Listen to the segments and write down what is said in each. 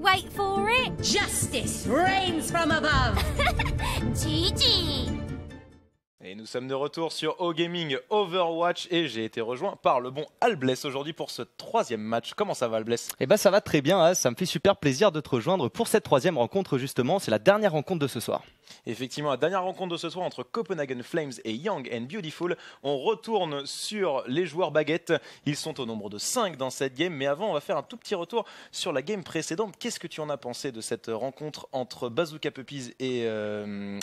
Wait for it. Justice reigns from above. GG. Et nous sommes de retour sur O-Gaming Overwatch et j'ai été rejoint par le bon Albless aujourd'hui pour ce troisième match. Comment ça va Albless? Eh ben ça va très bien, hein. Ça me fait super plaisir de te rejoindre pour cette troisième rencontre justement. C'est la dernière rencontre de ce soir. Effectivement, la dernière rencontre de ce soir entre Copenhagen Flames et Young and Beautiful. On retourne sur les joueurs baguettes. Ils sont au nombre de 5 dans cette game. Mais avant, on va faire un tout petit retour sur la game précédente. Qu'est-ce que tu en as pensé de cette rencontre entre Bazooka Puppies et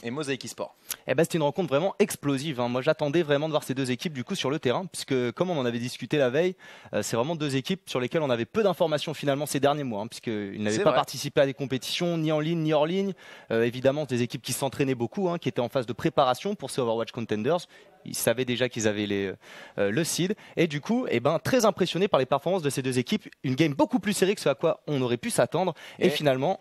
Mosaic Esports? Eh ben c'était une rencontre vraiment explosive, hein. Moi j'attendais vraiment de voir ces deux équipes du coup sur le terrain, puisque comme on en avait discuté la veille, c'est vraiment deux équipes sur lesquelles on avait peu d'informations finalement ces derniers mois, hein, puisqu'ils n'avaient pas participé à des compétitions ni en ligne ni hors ligne. Évidemment des équipes qui s'entraînaient beaucoup, hein, qui étaient en phase de préparation pour ces Overwatch Contenders. Ils savaient déjà qu'ils avaient le seed et du coup très impressionné par les performances de ces deux équipes. Une game beaucoup plus serrée que ce à quoi on aurait pu s'attendre et finalement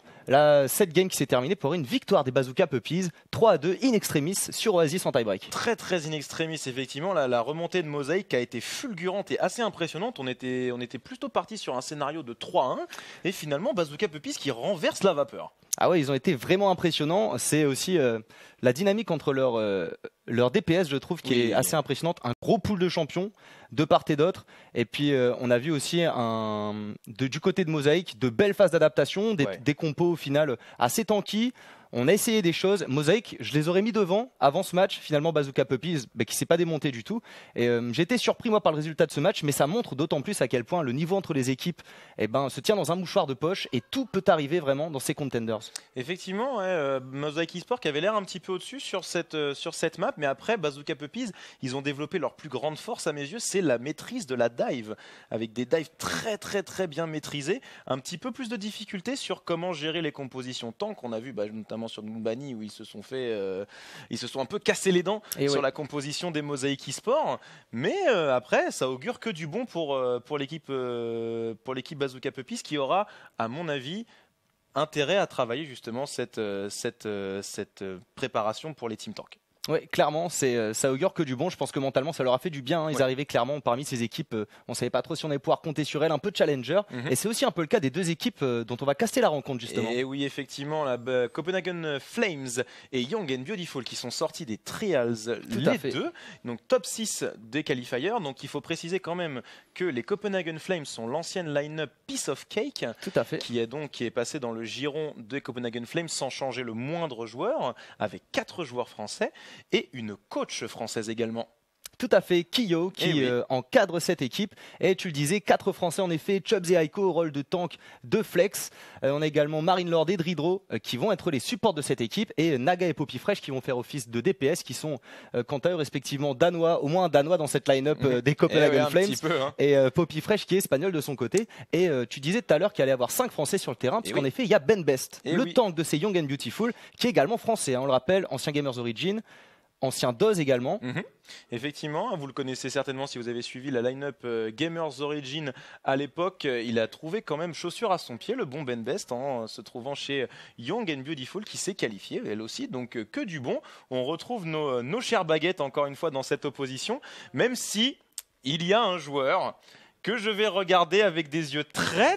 cette game qui s'est terminée pour une victoire des Bazooka Puppies 3-2 in extremis sur Oasis en tie-break. Très in extremis effectivement. La remontée de Mosaic a été fulgurante et assez impressionnante. On était plutôt parti sur un scénario de 3-1 et finalement Bazooka Puppies qui renverse la vapeur. Ah ouais, ils ont été vraiment impressionnants. C'est aussi la dynamique entre leur DPS, je trouve, qui est assez impressionnante. Un gros pool de champions de part et d'autre. Et puis on a vu aussi du côté de Mosaic de belles phases d'adaptation, des compos au final assez tanky. On a essayé des choses. Mosaic, je les aurais mis devant avant ce match. Finalement, Bazooka Puppies, qui s'est pas démonté du tout. Et j'ai été surpris moi par le résultat de ce match, mais ça montre d'autant plus à quel point le niveau entre les équipes se tient dans un mouchoir de poche et tout peut arriver vraiment dans ces contenders. Effectivement, Mosaic Esports qui avait l'air un petit peu au-dessus sur cette map, mais après Bazooka Puppies, ils ont développé leur plus grande force à mes yeux, c'est la maîtrise de la dive, avec des dives très bien maîtrisées, un petit peu plus de difficulté sur comment gérer les compositions tank. On a vu notamment sur Numbani où ils se sont un peu cassé les dents sur la composition des Mosaic Esports, mais après ça augure que du bon pour l'équipe Bazooka Puppies qui aura, à mon avis, intérêt à travailler justement cette préparation pour les team tank. Oui, clairement, ça augure que du bon. Je pense que mentalement, ça leur a fait du bien, hein. Ils arrivaient clairement parmi ces équipes. On ne savait pas trop si on allait pouvoir compter sur elles, un peu challenger. Et c'est aussi un peu le cas des deux équipes dont on va caster la rencontre justement. Et oui, effectivement, Copenhagen Flames et Young and Beautiful qui sont sortis des trials, les deux. Donc top 6 des qualifiers. Donc il faut préciser quand même que les Copenhagen Flames sont l'ancienne line-up Piece of Cake, qui est passé dans le giron des Copenhagen Flames sans changer le moindre joueur, avec 4 joueurs français. Et une coach française également. Tout à fait, Kiyo qui encadre cette équipe. Et tu le disais, 4 Français en effet, Chubbs et Aiko au rôle de tank de flex. On a également Marine Lord et Dridro qui vont être les supports de cette équipe. Et Naga et Poppy Fresh qui vont faire office de DPS, qui sont quant à eux respectivement danois, au moins un danois dans cette line-up des Copenhagen Flames. Et Poppy Fresh qui est espagnol de son côté. Et tu disais tout à l'heure qu'il allait y avoir 5 Français sur le terrain, puisqu'en effet il y a Ben Best, le tank de ces Young and Beautiful, qui est également français, hein, on le rappelle, ancien Gamers Origin. Ancien Doz également. Effectivement, vous le connaissez certainement si vous avez suivi la line-up Gamers Origin à l'époque. Il a trouvé quand même chaussure à son pied, le bon Ben Best, en se trouvant chez Young and Beautiful qui s'est qualifiée elle aussi. Donc que du bon. On retrouve nos chères baguettes encore une fois dans cette opposition, même si il y a un joueur que je vais regarder avec des yeux très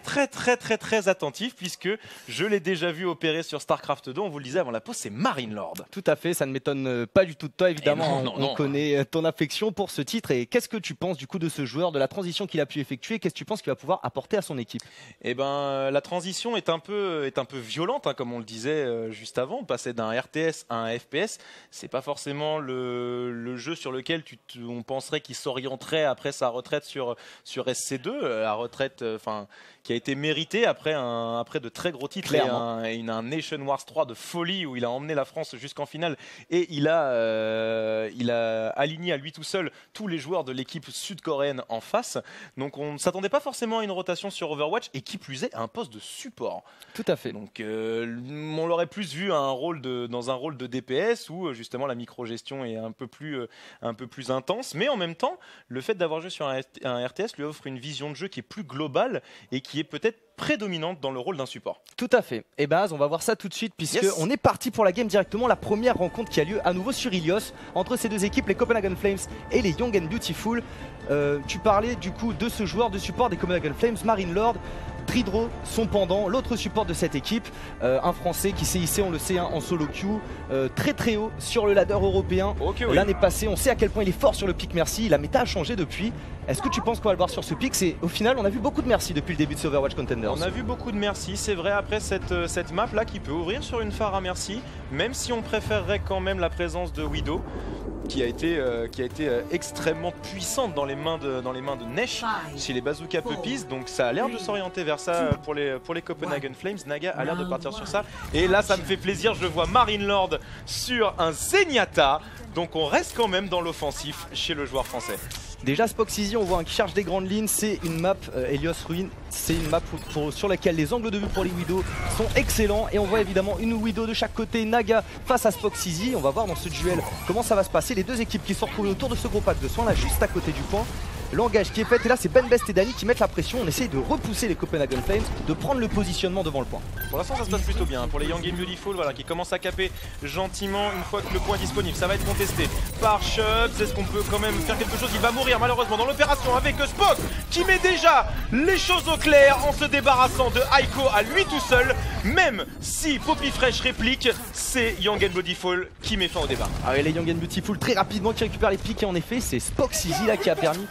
attentifs, puisque je l'ai déjà vu opérer sur StarCraft 2, on vous le disait avant la pause, c'est Marine Lord. Tout à fait, ça ne m'étonne pas du tout de toi évidemment, on connaît ton affection pour ce titre. Et qu'est-ce que tu penses du coup de ce joueur, de la transition qu'il a pu effectuer, qu'est-ce que tu penses qu'il va pouvoir apporter à son équipe? Eh ben, la transition est un peu violente, hein, comme on le disait juste avant. Passer d'un RTS à un FPS, c'est pas forcément le jeu sur lequel on penserait qu'il s'orienterait après sa retraite sur SC2, la retraite qui a été méritée après de très gros titres et un Nation Wars 3 de folie où il a emmené la France jusqu'en finale et il a aligné à lui tout seul tous les joueurs de l'équipe sud-coréenne en face. Donc on ne s'attendait pas forcément à une rotation sur Overwatch et qui plus est à un poste de support. Tout à fait. Donc on l'aurait plus vu dans un rôle de DPS où justement la micro-gestion est un peu plus intense, mais en même temps le fait d'avoir joué sur un RTS lui offre une vision de jeu qui est plus globale et qui est peut-être prédominante dans le rôle d'un support. Tout à fait. Et Baz, on va voir ça tout de suite puisque on est parti pour la game directement. La première rencontre qui a lieu à nouveau sur Ilios entre ces deux équipes, les Copenhagen Flames et les Young and Beautiful. Tu parlais du coup de ce joueur de support des Copenhagen Flames, Marine Lord. Dridro, son pendant, l'autre support de cette équipe, un Français qui s'est hissé, on le sait, hein, en solo queue, très haut sur le ladder européen. Okay, oui. L'année passée, on sait à quel point il est fort sur le pick Mercy, la méta a changé depuis. Est-ce que tu penses qu'on va le voir sur ce pick? Au final, on a vu beaucoup de Mercy depuis le début de ce Overwatch Contenders. On a vu beaucoup de Mercy, c'est vrai, après cette map là qui peut ouvrir sur une Pharah Mercy, même si on préférerait quand même la présence de Widow, qui a été extrêmement puissante dans les mains de Nesh chez les Bazooka Puppies, donc ça a l'air de s'orienter vers ça pour les Copenhagen Flames. Naga a l'air de partir sur ça, et là ça me fait plaisir, je vois Marine Lord sur un Zenyatta, donc on reste quand même dans l'offensif chez le joueur français. Déjà Spoxizy, on voit qui charge des grandes lignes, c'est une map Helios Ruin, c'est une map sur laquelle les angles de vue pour les Widow sont excellents, et on voit évidemment une Widow de chaque côté, Naga face à Spoxizy. On va voir dans ce duel comment ça va se passer, les deux équipes qui sont retrouvées autour de ce gros pack de soins là juste à côté du point. L'engage qui est fait, et là c'est Benbest et Dani qui mettent la pression, on essaye de repousser les Copenhagen Flames, de prendre le positionnement devant le point. Pour l'instant ça se passe plutôt bien, pour les Young and Beautiful, voilà, qui commencent à caper gentiment une fois que le point est disponible. Ça va être contesté par Chubbs, est-ce qu'on peut quand même faire quelque chose? Il va mourir malheureusement dans l'opération avec Spock qui met déjà les choses au clair en se débarrassant de Aiko à lui tout seul. Même si Poppy Fresh réplique, c'est Young and Beautiful qui met fin au débat. Ah oui, les Young and Beautiful très rapidement qui récupèrent les pics, et en effet c'est Spoxizy là qui a permis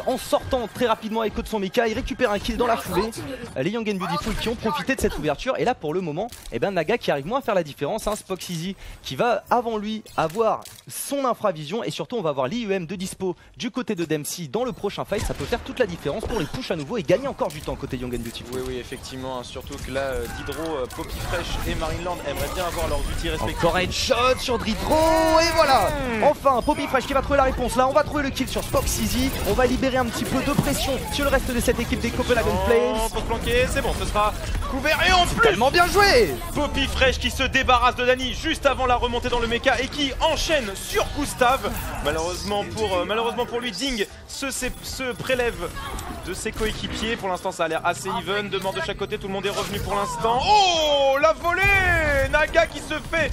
en sortant très rapidement Aiko de son mecha, il récupère un kill dans la foulée. Les Young and Beautiful qui ont profité de cette ouverture, et là pour le moment, Naga qui arrive moins à faire la différence, hein. Spoxizy qui va avant lui avoir son infravision, et surtout on va avoir l'IEM de dispo du côté de Dempsey dans le prochain fight. Ça peut faire toute la différence pour les push à nouveau et gagner encore du temps côté Young and Beautiful. Oui effectivement, hein, surtout que là Dridro, Poppy Fresh et Marine Lord aimeraient bien avoir leurs outils respectifs. Encore headshot sur Dridro, et voilà. Enfin Poppy Fresh qui va trouver la réponse là, on va trouver le kill sur Spoxizy, on va libérer un petit peu de pression sur le reste de cette équipe des Copenhagen Flames. Pour se planquer, c'est bon, ce sera couvert, et en plus tellement bien joué. Poppy Fresh qui se débarrasse de Dani juste avant la remontée dans le mecha et qui enchaîne sur Gustave. Malheureusement pour lui, Ding se prélève de ses coéquipiers. Pour l'instant ça a l'air assez even, deux morts de chaque côté, tout le monde est revenu pour l'instant. Oh, la volée! Naga qui se fait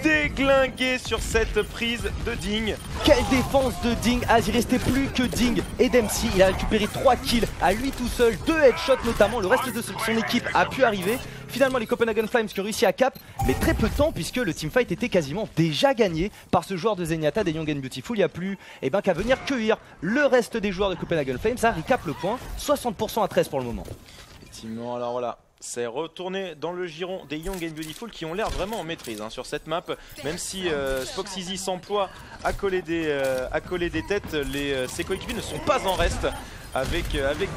déglinguer sur cette prise de Ding. Quelle défense de Ding. Ah, il restait plus que Ding et Dempsey. Il a récupéré 3 kills à lui tout seul, 2 headshots notamment. Le reste de son équipe a pu arriver. Finalement les Copenhagen Flames qui ont réussi à cap, mais très peu de temps puisque le teamfight était quasiment déjà gagné par ce joueur de Zenyatta des Young and Beautiful. Il n'y a plus qu'à venir cueillir le reste des joueurs de Copenhagen Flames. Ça recap le point, 60% à 13 pour le moment. Effectivement, alors voilà. C'est retourné dans le giron des Young and Beautiful qui ont l'air vraiment en maîtrise hein, sur cette map. Même si Spoxizy s'emploie à coller des têtes, ses coéquipiers ne sont pas en reste. Avec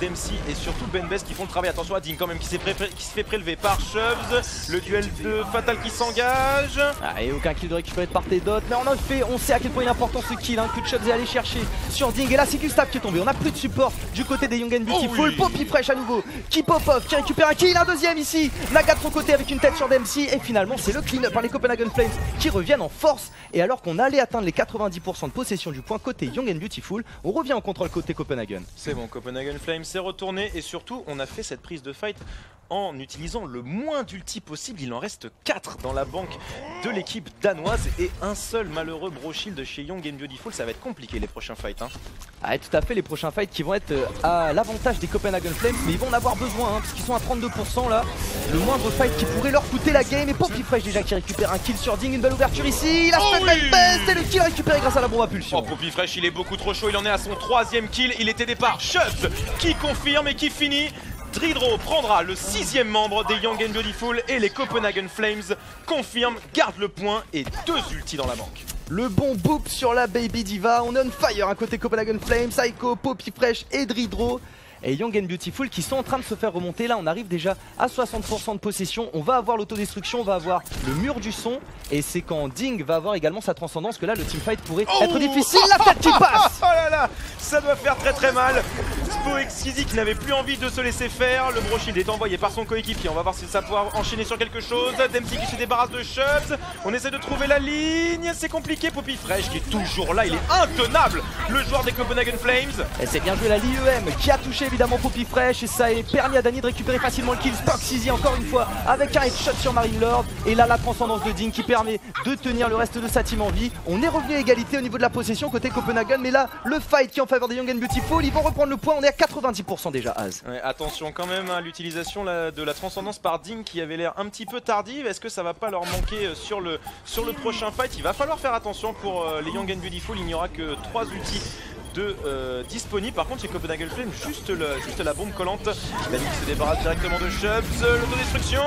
Dempsey et surtout Benbest qui font le travail. Attention à Ding quand même qui se fait prélever par Chubbs. Le duel de Fatal qui s'engage. Ah, et aucun kill de récupérer de part et d'autre. Mais en effet, on sait à quel point il est important ce kill hein, que Chubbs est allé chercher sur Ding. Et là c'est Gustave qui est tombé. On n'a plus de support du côté des Young and Beautiful. Oh oui. Poppy Fresh à nouveau qui pop-off, qui récupère un kill, un deuxième ici. Naga de son côté avec une tête sur Dempsey. Et finalement c'est le clean-up par les Copenhagen Flames qui reviennent en force. Et alors qu'on allait atteindre les 90% de possession du point côté Young and Beautiful, on revient en contrôle côté Copenhagen. C'est bon, Copenhagen Flames s'est retourné, et surtout on a fait cette prise de fight en utilisant le moins d'ulti possible. Il en reste 4 dans la banque de l'équipe danoise et un seul malheureux Broshield chez Young and Beautiful. Ça va être compliqué les prochains fights hein. Ah, tout à fait, les prochains fights qui vont être à l'avantage des Copenhagen Flames, mais ils vont en avoir besoin hein, parce qu'ils sont à 32% là. Le moindre fight qui pourrait leur coûter la game, et Poppy Fresh déjà qui récupère un kill sur Ding, une belle ouverture ici, la best et le kill récupéré grâce à la bombe à pulsion. Oh, Poppy Fresh il est beaucoup trop chaud, il en est à son 3e kill, il est aidé par Chubbs qui confirme et qui finit. Dridro prendra le 6e membre des Young and Beautiful et les Copenhagen Flames confirment, gardent le point et 2 ultis dans la banque. Le bon boop sur la Baby Diva, on est on fire à côté Copenhagen Flames, Aiko, Poppy Fresh et Dridro. Et Young and Beautiful qui sont en train de se faire remonter. Là on arrive déjà à 60% de possession. On va avoir l'autodestruction, on va avoir le mur du son. Et c'est quand Ding va avoir également sa transcendance que là le teamfight pourrait être difficile. La tête qui passe. Oh là là, ça doit faire très mal. Spoxizy qui n'avait plus envie de se laisser faire. Le Broshield est envoyé par son coéquipier. On va voir si ça pourra enchaîner sur quelque chose. Dempsey qui se débarrasse de Chubbs. On essaie de trouver la ligne, c'est compliqué. Poppy Fresh qui est toujours là, il est intenable, le joueur des Copenhagen Flames. Et c'est bien joué la l'IEM qui a touché évidemment Poppy Fresh, et ça a permis à Dani de récupérer facilement le kill. Spoxizy encore une fois avec un headshot sur Marine Lord, et là la transcendance de Ding qui permet de tenir le reste de sa team en vie. On est revenu à égalité au niveau de la possession côté Copenhagen, mais là le fight qui est en faveur des Young and Beautiful. Ils vont reprendre le point, on est à 90% déjà Az. Ouais, attention quand même à l'utilisation de la transcendance par Ding qui avait l'air un petit peu tardive. Est-ce que ça va pas leur manquer sur le prochain fight? Il va falloir faire attention pour les Young and Beautiful. Il n'y aura que 3 ultis disponibles. Par contre chez Copenhagen Flame, juste la bombe collante. La ligne se débarrasse directement de Chubbs. L'autodestruction.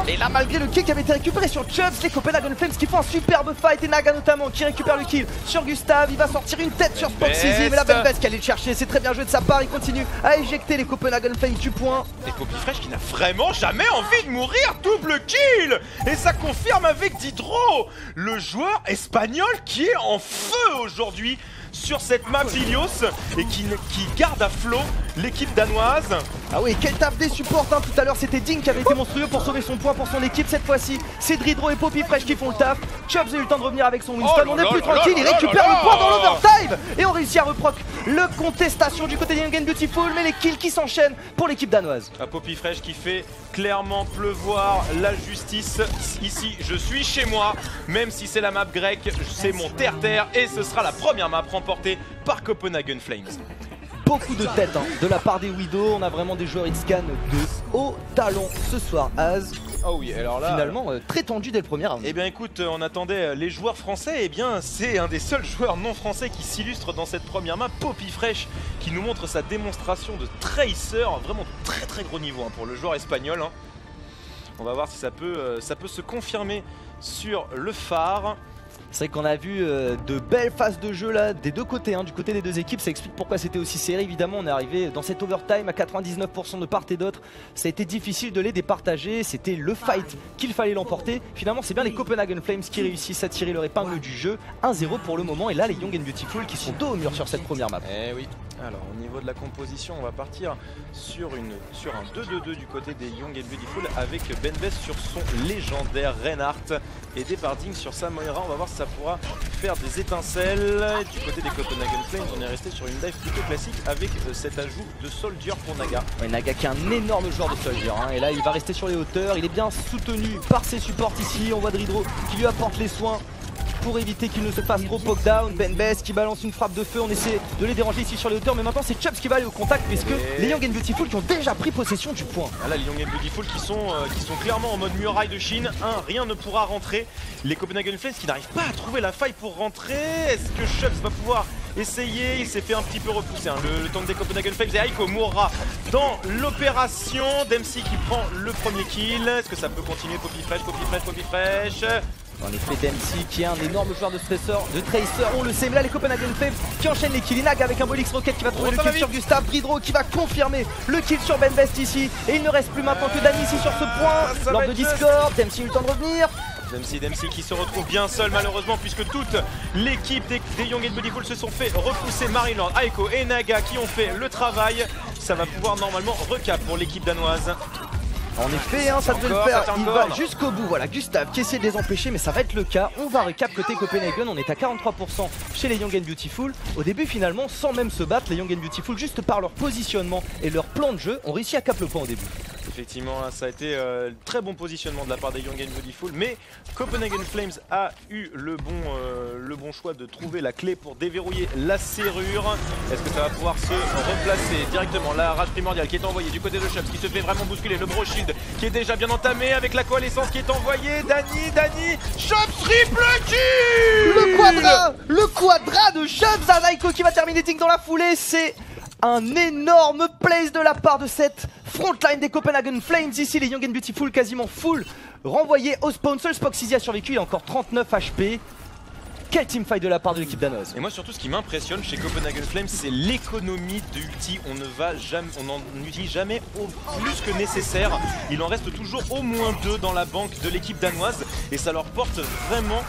Et là, malgré le kill qui avait été récupéré sur Chubbs, les Copenhagen Flames qui font un superbe fight, et Naga notamment qui récupère le kill sur Gustave. Il va sortir une tête sur Spoxizy, mais la Benbest qui allait le chercher, c'est très bien joué de sa part. Il continue à éjecter les Copenhagen Flames du point. Et Popifresh qui n'a vraiment jamais envie de mourir, double kill. Et ça confirme avec Didro, le joueur espagnol qui est en feu aujourd'hui sur cette map Ilios et qui garde à flot l'équipe danoise. Ah oui, quel taf des supports hein. Tout à l'heure c'était Ding qui avait été monstrueux pour sauver son point pour son équipe. Cette fois-ci c'est Dridro et Popifresh qui font le taf. Chubbs a eu le temps de revenir avec son Winston. On est plus tranquille, il récupère le point dans l'overtime. Et on réussit à reproc le contestation du côté des Young and Beautiful. Mais les kills qui s'enchaînent pour l'équipe danoise. Popifresh qui fait clairement pleuvoir la justice. Ici je suis chez moi, même si c'est la map grecque, c'est mon terre-terre. Et ce sera la première map remportée par Copenhagen Flames. Beaucoup de têtes hein, de la part des Widow. On a vraiment des joueurs X-Scan de haut talent ce soir. Az. Oh oui, alors là, finalement très tendu dès le premier round. Eh bien écoute, on attendait les joueurs français. Eh bien c'est un des seuls joueurs non français qui s'illustre dans cette première map. Popifresh qui nous montre sa démonstration de Tracer. Vraiment très gros niveau hein, pour le joueur espagnol hein. On va voir si ça peut se confirmer sur le phare. C'est vrai qu'on a vu de belles phases de jeu là des deux côtés, hein, du côté des deux équipes. Ça explique pourquoi c'était aussi serré. Évidemment, on est arrivé dans cet overtime à 99% de part et d'autre. Ça a été difficile de les départager. C'était le fight qu'il fallait l'emporter. Finalement, c'est bien les Copenhagen Flames qui réussissent à tirer leur épingle du jeu. 1-0 pour le moment. Et là, les Young and Beautiful qui sont dos au mur sur cette première map. Eh oui. Alors, au niveau de la composition, on va partir sur un 2-2-2 du côté des Young and Beautiful avec Benbest sur son légendaire Reinhardt, aidé par Ding sur sa Moira. On va voir si ça pourra faire des étincelles. Du côté des Copenhagen Flames, on est resté sur une dive plutôt classique avec cet ajout de Soldier pour Naga. Ouais, Naga qui est un énorme joueur de Soldier hein, et là il va rester sur les hauteurs. Il est bien soutenu par ses supports ici. On voit Dridro qui lui apporte les soins pour éviter qu'il ne se fasse trop poke down. Benbest qui balance une frappe de feu. On essaie de les déranger ici sur les hauteurs, mais maintenant c'est Chubbs qui va aller au contact puisque les Young and Beautiful qui ont déjà pris possession du point. Ah là, les Young and Beautiful qui sont clairement en mode muraille de Chine. Rien ne pourra rentrer. Les Copenhagen Flames qui n'arrivent pas à trouver la faille pour rentrer. Est-ce que Chubbs va pouvoir essayer? Il s'est fait un petit peu repousser hein. Le tank des Copenhagen Flames et Aiko mourra dans l'opération. Dempsey qui prend le premier kill. Est-ce que ça peut continuer? Popifresh. En effet, Dempsey qui est un énorme joueur de Tracer, on le sait, mais là les Copenhagen Flames qui enchaînent les kills. Naga avec un Bolix Rocket qui va trouver le kill sur Gustave. Dridro qui va confirmer le kill sur Benbest ici. Et il ne reste plus maintenant que Dany ici sur ce point. Lors de Discord, Dempsey a eu le temps de revenir. Dempsey qui se retrouve bien seul malheureusement puisque toute l'équipe des Young and Beautiful se sont fait repousser. Marilord, Aiko et Naga qui ont fait le travail. Ça va pouvoir normalement recap pour l'équipe danoise. En effet, hein, ça devait le faire, il va jusqu'au bout. Voilà, Gustave qui essaie de les empêcher, mais ça va être le cas. On va recap côté Copenhagen, on est à 43% chez les Young and Beautiful. Au début, finalement, sans même se battre, les Young and Beautiful, juste par leur positionnement et leur plan de jeu, ont réussi à cap le point au début. Effectivement, là, ça a été très bon positionnement de la part des Young and Beautiful, mais Copenhagen Flames a eu le bon choix de trouver la clé pour déverrouiller la serrure. Est-ce que ça va pouvoir se replacer directement? La rage primordiale qui est envoyée du côté de Chubbs qui se fait vraiment bousculer. Le Bro Shield qui est déjà bien entamé avec la coalescence qui est envoyée. Dany, Chubbs triple kill. Le quadra de Chubbs à Aiko qui va terminer Ding dans la foulée. C'est un énorme place de la part de cette frontline des Copenhagen Flames. Ici les Young and Beautiful quasiment full renvoyé au spawn. Seul Spoxizy a survécu, il a encore 39 HP. Quel teamfight de la part de l'équipe danoise. Et moi surtout ce qui m'impressionne chez Copenhagen Flames, c'est l'économie d'ulti. On n'en utilise jamais au plus que nécessaire. Il en reste toujours au moins 2 dans la banque de l'équipe danoise et ça leur porte vraiment.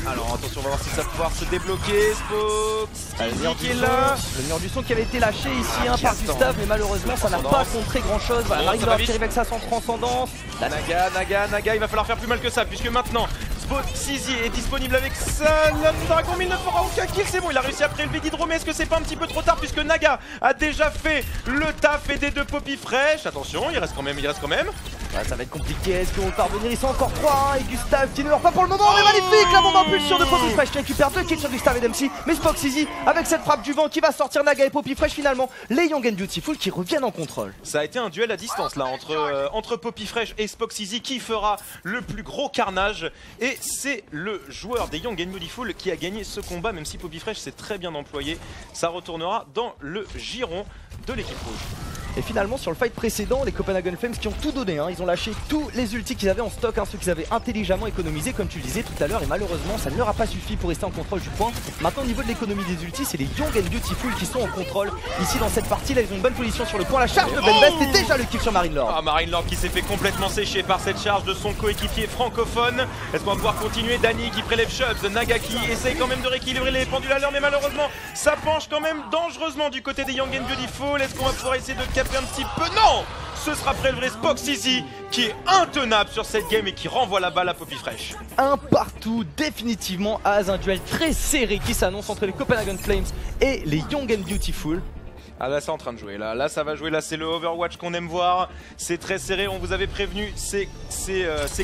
Alors attention, on va voir si ça va pouvoir se débloquer. Spoxizy qui est là. Le mur du son qui avait été lâché ici hein, par Gustave, mais malheureusement ça n'a pas contré grand chose. Voilà, Marilord qui arrive avec ça sans transcendance. Naga, il va falloir faire plus mal que ça puisque maintenant Spoxizy est disponible avec ça. Dragon 1000 ne fera aucun kill, c'est bon, il a réussi à prélever d'Hydro, mais est-ce que c'est pas un petit peu trop tard puisque Naga a déjà fait le taf aidé de Popifresh. Attention, il reste quand même. Ouais, ça va être compliqué, est-ce qu'ils vont parvenir? Ils sont encore 3 et Gustave qui ne meurt pas pour le moment, mais magnifique la bombe impulsion de Poppy Fresh qui récupère 2 kills sur Gustave et Dempsey, mais Spoxizy avec cette frappe du vent qui va sortir Naga et Poppy Fresh finalement, les Young and Beautiful qui reviennent en contrôle. Ça a été un duel à distance là entre Poppy Fresh et Spoxizy qui fera le plus gros carnage et c'est le joueur des Young and Beautiful qui a gagné ce combat, même si Poppy Fresh s'est très bien employé. Ça retournera dans le giron de l'équipe rouge. Et finalement sur le fight précédent, les Copenhagen Flames qui ont tout donné, hein, ils ont lâché tous les ultis qu'ils avaient en stock, hein, ceux qu'ils avaient intelligemment économisés comme tu le disais tout à l'heure, et malheureusement ça ne leur a pas suffi pour rester en contrôle du point. Maintenant au niveau de l'économie des ultis, c'est les Young and Beautiful qui sont en contrôle. Ici dans cette partie là ils ont une bonne position sur le point, la charge de Ben Best et déjà le kill sur Marine Lord. Ah, Marine Lord qui s'est fait complètement sécher par cette charge de son coéquipier francophone. Est-ce qu'on va pouvoir continuer? Dany qui prélève Chubbs, Naga qui essaye quand même de rééquilibrer les pendules à l'heure, mais malheureusement ça penche quand même dangereusement du côté des Young and Beautiful. Est-ce qu'on va pouvoir essayer de capter un petit peu? Non, ce sera prélevé Spoxizy qui est intenable sur cette game et qui renvoie la balle à Poppy Fresh. Un partout définitivement as un duel très serré qui s'annonce entre les Copenhagen Flames et les Young and Beautiful. Ah là c'est en train de jouer, là ça va jouer, là c'est le Overwatch qu'on aime voir, c'est très serré, on vous avait prévenu, ces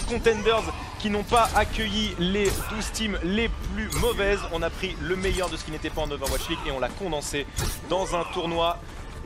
contenders qui n'ont pas accueilli les 12 teams les plus mauvaises, on a pris le meilleur de ce qui n'était pas en Overwatch League et on l'a condensé dans un tournoi.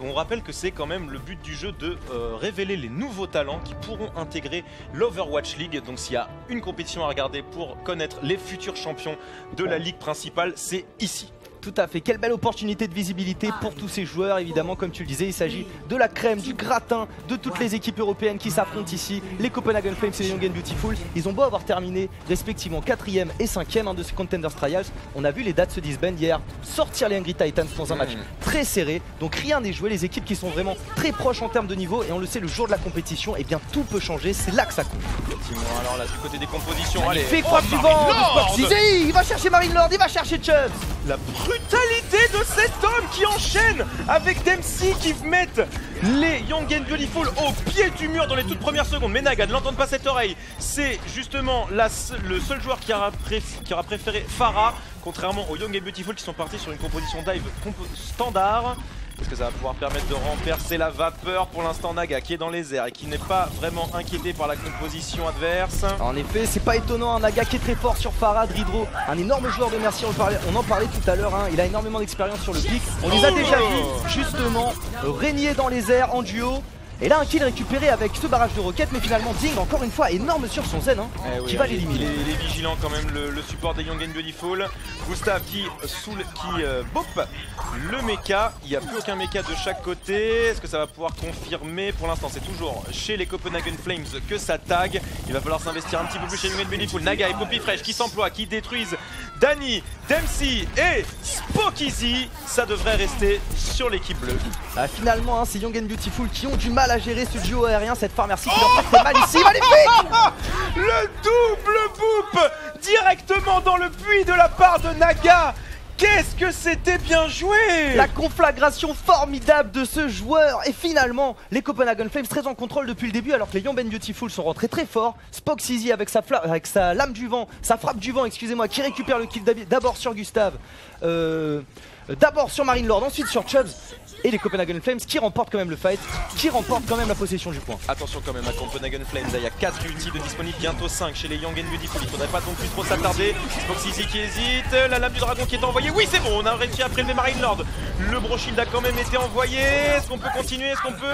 On rappelle que c'est quand même le but du jeu de révéler les nouveaux talents qui pourront intégrer l'Overwatch League. Donc s'il y a une compétition à regarder pour connaître les futurs champions de la ligue principale, c'est ici. Tout à fait, quelle belle opportunité de visibilité pour tous ces joueurs. Évidemment, comme tu le disais, il s'agit de la crème, du gratin de toutes les équipes européennes qui s'affrontent ici. Les Copenhagen Flames et les Young and Beautiful, ils ont beau avoir terminé respectivement 4e et 5e de ce Contenders Trials. On a vu les dates se disband hier, sortir les Angry Titans dans un match très serré. Donc rien n'est joué, les équipes qui sont vraiment très proches en termes de niveau. Et on le sait, le jour de la compétition, eh bien tout peut changer, c'est là que ça compte. Effectivement, alors là du côté des compositions, allez, frappe du vent de Spoxizy, il va chercher Marine Lord, il va chercher Chubbs. La brutalité de cet homme qui enchaîne avec Dempsey qui mettent les Young and Beautiful au pied du mur dans les toutes premières secondes. Mais Naga ne l'entend pas cette oreille. C'est justement le seul joueur qui aura préféré Pharah, contrairement aux Young and Beautiful qui sont partis sur une composition dive standard. Est-ce que ça va pouvoir permettre de renverser la vapeur? Pour l'instant Naga qui est dans les airs et qui n'est pas vraiment inquiété par la composition adverse. En effet, c'est pas étonnant, un Naga qui est très fort sur Pharah, Dridro, un énorme joueur de Mercy, on en parlait tout à l'heure, hein. Il a énormément d'expérience sur le pic. On les a déjà vus justement régner dans les airs en duo. Et là un kill récupéré avec ce barrage de roquettes, mais finalement Ding encore une fois énorme sur son zen, hein, qui va l'éliminer. Il est vigilant quand même le support des Young and Beautiful. Gustave qui bop le mecha, il n'y a plus aucun mecha de chaque côté. Est-ce que ça va pouvoir confirmer? Pour l'instant c'est toujours chez les Copenhagen Flames que ça tag. Il va falloir s'investir un petit peu plus chez Young and Beautiful. Naga et Poppy Fresh qui s'emploient, qui détruisent Dany, Dempsey et Spoxizy. Ça devrait rester sur l'équipe bleue. Finalement hein, c'est Young and Beautiful qui ont du mal à gérer ce duo aérien, cette Far Mercy qui leur fait mal ici, magnifique. Le double boop directement dans le puits de la part de Naga. Qu'est-ce que c'était bien joué! La conflagration formidable de ce joueur. Et finalement, les Copenhagen Flames très en contrôle depuis le début, alors que les Young and Beautiful sont rentrés très fort. Spoxizy avec sa lame du vent, sa frappe du vent, excusez-moi, qui récupère le kill d'abord sur Gustave, d'abord sur Marine Lord, ensuite sur Chubbs. Et les Copenhagen Flames qui remportent quand même le fight, qui remportent quand même la possession du point. Attention quand même à Copenhagen Flames, il y a 4 ultis de disponibles, bientôt 5 chez les Young and Beautiful. Il faudrait pas non plus trop s'attarder. Spoxizy qui hésite, la lame du dragon qui est envoyée. Oui c'est bon, on a réussi à prélever Marine Lord. Le Broshield a quand même été envoyé. Est-ce qu'on peut continuer? Est-ce qu'on peut?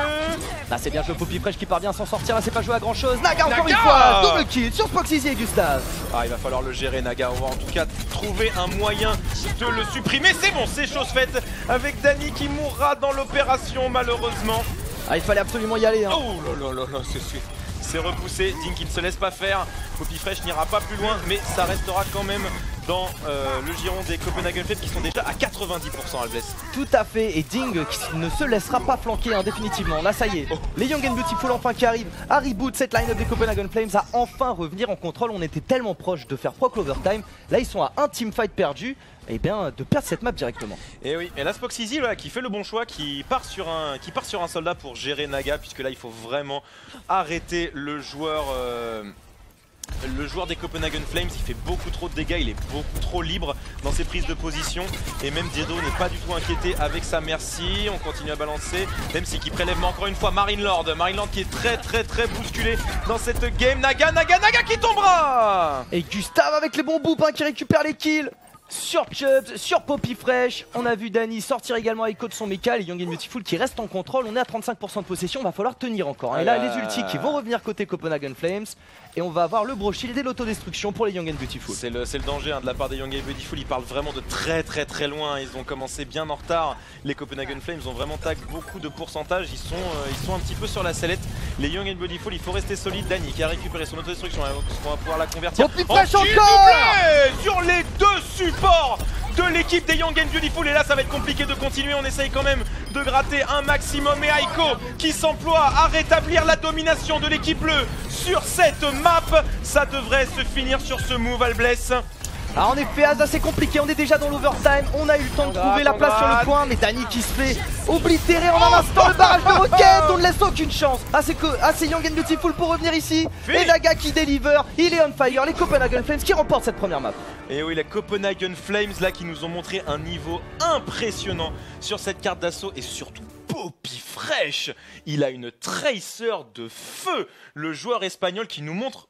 Là c'est bien joué, Poppy Fresh qui parvient à s'en sortir. Là c'est pas joué à grand chose. Naga encore une fois, double kill sur Spoxizy et Gustave. Ah il va falloir le gérer Naga, on va en tout cas trouver un moyen de le supprimer. C'est bon, c'est chose faite avec Dany qui mourra dans l'opération. Malheureusement. Ah il fallait absolument y aller hein. Oh là là là, c'est repoussé. Ding qui ne se laisse pas faire. Poppy Fresh n'ira pas plus loin, mais ça restera quand même dans le giron des Copenhagen Flames qui sont déjà à 90% Alves. Tout à fait, et Ding qui ne se laissera pas flanquer hein, définitivement. Là ça y est, les Young and Beautiful enfin qui arrivent à reboot cette line-up des Copenhagen Flames, à enfin revenir en contrôle. On était tellement proche de faire proc l'overtime. Là ils sont à un teamfight perdu. Et bien de perdre cette map directement. Et oui, et là Spoxizy là, qui fait le bon choix, qui part sur un soldat pour gérer Naga, puisque là il faut vraiment arrêter le joueur le joueur des Copenhagen Flames, il fait beaucoup trop de dégâts, il est beaucoup trop libre dans ses prises de position. Et même Diedo n'est pas du tout inquiété avec sa merci. On continue à balancer. Dempsey qui prélève encore une fois Marine Lord. Marine Lord qui est très bousculé dans cette game. Naga qui tombera. Et Gustave avec les bons boops hein, qui récupère les kills. Sur Chubbs, sur Poppy Fresh, on a vu Dany sortir également avec de son méca, et Young and Beautiful qui reste en contrôle. On est à 35% de possession, va falloir tenir encore hein. Et là les ultis qui vont revenir côté Copenhagen Flames. Et on va avoir le Bro Shield et l'autodestruction pour les Young and Beautiful. C'est le danger hein, de la part des Young and Beautiful. Ils parlent vraiment de très loin. Ils ont commencé bien en retard. Les Copenhagen Flames ont vraiment tag beaucoup de pourcentage. Ils sont un petit peu sur la sellette. Les Young and Beautiful, il faut rester solide. Dany qui a récupéré son autodestruction. On va pouvoir la convertir. Poppy Fresh encore sur les deux supports de l'équipe des Young and Beautiful. Et là ça va être compliqué de continuer. On essaye quand même de gratter un maximum. Et Aiko qui s'emploie à rétablir la domination de l'équipe bleue sur cette map. Ça devrait se finir sur ce move Albless. Alors en effet Az assez compliqué, on est déjà dans l'overtime, on a eu le temps de trouver la place sur le point, mais Dany qui se fait oblitérer en un instant, le barrage de roquette, on ne laisse aucune chance à ces Young and Beautiful pour revenir ici. Et Naga qui deliver, il est on fire, les Copenhagen Flames qui remportent cette première map. Et oui, les Copenhagen Flames là qui nous ont montré un niveau impressionnant sur cette carte d'assaut et surtout Poppy Fresh. Il a une tracer de feu, le joueur espagnol qui nous montre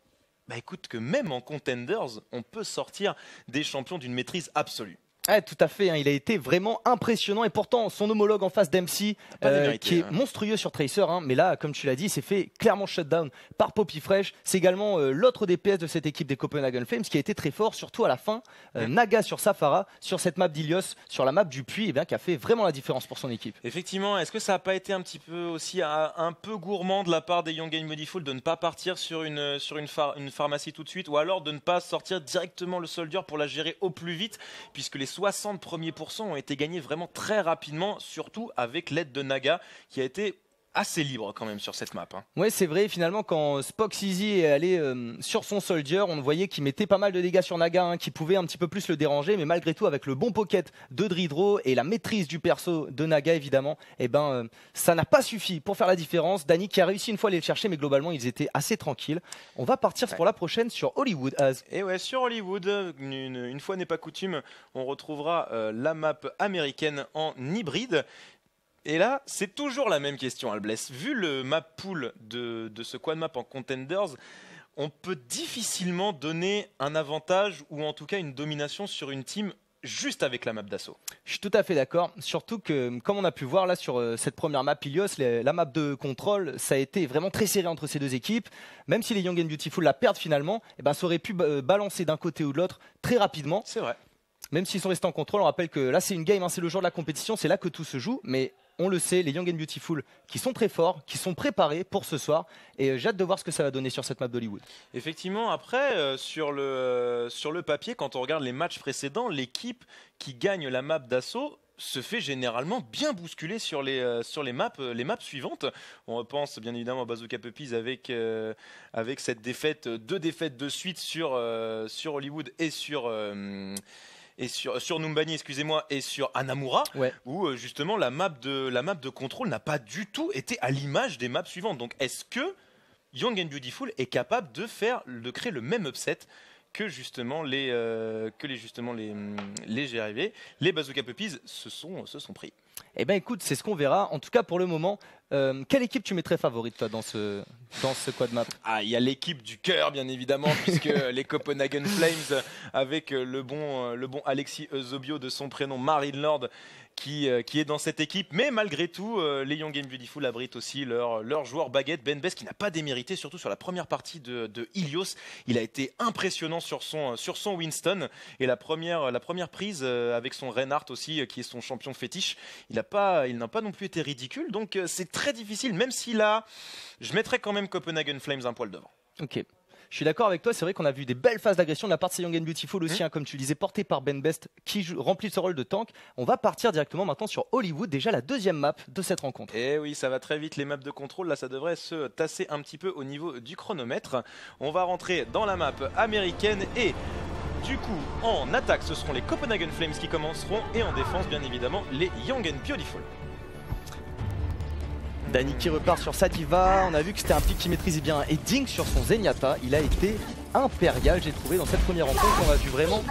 écoute que même en Contenders, on peut sortir des champions d'une maîtrise absolue. Ouais, tout à fait, hein, il a été vraiment impressionnant et pourtant son homologue en face Dempsey qui est monstrueux sur Tracer, hein, mais là comme tu l'as dit il s'est fait clairement shutdown par Poppy Fresh. C'est également l'autre DPS de cette équipe des Copenhagen Flames qui a été très fort, surtout à la fin. Naga sur Safara, sur cette map d'Ilios, sur la map du Puy, qui a fait vraiment la différence pour son équipe. Effectivement, est-ce que ça n'a pas été un petit peu aussi un peu gourmand de la part des Young and Beautiful de ne pas partir sur une pharmacie tout de suite, ou alors de ne pas sortir directement le soldier pour la gérer au plus vite, puisque les 60 premiers pourcents ont été gagnés vraiment très rapidement, surtout avec l'aide de Naga qui a été assez libre quand même sur cette map. Hein. Ouais, c'est vrai, finalement quand Spock Easy est allé sur son soldier, on voyait qu'il mettait pas mal de dégâts sur Naga, hein, qui pouvait un petit peu plus le déranger, mais malgré tout avec le bon pocket de Dridro et la maîtrise du perso de Naga évidemment, ça n'a pas suffi pour faire la différence. Dany qui a réussi une fois à aller le chercher, mais globalement ils étaient assez tranquilles. On va partir pour la prochaine sur Hollywood. Et ouais, sur Hollywood, une fois n'est pas coutume, on retrouvera la map américaine en hybride. Et là, c'est toujours la même question, Albless. Vu le map pool de ce quad map en Contenders, on peut difficilement donner un avantage ou en tout cas une domination sur une team juste avec la map d'assaut. Je suis tout à fait d'accord, surtout que comme on a pu voir là sur cette première map Ilios, la map de contrôle, ça a été vraiment très serré entre ces deux équipes. Même si les Young and Beautiful la perdent finalement, ça aurait pu balancer d'un côté ou de l'autre très rapidement. C'est vrai. Même s'ils sont restés en contrôle, on rappelle que là c'est une game, hein, c'est le jour de la compétition, c'est là que tout se joue, mais on le sait, les Young and Beautiful qui sont très forts, qui sont préparés pour ce soir, et j'ai hâte de voir ce que ça va donner sur cette map d'Hollywood. Effectivement, après, sur le papier, quand on regarde les matchs précédents, l'équipe qui gagne la map d'assaut se fait généralement bien bousculer sur les maps suivantes. On repense bien évidemment à Bazooka Puppies avec cette défaite, 2 défaites de suite sur Hollywood et sur Numbani, excusez-moi, et sur Hanamura, où justement la map de contrôle n'a pas du tout été à l'image des maps suivantes. Donc est-ce que Young and Beautiful est capable de créer le même upset que justement les GRV, les Bazooka Puppies se sont pris. Eh ben écoute, c'est ce qu'on verra. En tout cas pour le moment, quelle équipe tu mettrais favorite toi dans ce quad map? Ah, il y a l'équipe du cœur bien évidemment, puisque les Copenhagen Flames avec le bon Alexis Zobio de son prénom, Marine Lord, qui est dans cette équipe, mais malgré tout les Young and Beautiful abritent aussi leur joueur baguette Ben Best, qui n'a pas démérité, surtout sur la première partie de Ilios. Il a été impressionnant sur son Winston, et la première prise avec son Reinhardt aussi, qui est son champion fétiche, il n'a pas non plus été ridicule, donc c'est très difficile, même si là je mettrais quand même Copenhagen Flames un poil devant. Ok. Je suis d'accord avec toi, c'est vrai qu'on a vu des belles phases d'agression de la part de ces Young and Beautiful aussi, hein, comme tu le disais, porté par Ben Best qui remplit ce rôle de tank. On va partir directement maintenant sur Hollywood, déjà la deuxième map de cette rencontre. Et oui, ça va très vite les maps de contrôle, là ça devrait se tasser un petit peu au niveau du chronomètre. On va rentrer dans la map américaine et du coup en attaque ce seront les Copenhagen Flames qui commenceront et en défense bien évidemment les Young and Beautiful. Dany qui repart sur sa diva, on a vu que c'était un pick qui maîtrisait bien, et Dink sur son Zenyatta, il a été impérial, j'ai trouvé, dans cette première rencontre. On a vu vraiment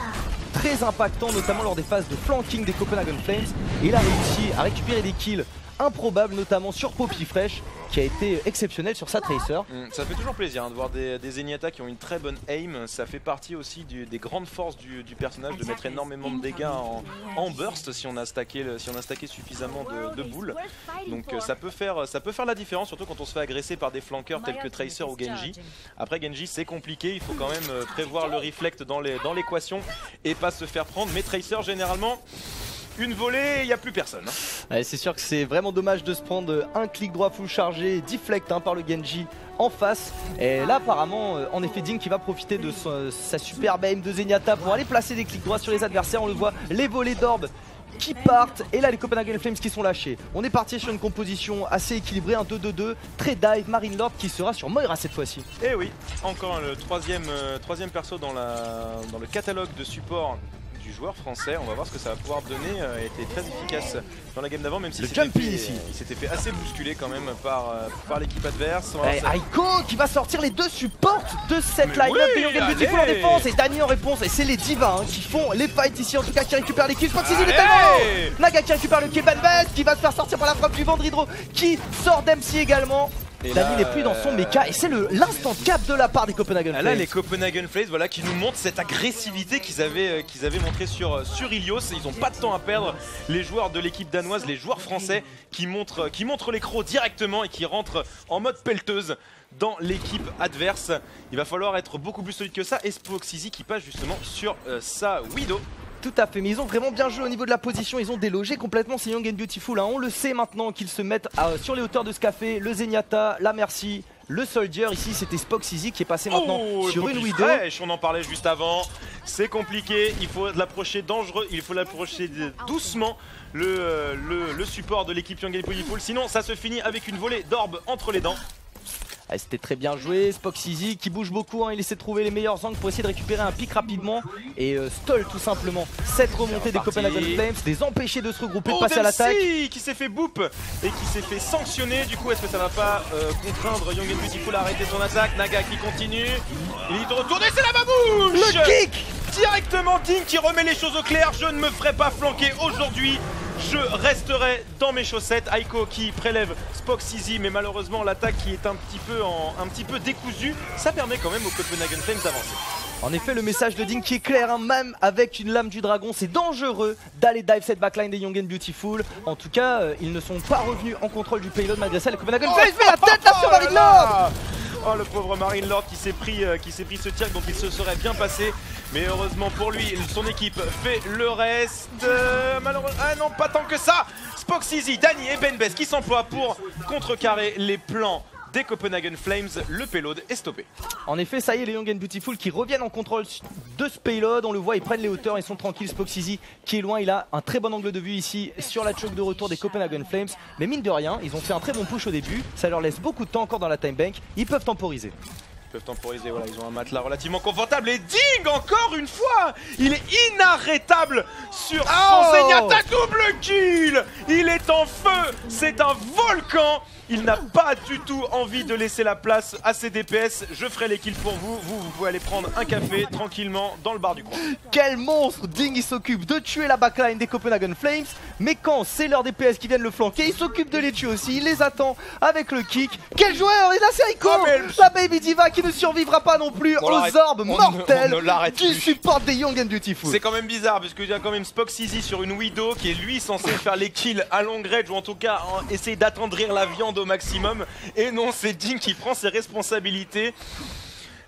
très impactant, notamment lors des phases de flanking des Copenhagen Flames. Et il a réussi à récupérer des kills improbables, notamment sur Poppy Fresh, qui a été exceptionnel sur sa Tracer. Ça fait toujours plaisir de voir des Zenyatta qui ont une très bonne aim. Ça fait partie aussi des grandes forces du personnage de mettre énormément de dégâts en burst si on a stacké suffisamment de boules. Donc ça peut faire la différence, surtout quand on se fait agresser par des flanqueurs tels que Tracer ou Genji. Après Genji c'est compliqué, il faut quand même prévoir le reflect dans l'équation et pas se faire prendre. Mais Tracer généralement, une volée, il n'y a plus personne. Ouais, c'est sûr que c'est vraiment dommage de se prendre un clic droit full chargé, deflect par le Genji en face. Et là apparemment, en effet, Ding qui va profiter de sa superbe aim de Zenyatta pour aller placer des clics droits sur les adversaires. On le voit, les volées d'orbe qui partent, et là les Copenhagen Flames qui sont lâchés. On est parti sur une composition assez équilibrée, un 2-2-2, très dive, Marine Lord qui sera sur Moira cette fois-ci. Et oui, encore le troisième perso dans le catalogue de support du joueur français. On va voir ce que ça va pouvoir donner. Il était très efficace dans la game d'avant, même si il s'était fait assez bousculer quand même par l'équipe adverse. Aiko qui va sortir les deux supports de cette line-up de Young & Beautiful en défense et Dany en réponse. Et c'est les divas qui font les fights ici, en tout cas qui récupèrent les kills. Naga qui récupère le Keban Best, qui va se faire sortir par la frappe du Vendridro, qui sort d'MC également. Dany n'est plus dans son mecha et c'est l'instant cap de la part des Copenhagen Flames. Là les Copenhagen Flames voilà, qui nous montrent cette agressivité qu'ils avaient montré sur Ilios. Ils n'ont pas de temps à perdre, les joueurs de l'équipe danoise, les joueurs français qui montrent les crocs directement et qui rentrent en mode pelleteuse dans l'équipe adverse. Il va falloir être beaucoup plus solide que ça. Et Spoxizy qui passe justement sur sa Widow. Tout à fait, mais ils ont vraiment bien joué au niveau de la position, ils ont délogé complètement ces Young & Beautiful. On le sait maintenant qu'ils se mettent sur les hauteurs de ce café, le Zenyatta, la Mercy, le Soldier. Ici c'était Spoxizy qui est passé maintenant sur une Widow. On en parlait juste avant, c'est compliqué, il faut l'approcher dangereux, il faut l'approcher doucement, le support de l'équipe Young & Beautiful. Sinon ça se finit avec une volée d'orbe entre les dents. C'était très bien joué, Spoxizy qui bouge beaucoup, il essaie de trouver les meilleurs angles pour essayer de récupérer un pic rapidement et stall tout simplement cette remontée des Copenhagen Flames, les empêcher de se regrouper, de passer à l'attaque. Qui s'est fait boop et qui s'est fait sanctionner. Du coup est-ce que ça va pas contraindre Young & Beautiful à arrêter son attaque? Naga qui continue, il est de retour et c'est la babouche. Le kick directement, Ding qui remet les choses au clair. Je ne me ferai pas flanquer aujourd'hui. Je resterai dans mes chaussettes. Aiko qui prélève Spoxizy, mais malheureusement l'attaque qui est un petit peu décousue, ça permet quand même aux Copenhagen Flames d'avancer. En effet, le message de Ding qui est clair, même avec une lame du dragon, c'est dangereux d'aller dive cette backline des Young & Beautiful. En tout cas, ils ne sont pas revenus en contrôle du payload malgré ça. Les Copenhagen Flames met la tête là sur Marine Lord. Oh le pauvre Marine Lord qui s'est pris ce tir, donc il se serait bien passé. Mais heureusement pour lui, son équipe fait le reste. Malheureusement, ah non, pas tant que ça. Spoxizy, Dany et Ben Best qui s'emploient pour contrecarrer les plans des Copenhagen Flames. Le payload est stoppé. En effet, ça y est, les Young & Beautiful qui reviennent en contrôle de ce payload. On le voit, ils prennent les hauteurs, ils sont tranquilles. Spoxizy qui est loin, il a un très bon angle de vue ici sur la choke de retour des Copenhagen Flames. Mais mine de rien, ils ont fait un très bon push au début. Ça leur laisse beaucoup de temps encore dans la time bank. Ils peuvent temporiser. Voilà, ils ont un matelas relativement confortable. Et Ding, encore une fois, il est inarrêtable sur son Zenyatta, double kill. Il est en feu, c'est un volcan. Il n'a pas du tout envie de laisser la place à ses DPS. Je ferai les kills pour vous. Vous pouvez aller prendre un café tranquillement dans le bar du coin. Quel monstre! Ding, il s'occupe de tuer la backline des Copenhagen Flames. Mais quand c'est leurs DPS qui viennent le flanquer, il s'occupe de les tuer aussi. Il les attend avec le kick. Quel joueur! Et là, c'est Aiko! La Baby Diva qui ne survivra pas non plus aux orbes mortels du support des Young & Beautiful. C'est quand même bizarre parce qu'il y a quand même Spoxizy sur une Widow qui est lui censé faire les kills à long range, ou en tout cas essayer d'attendrir la viande au maximum. Et non, c'est Ding qui prend ses responsabilités.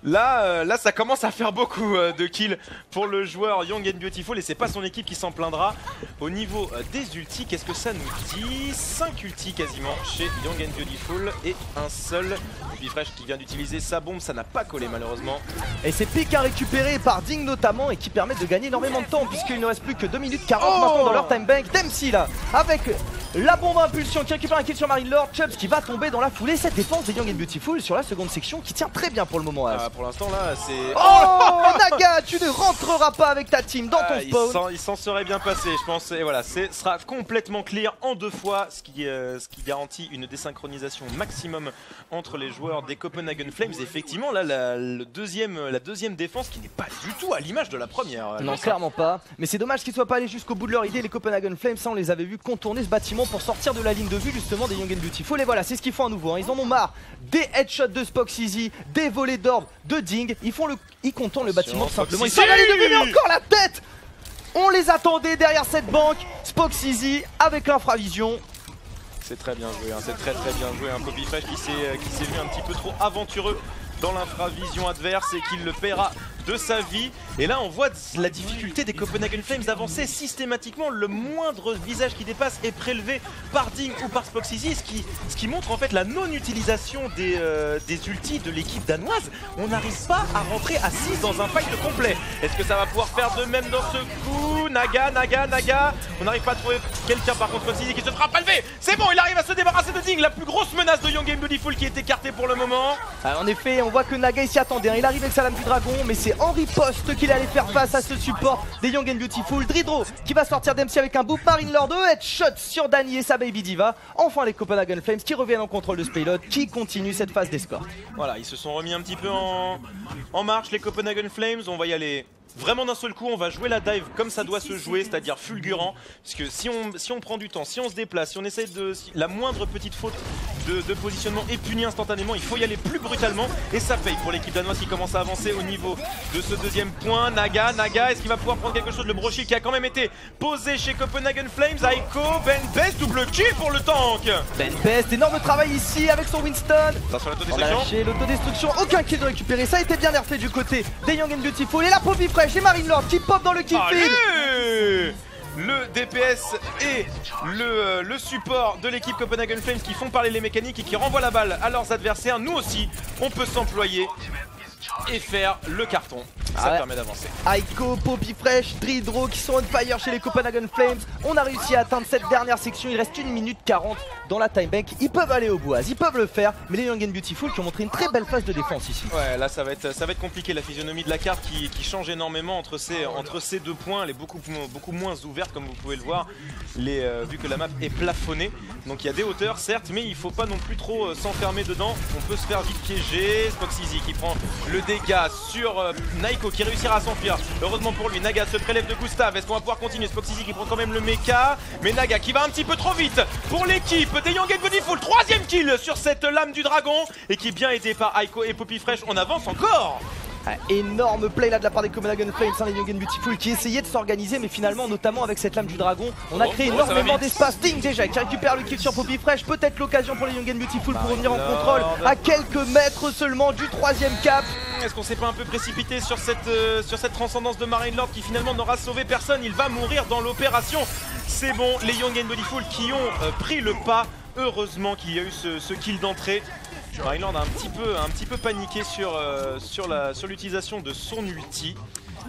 Là, ça commence à faire beaucoup de kills pour le joueur Young & Beautiful et c'est pas son équipe qui s'en plaindra. Au niveau des ultis, qu'est-ce que ça nous dit? 5 ultis quasiment chez Young & Beautiful et un seul Bifresh qui vient d'utiliser sa bombe, ça n'a pas collé malheureusement. Et c'est pick à récupérer par Ding notamment et qui permet de gagner énormément de temps puisqu'il ne reste plus que 2 minutes 40 maintenant dans leur time bank. Dempsey là avec La bombe impulsion qui récupère un kill sur Marine Lord. Chubbs qui va tomber dans la foulée. Cette défense des Young and Beautiful sur la seconde section qui tient très bien pour le moment. Pour l'instant là c'est... Oh Naga, tu ne rentreras pas avec ta team dans ton spawn. Il s'en serait bien passé je pense. Et voilà, ce sera complètement clear en 2 fois, ce qui garantit une désynchronisation maximum entre les joueurs des Copenhagen Flames. Et effectivement là la deuxième défense qui n'est pas du tout à l'image de la première. Non, clairement pas. Mais c'est dommage qu'ils soient pas allés jusqu'au bout de leur idée. Les Copenhagen Flames, ça on les avait vus contourner ce bâtiment pour sortir de la ligne de vue justement des Young and Beautiful. Et voilà, c'est ce qu'ils font à nouveau. Ils en ont marre des headshots de Spox Easy, des volets d'orbe de Ding. Ils contournent le bâtiment tout simplement. Ils sont à la ligne de vue, mais encore la tête. On les attendait derrière cette banque. Spox Easy avec l'infravision. C'est très bien joué, c'est très bien joué. Un Poppy Fresh qui s'est vu un petit peu trop aventureux dans l'infravision adverse et qu'il le paiera de sa vie. Et là on voit la difficulté des Copenhagen Flames d'avancer systématiquement. Le moindre visage qui dépasse est prélevé par Ding ou par Spox Easy, ce qui montre en fait la non-utilisation des ultis de l'équipe danoise. On n'arrive pas à rentrer à 6 dans un fight complet. Est-ce que ça va pouvoir faire de même dans ce coup? Naga, on n'arrive pas à trouver quelqu'un par contre. Spox Easy qui se fera pas lever. C'est bon, il arrive à se débarrasser de Ding, la plus grosse menace de Young and Beautiful qui est écartée pour le moment. Alors, en effet, on voit que Naga il s'y attendait, il arrive avec sa lame du dragon, mais c'est en riposte qu'il allait faire face à ce support des Young and Beautiful. Dridro qui va sortir d'MC avec un boop, Marine Lord, headshot sur Dany et sa Baby Diva. Enfin les Copenhagen Flames qui reviennent en contrôle de ce payload, qui continue cette phase d'escorte. Voilà, ils se sont remis un petit peu en marche les Copenhagen Flames. On va y aller vraiment d'un seul coup, on va jouer la dive comme ça doit se jouer, c'est-à-dire fulgurant. Parce que si on prend du temps, si on se déplace, si on essaie de... la moindre petite faute de positionnement est punie instantanément, il faut y aller plus brutalement. Et ça paye pour l'équipe danoise qui commence à avancer au niveau de ce deuxième point. Naga, est-ce qu'il va pouvoir prendre quelque chose? Le brochet qui a quand même été posé chez Copenhagen Flames. Aiko, Ben Best, double kill pour le tank. Ben Best, énorme travail ici avec son Winston. Attention à on a lâché l'autodestruction, aucun kill de récupérer. Ça a été bien nerfé du côté des Young and Beautiful. Et la Poppy Fresh et Marine Lord qui pop dans le kill feed. Le DPS et le support de l'équipe Copenhagen Flames qui font parler les mécaniques et qui renvoient la balle à leurs adversaires. Nous aussi, on peut s'employer et faire le carton. Ça permet d'avancer. Aiko, Poppy Fresh, Dridro qui sont on fire chez les Copenhagen Flames. On a réussi à atteindre cette dernière section. Il reste 1 minute 40 dans la time bank. Ils peuvent aller au bois, ils peuvent le faire. Mais les Young and Beautiful qui ont montré une très belle phase de défense ici. Ouais, là ça va être compliqué. La physionomie de la carte qui change énormément entre ces deux points. Elle est beaucoup moins ouverte comme vous pouvez le voir. Vu que la map est plafonnée. Donc il y a des hauteurs certes, mais il faut pas non plus trop s'enfermer dedans. On peut se faire vite piéger. Spox Easy qui prend le dégât sur Naiko qui réussira à s'enfuir. Heureusement pour lui, Naga se prélève de Gustave. Est-ce qu'on va pouvoir continuer? Spox Easy qui prend quand même le mecha. Mais Naga qui va un petit peu trop vite pour l'équipe des Young and Beautiful. 3ème kill sur cette lame du dragon. Et qui est bien aidé par Aiko et Poppy Fresh. On avance encore. Énorme play là de la part des Copenhagen Flames, les Young and Beautiful qui essayaient de s'organiser, mais finalement notamment avec cette lame du dragon on a créé énormément d'espace. Ding déjà qui récupère le kill sur Poppy Fresh, peut-être l'occasion pour les Young and Beautiful pour revenir en contrôle à quelques mètres seulement du 3ème cap. Est-ce qu'on s'est pas un peu précipité sur cette transcendance de Marine Lord qui finalement n'aura sauvé personne? Il va mourir dans l'opération. C'est bon, les Young and Beautiful qui ont pris le pas. Heureusement qu'il y a eu ce kill d'entrée. Marine Lord a un petit peu paniqué sur l'utilisation de son ulti.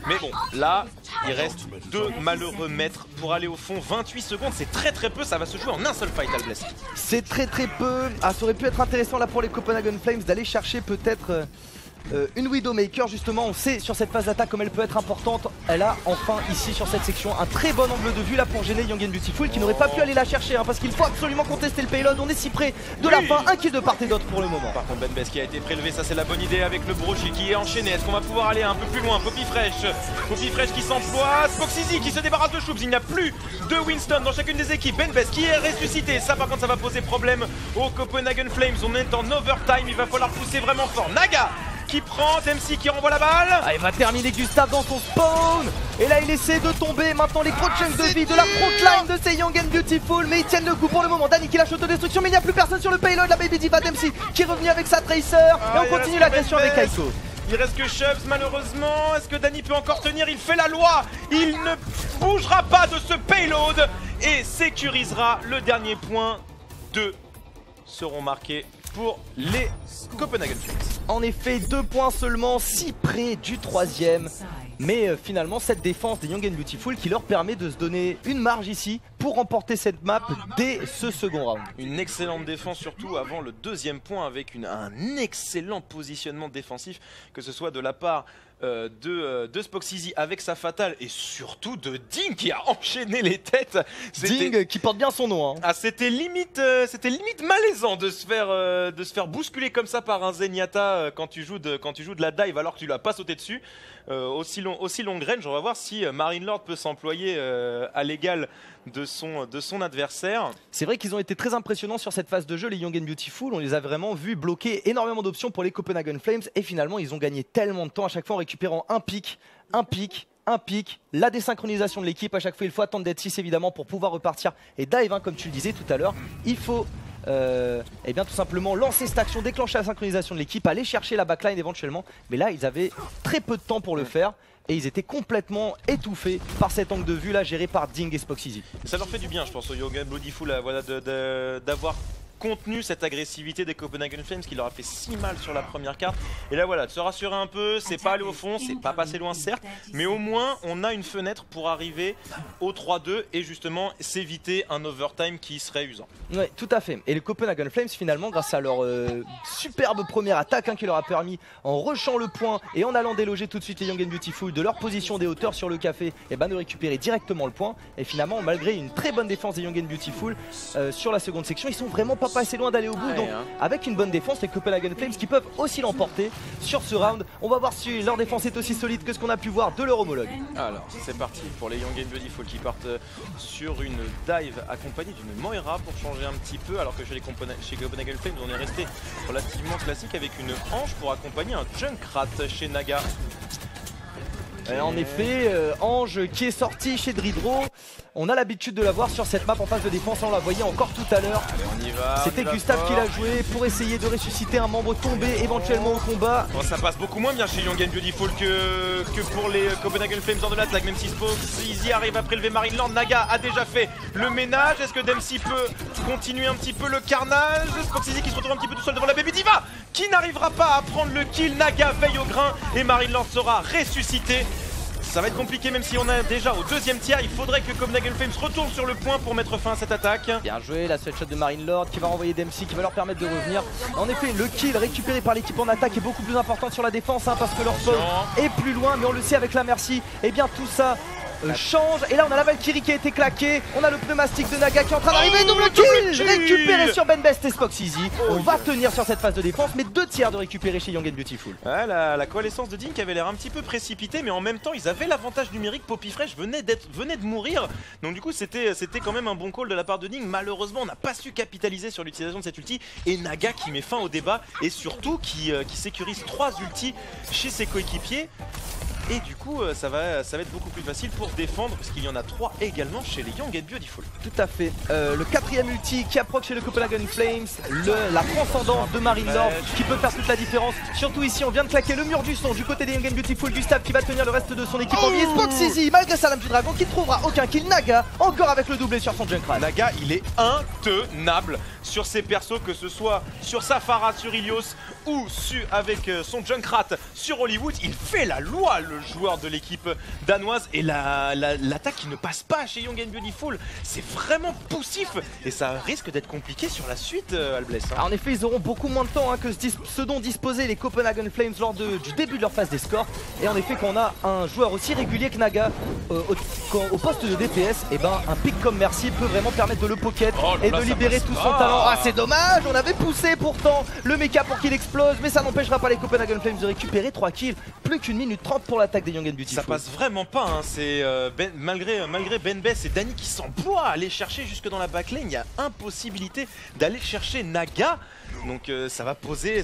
Mais bon, là, il reste 2 malheureux mètres pour aller au fond. 28 secondes, c'est très peu, ça va se jouer en un seul fight, Albless. C'est très peu. Ça aurait pu être intéressant là pour les Copenhagen Flames d'aller chercher peut-être... une Widowmaker justement, on sait sur cette phase d'attaque comme elle peut être importante. Elle a enfin ici sur cette section un très bon angle de vue là pour gêner Young and Beautiful qui n'aurait pas pu aller la chercher parce qu'il faut absolument contester le payload. On est si près de la fin, un kill de part et d'autre pour le moment. Par contre Ben Best qui a été prélevé, ça c'est la bonne idée avec le brochet qui est enchaîné. Est-ce qu'on va pouvoir aller un peu plus loin? Poppy Fresh qui s'emploie, Spox Easy qui se débarrasse de Choubs. Il n'y a plus de Winston dans chacune des équipes. Ben Best qui est ressuscité, ça par contre ça va poser problème aux Copenhagen Flames. On est en overtime, il va falloir pousser vraiment fort. Naga qui prend, MC qui renvoie la balle. Il va terminer Gustave dans son spawn. Et là il essaie de tomber. Maintenant les gros chunks de vie de la frontline de ces Young and Beautiful. Mais ils tiennent le coup pour le moment. Dany qui lâche l'autodestruction. Mais il n'y a plus personne sur le payload. La Baby Diva d'MC qui est revenu avec sa Tracer. Et on continue l'agression avec Aiko. Il reste que Chubbs malheureusement. Est-ce que Dany peut encore tenir? Il fait la loi. Il ne bougera pas de ce payload. Et sécurisera le dernier point. 2 seront marqués pour les Copenhagen Flames. En effet, 2 points seulement, si près du 3ème. Mais finalement, cette défense des Young and Beautiful qui leur permet de se donner une marge ici pour remporter cette map dès ce second round. Une excellente défense surtout avant le deuxième point avec un excellent positionnement défensif, que ce soit de la part de Spoxizy avec sa fatale et surtout de Ding qui a enchaîné les têtes. Ding qui porte bien son nom. Hein. Ah, c'était limite malaisant de se faire bousculer comme ça par un Zenyatta quand tu joues de la dive alors que tu l'as pas sauté dessus. Aussi longue range, on va voir si Marine Lord peut s'employer à l'égal de son adversaire. C'est vrai qu'ils ont été très impressionnants sur cette phase de jeu, les Young and Beautiful. On les a vraiment vus bloquer énormément d'options pour les Copenhagen Flames et finalement ils ont gagné tellement de temps à chaque fois en récupérant un pic, la désynchronisation de l'équipe. À chaque fois il faut attendre d'être 6 évidemment pour pouvoir repartir et dive, hein, comme tu le disais tout à l'heure. Il faut et bien tout simplement lancer cette action, déclencher la synchronisation de l'équipe, aller chercher la backline éventuellement. Mais là ils avaient très peu de temps pour le faire. Et ils étaient complètement étouffés par cet angle de vue là géré par Ding et Spoxizy. Ça leur fait du bien, je pense, aux Young and Beautiful voilà, d'avoir contenu cette agressivité des Copenhagen Flames qui leur a fait si mal sur la première carte. Et là voilà, de se rassurer un peu, c'est pas aller au fond, c'est pas passer loin certes, mais au moins on a une fenêtre pour arriver au 3-2 et justement s'éviter un overtime qui serait usant. Oui, tout à fait. Et les Copenhagen Flames finalement, grâce à leur superbe première attaque, hein, qui leur a permis, en rushant le point et en allant déloger tout de suite les Young and Beautiful de leur position des hauteurs sur le café, et ben de récupérer directement le point. Et finalement, malgré une très bonne défense des Young and Beautiful sur la seconde section, ils sont vraiment pas assez loin d'aller au bout. Donc avec une bonne défense, les Copenhagen Flames qui peuvent aussi l'emporter sur ce round. On va voir si leur défense est aussi solide que ce qu'on a pu voir de leur homologue. Alors c'est parti pour les Young and Beautiful qui partent sur une dive accompagnée d'une Moira pour changer un petit peu, alors que chez Copenhagen Flames on est resté relativement classique avec une Ange pour accompagner un Junkrat chez Naga. En effet, Ange qui est sorti chez Dridro. On a l'habitude de la voir sur cette map en phase de défense, on la voyait encore tout à l'heure. C'était Gustave qui l'a joué pour essayer de ressusciter un membre tombé éventuellement au combat. Bon, ça passe beaucoup moins bien chez Young and Beautiful que pour les Copenhagen Flames en de l'attaque, même si Spoxizy arrive à prélever Marine Lord. Naga a déjà fait le ménage. Est-ce que Dempsey peut continuer un petit peu le carnage? Spoxizy qui se retrouve un petit peu tout seul devant la Baby Diva qui n'arrivera pas à prendre le kill. Naga veille au grain et Marine Lord sera ressuscité. Ça va être compliqué même si on est déjà au deuxième tiers. Il faudrait que Copenhagen Flames retourne sur le point pour mettre fin à cette attaque. Bien joué, la sweatshot de Marine Lord qui va renvoyer Dempsey, qui va leur permettre de revenir. En effet, le kill récupéré par l'équipe en attaque est beaucoup plus important sur la défense, hein, parce que leur spawn est plus loin. Mais on le sait avec la Mercy, et bien tout ça change. Et là on a la Valkyrie qui a été claquée. On a le pneumatique de Naga qui est en train d'arriver. Double kill récupéré sur Benbest et Spoxizy. On va tenir sur cette phase de défense, mais 2 tiers de récupérer chez Young and Beautiful. Ouais, la coalescence de Dink avait l'air un petit peu précipitée, mais en même temps ils avaient l'avantage numérique. Poppy Fresh venait de mourir, donc du coup c'était quand même un bon call de la part de Dink. Malheureusement on n'a pas su capitaliser sur l'utilisation de cette ulti, et Naga qui met fin au débat et surtout qui sécurise 3 ultis chez ses coéquipiers. Et du coup ça va être beaucoup plus facile pour défendre, parce qu'il y en a 3 également chez les Young and Beautiful. Tout à fait. Le 4ème ulti qui approche chez le Copenhagen Flames, la transcendance de Marine Lord qui peut faire toute la différence. Surtout ici on vient de claquer le mur du son du côté des Young and Beautiful. Gustave qui va tenir le reste de son équipe en vie. Spoxizy malgré sa lame du dragon qui ne trouvera aucun kill. Naga encore avec le doublé sur son Junkrat. Naga il est intenable sur ses persos, que ce soit sur Safara, sur Ilios ou avec son Junkrat sur Hollywood. Il fait la loi, le joueur de l'équipe danoise, et l'attaque qui ne passe pas chez Young and Beautiful, c'est vraiment poussif et ça risque d'être compliqué sur la suite, Albless. Hein. En effet ils auront beaucoup moins de temps, hein, que ce dont disposaient les Copenhagen Flames lors du début de leur phase d'escorte. Et en effet quand on a un joueur aussi régulier que Naga au poste de DPS, et ben un pick comme Mercy peut vraiment permettre de le pocket et de libérer tout son talent. Ah c'est dommage, on avait poussé pourtant le mecha pour qu'il explose, mais ça n'empêchera pas les Copenhagen Flames de récupérer 3 kills. Plus qu'1 minute 30 pour l'attaque des Young and Beautiful. Ça passe vraiment pas, hein. C'est malgré Benbest et Dany qui s'emploient à aller chercher jusque dans la backlane, il y a impossibilité d'aller chercher Naga. Donc ça va poser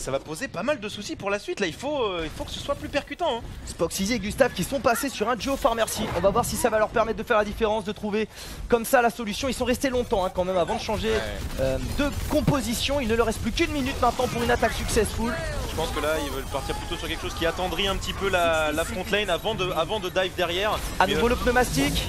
pas mal de soucis pour la suite. Là il faut que ce soit plus percutant, hein. Spoxizy et Gustave qui sont passés sur un duo Farmercy. On va voir si ça va leur permettre de faire la différence, de trouver comme ça la solution. Ils sont restés longtemps, hein, quand même avant de changer de composition. Il ne leur reste plus qu'1 minute maintenant pour une attaque successful. Je pense que là ils veulent partir plutôt sur quelque chose qui attendrit un petit peu la front lane avant de dive derrière. À nouveau le pneumatique.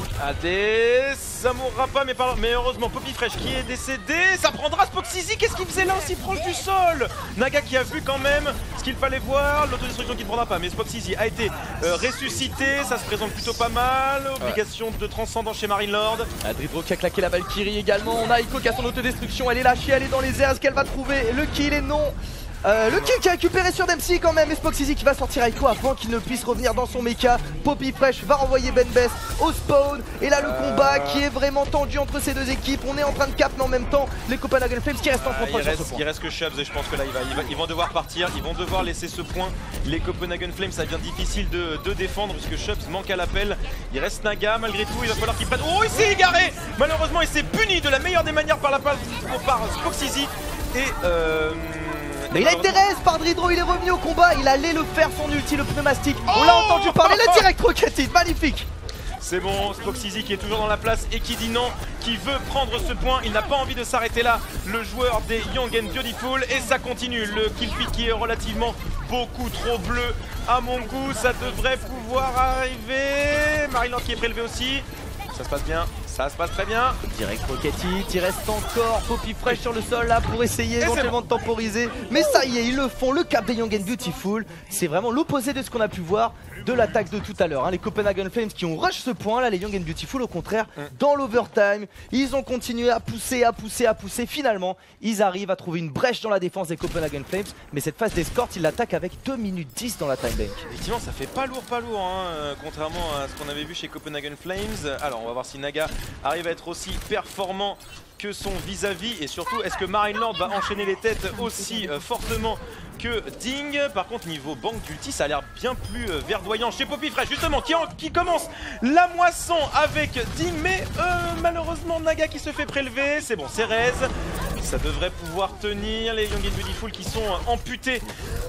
Ça mourra pas, mais heureusement Poppy Fresh qui est décédé. Ça prendra Spoxizy. Qu'est-ce qu'il faisait là aussi proche du sol? Naga qui a vu quand même ce qu'il fallait voir. L'autodestruction qui ne prendra pas, mais Spoxizy a été ressuscité. Ça se présente plutôt pas mal. Obligation de transcendant chez Marine Lord. Dridro qui a claqué la Valkyrie également. On a Ico qui a son autodestruction. Elle est lâchée, elle est dans les airs. Est-ce qu'elle va trouver le kill? Et non. Le kill qui a récupéré sur Dempsey quand même. Et Spoxizy qui va sortir Ico avant qu'il ne puisse revenir dans son mecha. Poppy Fresh va renvoyer Benbest au spawn. Et là le combat qui est vraiment tendu entre ces deux équipes. On est en train de cap, mais en même temps les Copenhagen Flames qui restent en contrôle sur ce point. Il reste que Chubbs et je pense que là ils vont devoir partir. Ils vont devoir laisser ce point. Les Copenhagen Flames, ça devient difficile de défendre puisque Chubbs manque à l'appel. Il reste Naga malgré tout. Il va falloir qu'il prenne. Oh, il s'est égaré. Malheureusement il s'est puni de la meilleure des manières par Spoxizy. Et mais il a été raise par Dridro, il est revenu au combat, il allait le faire son ulti, le pneumatique. On l'a entendu parler, le direct rocket hit, magnifique. C'est bon, Spoxizy qui est toujours dans la place et qui dit non, qui veut prendre ce point. Il n'a pas envie de s'arrêter là, le joueur des Young and Beautiful. Et ça continue, le kill feed qui est relativement beaucoup trop bleu à mon goût. Ça devrait pouvoir arriver. Maryland qui est prélevé aussi. Ça se passe bien, ça se passe très bien. Direct rocket hit, il reste encore Poppy Fresh sur le sol là pour essayer éventuellement de temporiser. Mais ça y est, ils le font, le cap des Young and Beautiful. C'est vraiment l'opposé de ce qu'on a pu voir de l'attaque de tout à l'heure. Les Copenhagen Flames qui ont rush ce point là, les Young and Beautiful au contraire, dans l'overtime, ils ont continué à pousser, à pousser, à pousser. Finalement, ils arrivent à trouver une brèche dans la défense des Copenhagen Flames. Mais cette phase d'escorte, ils l'attaquent avec 2 minutes 10 dans la time bank. Effectivement, ça fait pas lourd, hein, contrairement à ce qu'on avait vu chez Copenhagen Flames. Alors, on va voir si Naga arrive à être aussi performant que son vis-à-vis et surtout est-ce que Marine Lord va enchaîner les têtes aussi fortement que Ding. Par contre niveau banque d'ulti ça a l'air bien plus verdoyant chez Poppy Fresh justement qui commence la moisson avec Ding, mais malheureusement Naga qui se fait prélever. C'est bon, c'est raise, ça devrait pouvoir tenir. Les Young and Beautiful qui sont amputés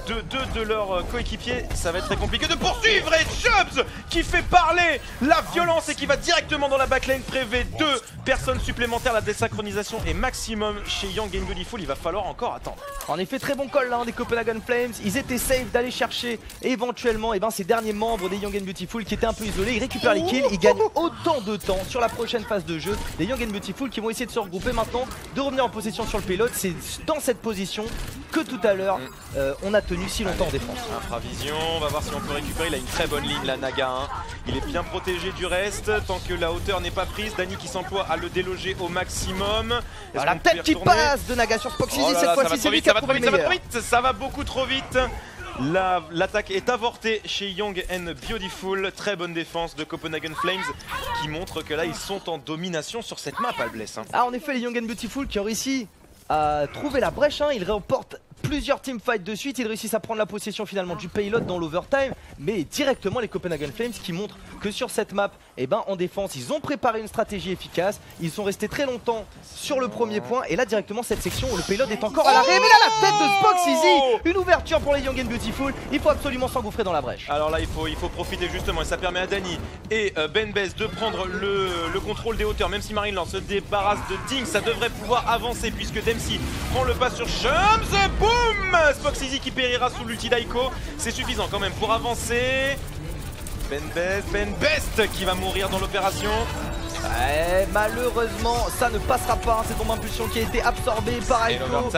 de deux de leurs coéquipiers, ça va être très compliqué de poursuivre. Et Chubbs qui fait parler la violence et qui va directement dans la backlane prélever 2 personnes supplémentaires. La désynchronisation est maximum chez Young and Beautiful, il va falloir encore attendre. En effet, très bon call là des Copenhagen Flames. Ils étaient safe d'aller chercher éventuellement ces derniers membres des Young and Beautiful qui étaient un peu isolés. Ils récupèrent les kills, ils gagnent autant de temps sur la prochaine phase de jeu. Les Young and Beautiful qui vont essayer de se regrouper maintenant, de revenir en possession sur le payload. C'est dans cette position que tout à l'heure on a tenu si longtemps en défense. Infravision, on va voir si on peut récupérer. Il a une très bonne ligne la Naga, hein. Il est bien protégé du reste tant que la hauteur n'est pas prise. Dany qui s'emploie à le déloger au maximum. La tête qui passe de Naga sur Spoxizy, cette fois-ci c'est lui qui a trouvé le meilleur. Ça va beaucoup trop vite. L'attaque est avortée chez Young and Beautiful. Très bonne défense de Copenhagen Flames qui montre que là ils sont en domination sur cette map, Albless. Ah, en effet, les Young and Beautiful qui ont réussi à trouver la brèche, hein. Ils remportent plusieurs teamfights de suite, ils réussissent à prendre la possession finalement du payload dans l'overtime, mais directement les Copenhagen Flames qui montrent que sur cette map, en défense, ils ont préparé une stratégie efficace, ils sont restés très longtemps sur le premier point, et là directement cette section où le payload est encore à l'arrêt, mais là la tête de Spoxizy, une ouverture pour les Young and Beautiful, il faut absolument s'engouffrer dans la brèche. Alors là il faut profiter justement, et ça permet à Dany et Benbest de prendre le contrôle des hauteurs, même si Marine Lord se débarrasse de Ding, ça devrait pouvoir avancer puisque Dempsey prend le pas sur Chubbs. Boum, Spoxizy qui périra sous l'ulti d'Aiko. C'est suffisant quand même pour avancer. Benbest qui va mourir dans l'opération. Malheureusement ça ne passera pas, cette bombe impulsion qui a été absorbée par Aiko.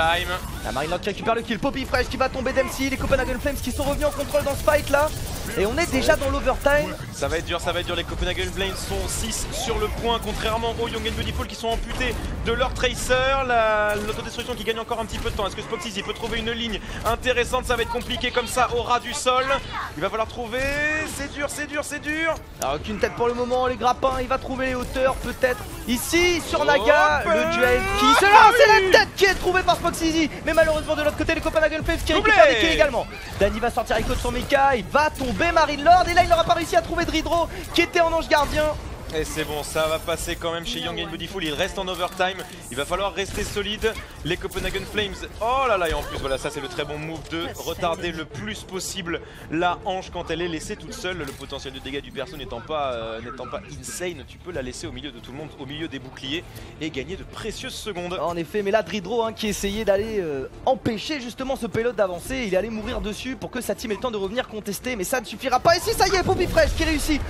La Marine Lord qui récupère le kill, Poppy Fresh qui va tomber Dempsey, les Copenhagen Flames qui sont revenus en contrôle dans ce fight là. Et on est déjà dans l'overtime. Ça va être dur, les Copenhagen Flames sont 6 sur le point, contrairement aux Young and Beautiful qui sont amputés de leur tracer. L'autodestruction qui gagne encore un petit peu de temps. Est-ce que Spoxizy peut trouver une ligne intéressante? Ça va être compliqué comme ça au ras du sol. Il va falloir trouver, c'est dur. Alors aucune tête pour le moment, les grappins, il va trouver les hauteurs peut-être ici sur Naga. Le duel qui se lance, c'est la tête qui est trouvée par Spoxizy. Mais malheureusement de l'autre côté les Copenhagen Flames qui récupèrent les kills également. Dany va sortir avec son mecha, il va tomber Marine Lord et là il n'aura pas réussi à trouver Dridro qui était en ange gardien. Et c'est bon, ça va passer quand même chez Young and Beautiful. Il reste en overtime. Il va falloir rester solide. Les Copenhagen Flames. Oh là là, et en plus, voilà, ça c'est le très bon move de retarder le plus possible la hanche quand elle est laissée toute seule. Le potentiel de dégâts du perso n'étant pas insane, tu peux la laisser au milieu de tout le monde, au milieu des boucliers et gagner de précieuses secondes. En effet, mais là, Dridro qui essayait d'aller empêcher justement ce payload d'avancer. Il allait mourir dessus pour que sa team ait le temps de revenir contester. Mais ça ne suffira pas. Et si, ça y est, Bobby Fresh qui réussit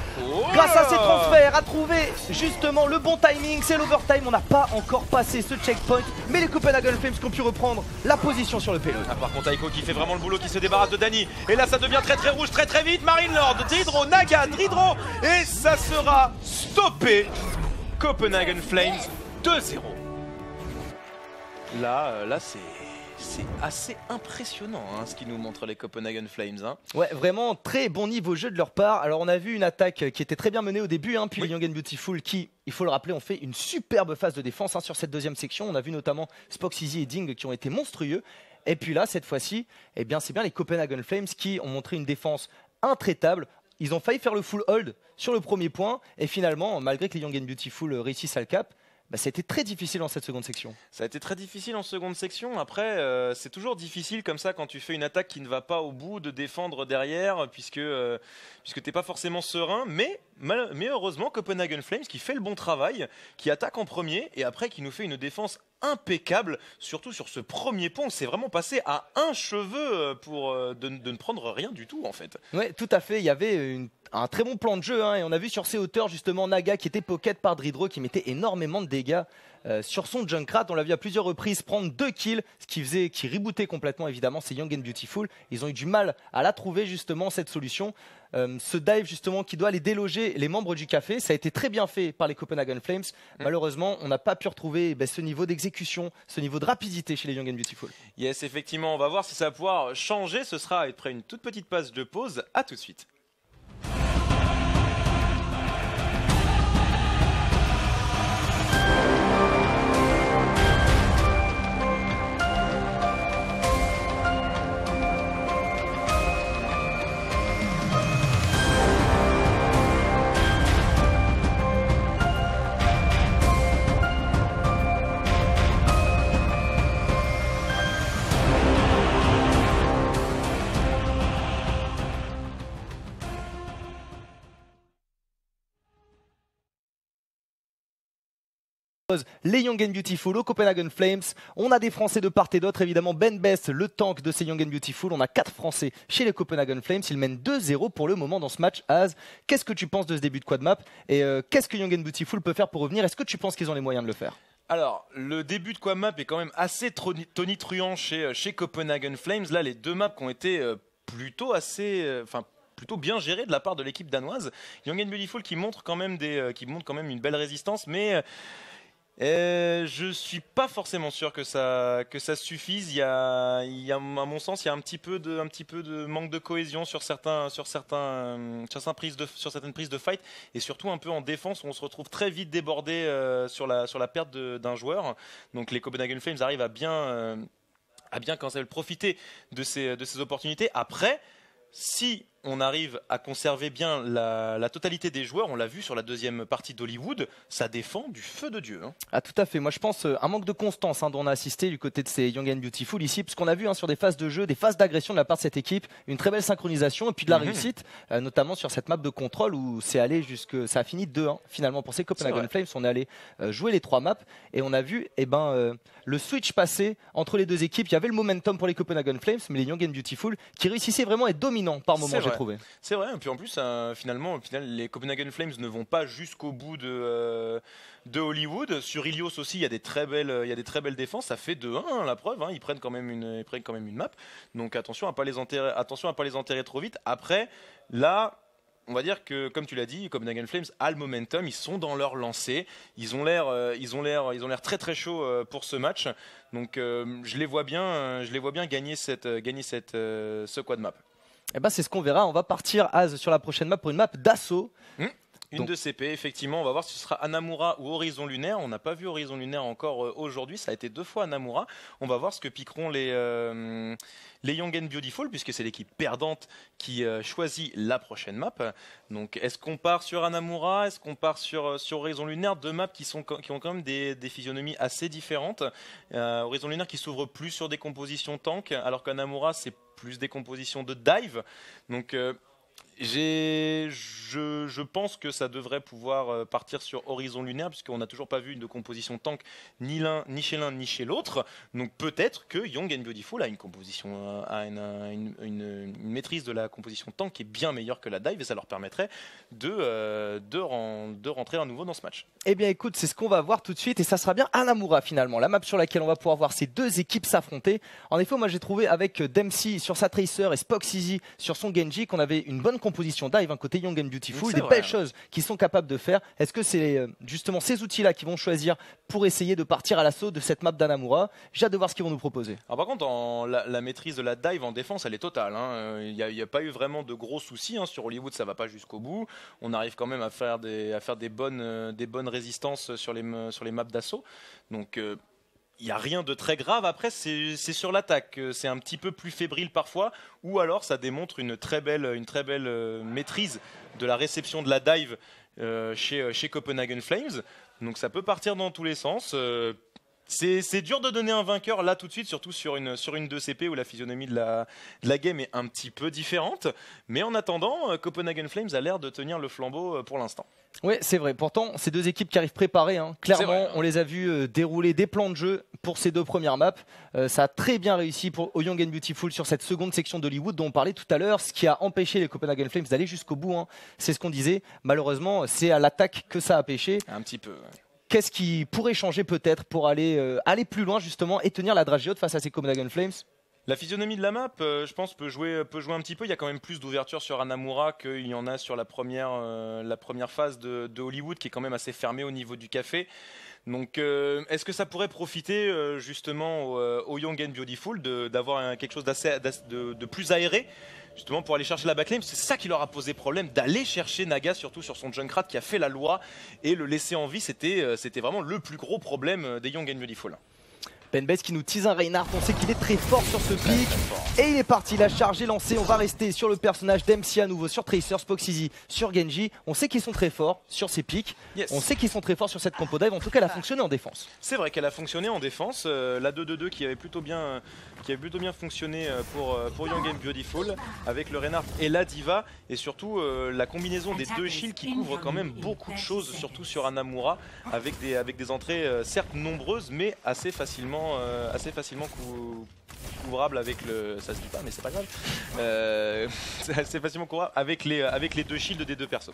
grâce à ses transferts à trouver justement le bon timing. C'est l'overtime, on n'a pas encore passé ce checkpoint, mais les Copenhagen Flames qui ont pu reprendre la position sur le payload. Ah, par contre Aiko qui fait vraiment le boulot, qui se débarrasse de Dany, et là ça devient très très rouge très très vite. Marine Lord, Dridro, Naga, Dridro, et ça sera stoppé. Copenhagen Flames 2-0. Là c'est assez impressionnant ce qui nous montre les Copenhagen Flames. Ouais, vraiment très bon niveau jeu de leur part. Alors on a vu une attaque qui était très bien menée au début, puis les Young and Beautiful qui, il faut le rappeler, ont fait une superbe phase de défense sur cette deuxième section. On a vu notamment Spox Easy et Ding qui ont été monstrueux. Et puis là, cette fois-ci, c'est bien les Copenhagen Flames qui ont montré une défense intraitable. Ils ont failli faire le full hold sur le premier point. Et finalement, malgré que les Young and Beautiful réussissent à le cap, ça a été très difficile dans cette seconde section. Ça a été très difficile en seconde section. Après, c'est toujours difficile comme ça quand tu fais une attaque qui ne va pas au bout de défendre derrière, puisque t'es pas forcément serein. Mais heureusement, Copenhagen Flames qui fait le bon travail, qui attaque en premier et après qui nous fait une défense impeccable, surtout sur ce premier pont. C'est vraiment passé à un cheveu pour de ne prendre rien du tout en fait. Ouais, tout à fait. Il y avait un très bon plan de jeu et on a vu sur ces hauteurs justement Naga qui était pocket par Dridro qui mettait énormément de dégâts sur son Junkrat. On l'a vu à plusieurs reprises prendre 2 kills, ce qui rebootait complètement évidemment ces Young and Beautiful. Ils ont eu du mal à la trouver justement cette solution. Ce dive justement qui doit aller déloger les membres du café, ça a été très bien fait par les Copenhagen Flames. Malheureusement, on n'a pas pu retrouver ce niveau d'exécution, ce niveau de rapidité chez les Young and Beautiful. Yes, effectivement, on va voir si ça va pouvoir changer. Ce sera après une toute petite passe de pause. À tout de suite. Les Young and Beautiful aux Copenhagen Flames. On a des Français de part et d'autre, évidemment Ben Best, le tank de ces Young and Beautiful. On a 4 Français chez les Copenhagen Flames. Ils mènent 2-0 pour le moment dans ce match. Az, qu'est-ce que tu penses de ce début de quad map et qu'est-ce que Young and Beautiful peut faire pour revenir? Est-ce que tu penses qu'ils ont les moyens de le faire? Alors, le début de quad map est quand même assez tonitruant chez Copenhagen Flames. Là, les deux maps qui ont été plutôt bien géré de la part de l'équipe danoise. Young and Beautiful qui montre quand même une belle résistance, mais je suis pas forcément sûr que ça suffise. Il y a, à mon sens, il y a un petit peu de manque de cohésion sur certaines prises de fight, et surtout un peu en défense où on se retrouve très vite débordé sur la perte d'un joueur. Donc les Copenhagen Flames arrivent à bien quand ça veut profiter de ces opportunités. Après, si on arrive à conserver bien la totalité des joueurs, on l'a vu sur la deuxième partie d'Hollywood, ça défend du feu de Dieu. Ah, tout à fait. Moi je pense un manque de constance dont on a assisté du côté de ces Young and Beautiful ici, parce qu'on a vu sur des phases de jeu, des phases d'agression de la part de cette équipe, une très belle synchronisation et puis de la réussite, notamment sur cette map de contrôle où ça a fini 2-1 finalement pour ces Copenhagen Flames. On est allé jouer les 3 maps et on a vu le switch passer entre les deux équipes. Il y avait le momentum pour les Copenhagen Flames, mais les Young and Beautiful qui réussissaient vraiment à être dominants par moment, j'ai trouvé. C'est vrai, et puis en plus, finalement, les Copenhagen Flames ne vont pas jusqu'au bout de Hollywood. Sur Ilios aussi, il y a des très belles défenses. Ça fait 2-1, la preuve. Ils prennent quand même une map. Donc attention à pas les enterrer trop vite. Après, là, on va dire que, comme tu l'as dit, Copenhagen Flames a le momentum. Ils sont dans leur lancée. Ils ont l'air très très chaud pour ce match. Donc je les vois bien gagner ce quad map. C'est ce qu'on verra. On va partir sur la prochaine map pour une map d'assaut. Une de CP, effectivement, on va voir si ce sera Hanamura ou Horizon Lunaire. On n'a pas vu Horizon Lunaire encore aujourd'hui, ça a été 2 fois Hanamura. On va voir ce que piqueront les Young and Beautiful, puisque c'est l'équipe perdante qui choisit la prochaine map. Donc est-ce qu'on part sur Hanamura, est-ce qu'on part sur Horizon Lunaire, 2 maps qui ont quand même des physionomies assez différentes. Horizon Lunaire qui s'ouvre plus sur des compositions tank, alors qu'Hanamura c'est plus des compositions de dive. Donc je pense que ça devrait pouvoir partir sur Horizon Lunaire, puisqu'on n'a toujours pas vu de composition tank ni chez l'un ni chez l'autre. Donc peut-être que Young and Beautiful a une maîtrise de la composition tank qui est bien meilleure que la dive, et ça leur permettrait de rentrer à nouveau dans ce match. Eh bien écoute, c'est ce qu'on va voir tout de suite, et ça sera bien Hanamura finalement, la map sur laquelle on va pouvoir voir ces 2 équipes s'affronter. En effet, moi j'ai trouvé avec Dempsey sur sa Tracer et Spoxeasy sur son Genji qu'on avait une bonne composition dive, un côté Young and Beautiful, des belles choses qu'ils sont capables de faire. Est-ce que c'est justement ces outils-là qu'ils vont choisir pour essayer de partir à l'assaut de cette map d'Hanamura? J'ai hâte de voir ce qu'ils vont nous proposer. Alors par contre, la maîtrise de la dive en défense, elle est totale. Il n'y a pas eu vraiment de gros soucis. Sur Hollywood, ça ne va pas jusqu'au bout. On arrive quand même à faire des bonnes résistances sur les maps d'assaut. Donc il n'y a rien de très grave. Après, c'est sur l'attaque. C'est un petit peu plus fébrile parfois. Ou alors, ça démontre une très belle maîtrise de la réception de la dive chez Copenhagen Flames. Donc ça peut partir dans tous les sens. C'est dur de donner un vainqueur là tout de suite, surtout sur une 2CP où la physionomie de la game est un petit peu différente. Mais en attendant, Copenhagen Flames a l'air de tenir le flambeau pour l'instant. Oui, c'est vrai. Pourtant, ces 2 équipes qui arrivent préparées, clairement, on les a vus dérouler des plans de jeu pour ces 2 premières maps. Ça a très bien réussi au Young and Beautiful sur cette seconde section d'Hollywood dont on parlait tout à l'heure. Ce qui a empêché les Copenhagen Flames d'aller jusqu'au bout, c'est ce qu'on disait. Malheureusement, c'est à l'attaque que ça a pêché. Un petit peu, ouais. Qu'est-ce qui pourrait changer peut-être pour aller plus loin justement et tenir la dragée haute face à ces Copenhagen Flames? La physionomie de la map, je pense, peut jouer un petit peu. Il y a quand même plus d'ouverture sur Hanamura qu'il y en a sur la première phase de Hollywood, qui est quand même assez fermée au niveau du café. Donc est-ce que ça pourrait profiter justement au Young and Beautiful d'avoir quelque chose de plus aéré, justement pour aller chercher la backlane? C'est ça qui leur a posé problème, d'aller chercher Naga, surtout sur son Junkrat qui a fait la loi, et le laisser en vie, c'était vraiment le plus gros problème des Young and Beautiful. Penbase qui nous tease un Reinhardt, on sait qu'il est très fort sur ce pic. Et il est parti, la charge est lancée, on va rester sur le personnage d'Dempsey à nouveau, sur Tracer, Spoxeasy, sur Genji. On sait qu'ils sont très forts sur ces pics, on sait qu'ils sont très forts sur cette compo dive, en tout cas elle a fonctionné en défense. C'est vrai qu'elle a fonctionné en défense, la 2-2-2 qui avait plutôt bien fonctionné pour Young and Beautiful, avec le Reinhardt et la Diva, et surtout la combinaison des 2 shields qui couvrent quand même beaucoup de choses, surtout sur Hanamura, avec des entrées certes nombreuses, mais assez facilement couvrable avec le... ça se dit pas mais c'est pas grave. C'est assez facilement couvrable avec les 2 shields des 2 persos.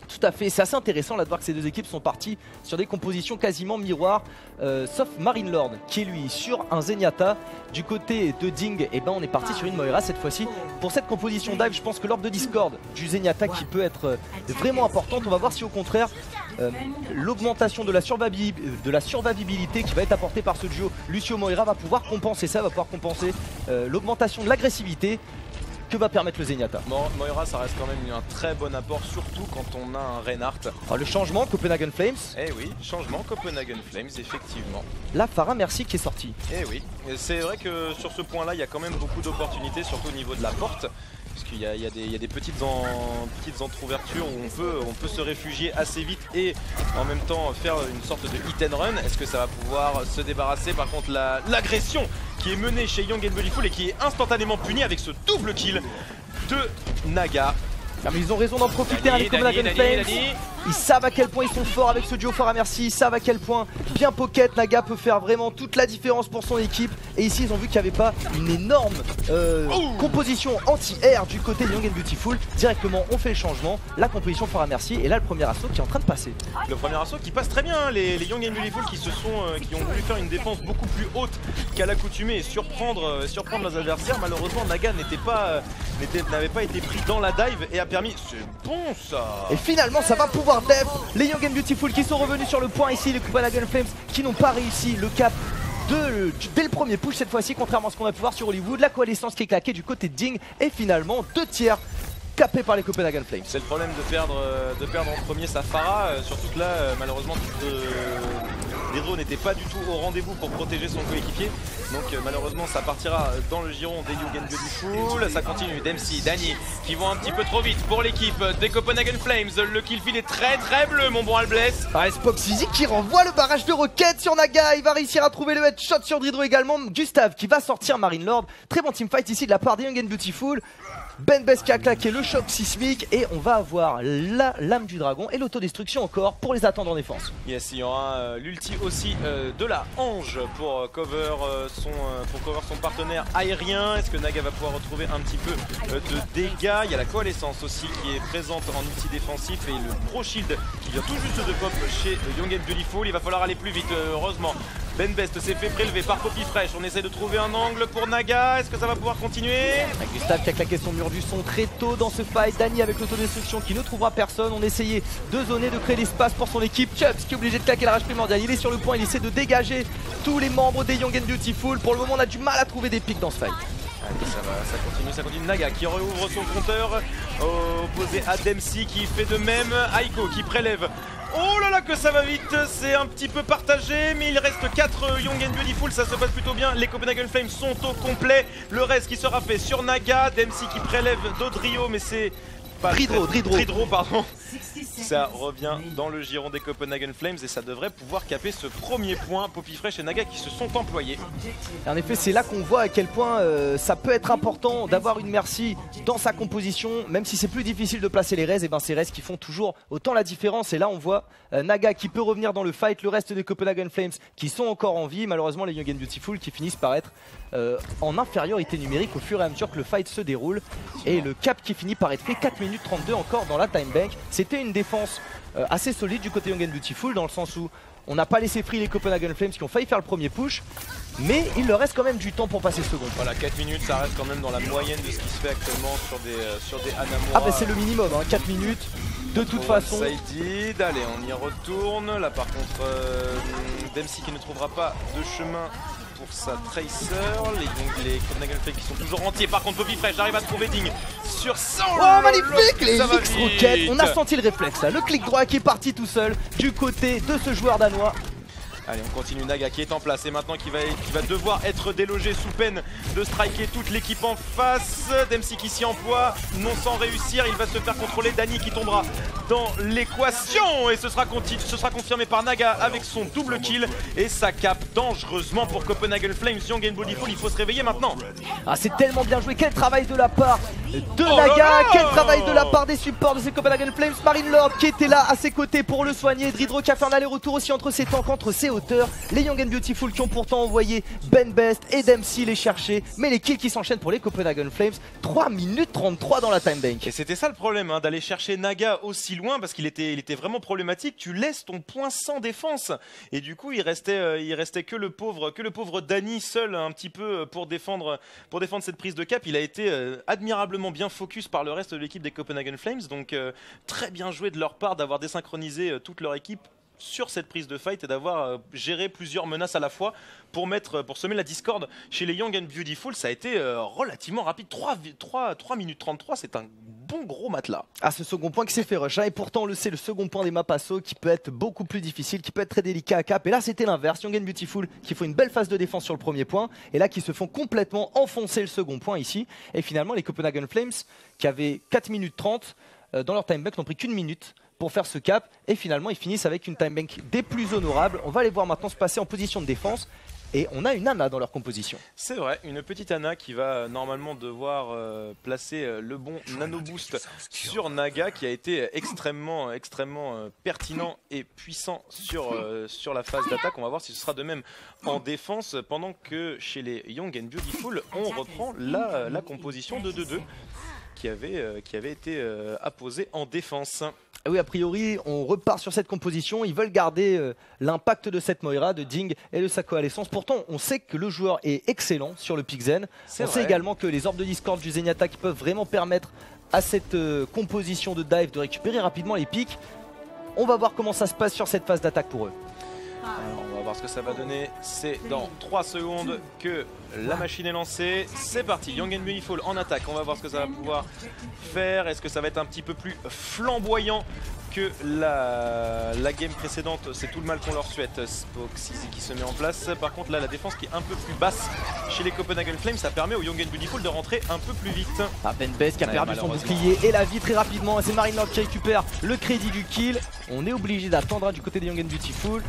Tout à fait, c'est assez intéressant là de voir que ces 2 équipes sont parties sur des compositions quasiment miroirs, sauf Marine Lord qui est lui sur un Zenyatta. Du côté de Ding, on est parti sur une Moira cette fois-ci. Pour cette composition dive, je pense que l'orbe de Discord du Zenyatta qui peut être vraiment importante. On va voir si au contraire l'augmentation de la survivabilité qui va être apportée par ce duo Lucio Moira va pouvoir compenser ça, va pouvoir compenser l'augmentation de l'agressivité que va permettre le Zenyatta. Moira, ça reste quand même un très bon apport, surtout quand on a un Reinhardt. Le changement Copenhagen Flames. Eh oui, changement Copenhagen Flames, effectivement. La Pharah Mercy qui est sortie. Eh oui, c'est vrai que sur ce point-là, il y a quand même beaucoup d'opportunités, surtout au niveau de la porte. Parce qu'il y a des petites entrouvertures où on peut se réfugier assez vite et en même temps faire une sorte de hit and run. Est-ce que ça va pouvoir se débarrasser? Par contre, l'agression qui est menée chez Young and Beautiful et qui est instantanément punie avec ce double kill de Naga. Ah mais ils ont raison d'en profiter, les Copenhagen Flames. Ils savent à quel point ils sont forts avec ce duo Pharah Mercy. Ils savent à quel point bien pocket Naga peut faire vraiment toute la différence pour son équipe. Et ici ils ont vu qu'il n'y avait pas une énorme composition anti-air du côté de Young and Beautiful. Directement on fait le changement, la composition Pharah Mercy. Et là le premier assaut qui est en train de passer. Le premier assaut qui passe très bien, hein. Les Young and Beautiful qui ont voulu faire une défense beaucoup plus haute qu'à l'accoutumée et surprendre leurs adversaires. Malheureusement Naga n'avait pas été pris dans la dive et a permis... C'est bon ça. Et finalement ça va pouvoir def les Young and Beautiful qui sont revenus sur le point ici, les Copenhagen Flames qui n'ont pas réussi le cap dès le premier push cette fois-ci, contrairement à ce qu'on a pu voir sur Hollywood. La coalescence qui est claquée du côté de Ding et finalement 2 tiers capé par les Copenhagen Flames. C'est le problème de perdre en premier sa Pharah, surtout que là malheureusement Dredro n'était pas du tout au rendez-vous pour protéger son coéquipier. Donc malheureusement ça partira dans le giron des Young and Beautiful. Ça continue, Dempsey, Danny qui vont un petit peu trop vite pour l'équipe des Copenhagen Flames. Le kill feed est très bleu mon bon Albless. Spoxizy qui renvoie le barrage de roquettes sur Naga. Il va réussir à trouver le headshot sur Dredro également. Gustave qui va sortir Marine Lord. Très bon teamfight ici de la part des Young and Beautiful. Benbest qui a claqué le choc sismique et on va avoir la lame du dragon et l'autodestruction encore pour les attendre en défense. Yes, il y aura l'ulti aussi de la Ange pour cover son partenaire aérien. Est-ce que Naga va pouvoir retrouver un petit peu de dégâts? Il y a la coalescence aussi qui est présente en ulti défensif et le Pro Shield qui vient tout juste de pop chez Young and Beautiful. Il va falloir aller plus vite heureusement. Benbest s'est fait prélever par Poppy Fresh. On essaie de trouver un angle pour Naga. Est-ce que ça va pouvoir continuer? Gustave qui a claqué son mur du son très tôt dans ce fight. Danny avec l'autodestruction qui ne trouvera personne. On essayait de zoner, de créer l'espace pour son équipe. Chubbs qui est obligé de claquer la rage primordiale. Il est sur le point, il essaie de dégager tous les membres des Young and Beautiful. Pour le moment on a du mal à trouver des pics dans ce fight. Allez, ça continue. Naga qui rouvre son compteur, opposé à Dempsey qui fait de même. Aiko qui prélève. Oh là là que ça va vite, c'est un petit peu partagé, mais il reste 4 Young and Beautiful, ça se passe plutôt bien. Les Copenhagen Flames sont au complet. Le reste qui sera fait sur Naga, Dempsey qui prélève Dodrio, mais c'est pas Dredro, pardon. Ça revient dans le giron des Copenhagen Flames et ça devrait pouvoir caper ce premier point. Poppy Fresh et Naga qui se sont employés. Et en effet, c'est là qu'on voit à quel point ça peut être important d'avoir une Mercy dans sa composition, même si c'est plus difficile de placer les Rez, et ben c'est Rez qui font toujours autant la différence. Et là on voit Naga qui peut revenir dans le fight, le reste des Copenhagen Flames qui sont encore en vie, malheureusement les Young and Beautiful qui finissent par être en infériorité numérique au fur et à mesure que le fight se déroule. Et le cap qui finit par être fait, 4 minutes 32 encore dans la time bank. C'était une défense assez solide du côté Young and Beautiful, dans le sens où on n'a pas laissé free les Copenhagen Flames qui ont failli faire le premier push, mais il leur reste quand même du temps pour passer le second. Voilà, 4 minutes ça reste quand même dans la moyenne de ce qui se fait actuellement sur des Hanamura. Ah bah c'est le minimum, hein, 4 minutes de toute façon. Saïdid, allez on y retourne. Là par contre Dempsey qui ne trouvera pas de chemin pour sa Tracer. Les Copenhagen Flames qui sont toujours entiers. Par contre Poppy Fresh arrive à trouver Ding sur son. Oh magnifique, les X-Rockets. On a senti le réflexe là. Le clic droit qui est parti tout seul du côté de ce joueur danois. Allez on continue, Naga qui est en place et maintenant qui va devoir être délogé sous peine de striker toute l'équipe en face. Dempsey qui s'y emploie, non sans réussir, il va se faire contrôler. Danny qui tombera dans l'équation et ce sera confirmé par Naga avec son double kill et ça capte dangereusement pour Copenhagen Flames. Young and Beautiful, il faut se réveiller maintenant. Ah c'est tellement bien joué, quel travail de la part de Naga, quel travail de la part des supports de ces Copenhagen Flames. Marine Lord qui était là à ses côtés pour le soigner, Dredro qui a fait un aller-retour aussi entre ses tanks, entre ses hauteurs. Les Young and Beautiful qui ont pourtant envoyé Benbest et Dempsey les chercher, mais les kills qui s'enchaînent pour les Copenhagen Flames. 3 minutes 33 dans la time bank. Et c'était ça le problème, hein, d'aller chercher Naga aussi loin parce qu'il était vraiment problématique. Tu laisses ton point sans défense et du coup il restait que le pauvre Danny seul un petit peu pour défendre cette prise de cap. Il a été admirablement bien focus par le reste de l'équipe des Copenhagen Flames, donc très bien joué de leur part d'avoir désynchronisé toute leur équipe sur cette prise de fight et d'avoir géré plusieurs menaces à la fois pour semer la discorde chez les Young and Beautiful. Ça a été relativement rapide, 3 minutes 33, c'est un bon gros matelas. Ah, ce second point qui s'est fait rush, hein, et pourtant on le sait, le second point des Mapasso qui peut être beaucoup plus difficile, qui peut être très délicat à cap, et là c'était l'inverse. Young and Beautiful qui font une belle phase de défense sur le premier point et là qui se font complètement enfoncer le second point ici, et finalement les Copenhagen Flames qui avaient 4 minutes 30 dans leur time bank n'ont pris qu'une minute pour faire ce cap et finalement ils finissent avec une time bank des plus honorables. On va les voir maintenant se passer en position de défense et on a une Ana dans leur composition. C'est vrai, une petite Ana qui va normalement devoir placer le bon nano boost sur Naga qui a été extrêmement pertinent et puissant sur la phase d'attaque. On va voir si ce sera de même en défense pendant que chez les Young and Beautiful on reprend la composition de 2-2 qui avait été apposée en défense. Oui, a priori, on repart sur cette composition. Ils veulent garder l'impact de cette Moira, de Ding et de sa coalescence. Pourtant, on sait que le joueur est excellent sur le pick zen. On sait également que les orbes de discord du Zenyatta qui peuvent vraiment permettre à cette composition de dive de récupérer rapidement les pics. On va voir comment ça se passe sur cette phase d'attaque pour eux. Alors, on va voir ce que ça va donner. C'est dans 3 secondes que la machine est lancée. C'est parti, Young and Beautiful en attaque. On va voir ce que ça va pouvoir faire. Est-ce que ça va être un petit peu plus flamboyant que la game précédente? C'est tout le mal qu'on leur souhaite. Spoxizy qui se met en place. Par contre là, la défense qui est un peu plus basse chez les Copenhagen Flames, ça permet au Young and Beautiful de rentrer un peu plus vite. Benbest qui a perdu son bouclier et la vie très rapidement. C'est Marinelord qui récupère le crédit du kill. On est obligé d'attendre du côté des Young and Beautiful.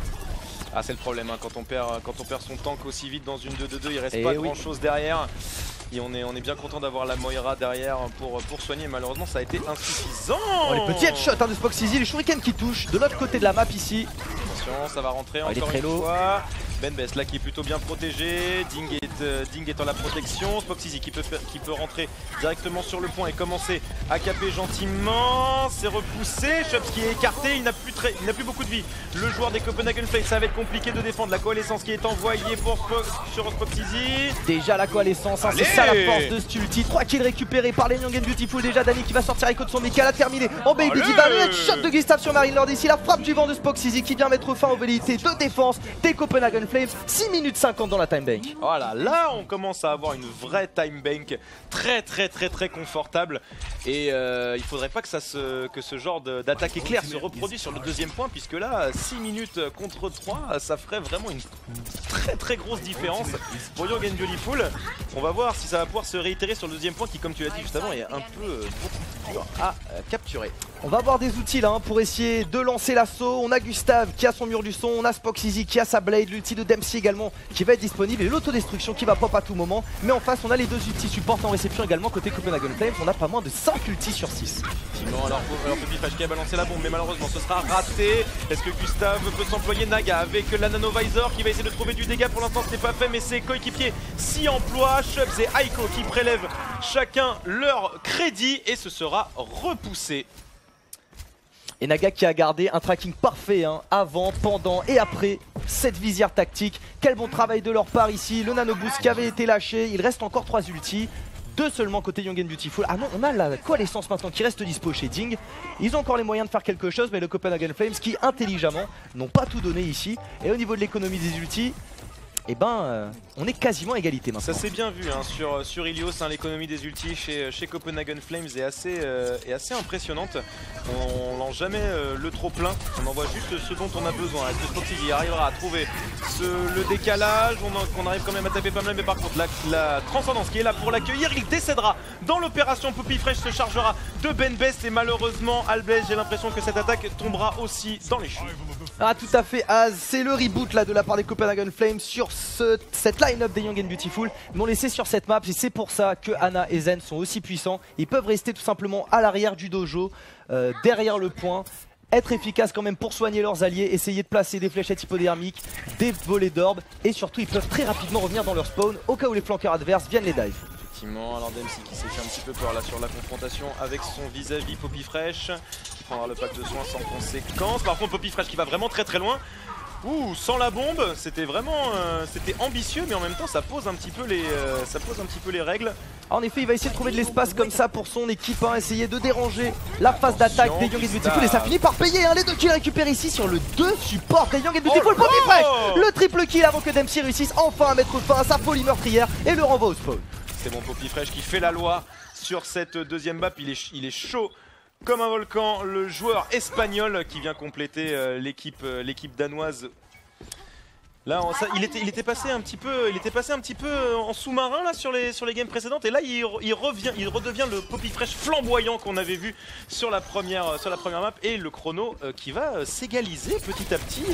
Ah, c'est le problème hein, quand on perd son tank aussi vite dans une 2-2-2, il reste pas grand chose derrière. Et on est bien content d'avoir la Moira derrière pour soigner. Malheureusement ça a été insuffisant. Oh, les petits headshots de Spoxizy, les shurikens qui touchent de l'autre côté de la map ici. Attention, ça va rentrer encore une fois. Benbest là qui est plutôt bien protégé. Ding est en la protection. Spoxizy qui peut rentrer directement sur le point et commencer à caper gentiment. C'est repoussé. Chubbs qui est écarté. Il n'a plus beaucoup de vie. Le joueur des Copenhagen Flames, ça va être compliqué de défendre. La coalescence qui est envoyée sur Spoxizy. Déjà la coalescence, hein, c'est ça la force de Stulti. 3 kills récupérés par les Young and Beautiful. Déjà Dani qui va sortir Aiko de son méca. Elle a terminé en Baby Diva. Le headshot de Gustav sur Marinelord ici. La frappe du vent de Spoxizy qui vient mettre fin aux velléités de défense des Copenhagen Flames. 6 minutes 50 dans la time bank. Voilà, là on commence à avoir une vraie time bank très confortable. Et il faudrait pas que ce genre d'attaque éclair se reproduise sur le deuxième point, puisque là 6 minutes contre 3, ça ferait vraiment une très grosse différence pour Young and Beautiful. On va voir si ça va pouvoir se réitérer sur le deuxième point qui, comme tu l'as dit juste avant, est un peu beaucoup plus dur à capturer. On va avoir des outils là pour essayer de lancer l'assaut. On a Gustave qui a son mur du son, on a Spoxizy qui a sa blade, l'ulti de Dempsey également qui va être disponible et l'autodestruction qui va pop à tout moment. Mais en face on a les deux ultis support en réception également côté Copenhagen Flames. On a pas moins de 5 ultis sur 6. Effectivement, alors Popifresh qui a balancé la bombe, mais malheureusement ce sera raté. Est-ce que Gustave peut s'employer? Naga avec la Nanovisor qui va essayer de trouver du dégât. Pour l'instant ce n'est pas fait, mais ses coéquipiers s'y emploient. Chubbs et Aiko qui prélèvent chacun leur crédit et ce sera repoussé. Et Naga qui a gardé un tracking parfait hein, avant, pendant et après cette visière tactique. Quel bon travail de leur part ici. Le nano boost qui avait été lâché. Il reste encore 3 ultis. 2 seulement côté Young and Beautiful. Ah non, on a la coalescence maintenant qui reste dispo chez Ding. Ils ont encore les moyens de faire quelque chose, mais le Copenhagen Flames qui intelligemment n'ont pas tout donné ici. Et au niveau de l'économie des ultis, eh ben, on est quasiment à égalité maintenant. Ça s'est bien vu hein, sur Ilios, hein, l'économie des ultis chez Copenhagen Flames est assez impressionnante. On lance jamais le trop plein, on envoie juste ce dont on a besoin. Est-ce que Spoxizy arrivera à trouver le décalage? On arrive quand même à taper pas mal, mais par contre la transcendance qui est là pour l'accueillir, il décédera dans l'opération. Popifresh se chargera de Benbest et malheureusement Albez, j'ai l'impression que cette attaque tombera aussi dans les chutes. Ah tout à fait Az, c'est le reboot là de la part des Copenhagen Flames sur cette line-up des Young and Beautiful. Ils m'ont laissé sur cette map et c'est pour ça que Ana et Zen sont aussi puissants. Ils peuvent rester tout simplement à l'arrière du dojo, derrière le point, être efficaces quand même pour soigner leurs alliés, essayer de placer des fléchettes hypodermiques, des volets d'orbes et surtout ils peuvent très rapidement revenir dans leur spawn au cas où les flanqueurs adverses viennent les dive. Effectivement, alors Dempsey qui s'est fait un petit peu peur là sur la confrontation avec son vis-à-vis Popifresh qui prendra le pack de soins sans conséquence. Par contre Popifresh qui va vraiment très loin. Ouh, sans la bombe, c'était vraiment c'était ambitieux, mais en même temps ça pose un petit peu les règles. En effet, il va essayer de trouver de l'espace comme ça pour son équipe, hein, essayer de déranger la phase d'attaque des Young and Beautiful et ça finit par payer hein, les 2 kills récupérés ici sur le 2 support des Young and Beautiful. Popifresh, le triple kill avant que Dempsey réussisse enfin à mettre fin à sa folie meurtrière et le renvoie au spawn. C'est bon, Popifresh qui fait la loi sur cette deuxième map, il est chaud comme un volcan, le joueur espagnol qui vient compléter l'équipe danoise. Là, il était passé un petit peu en sous-marin là sur les games précédentes et là il redevient le Popifresh flamboyant qu'on avait vu sur la première map et le chrono qui va s'égaliser petit à petit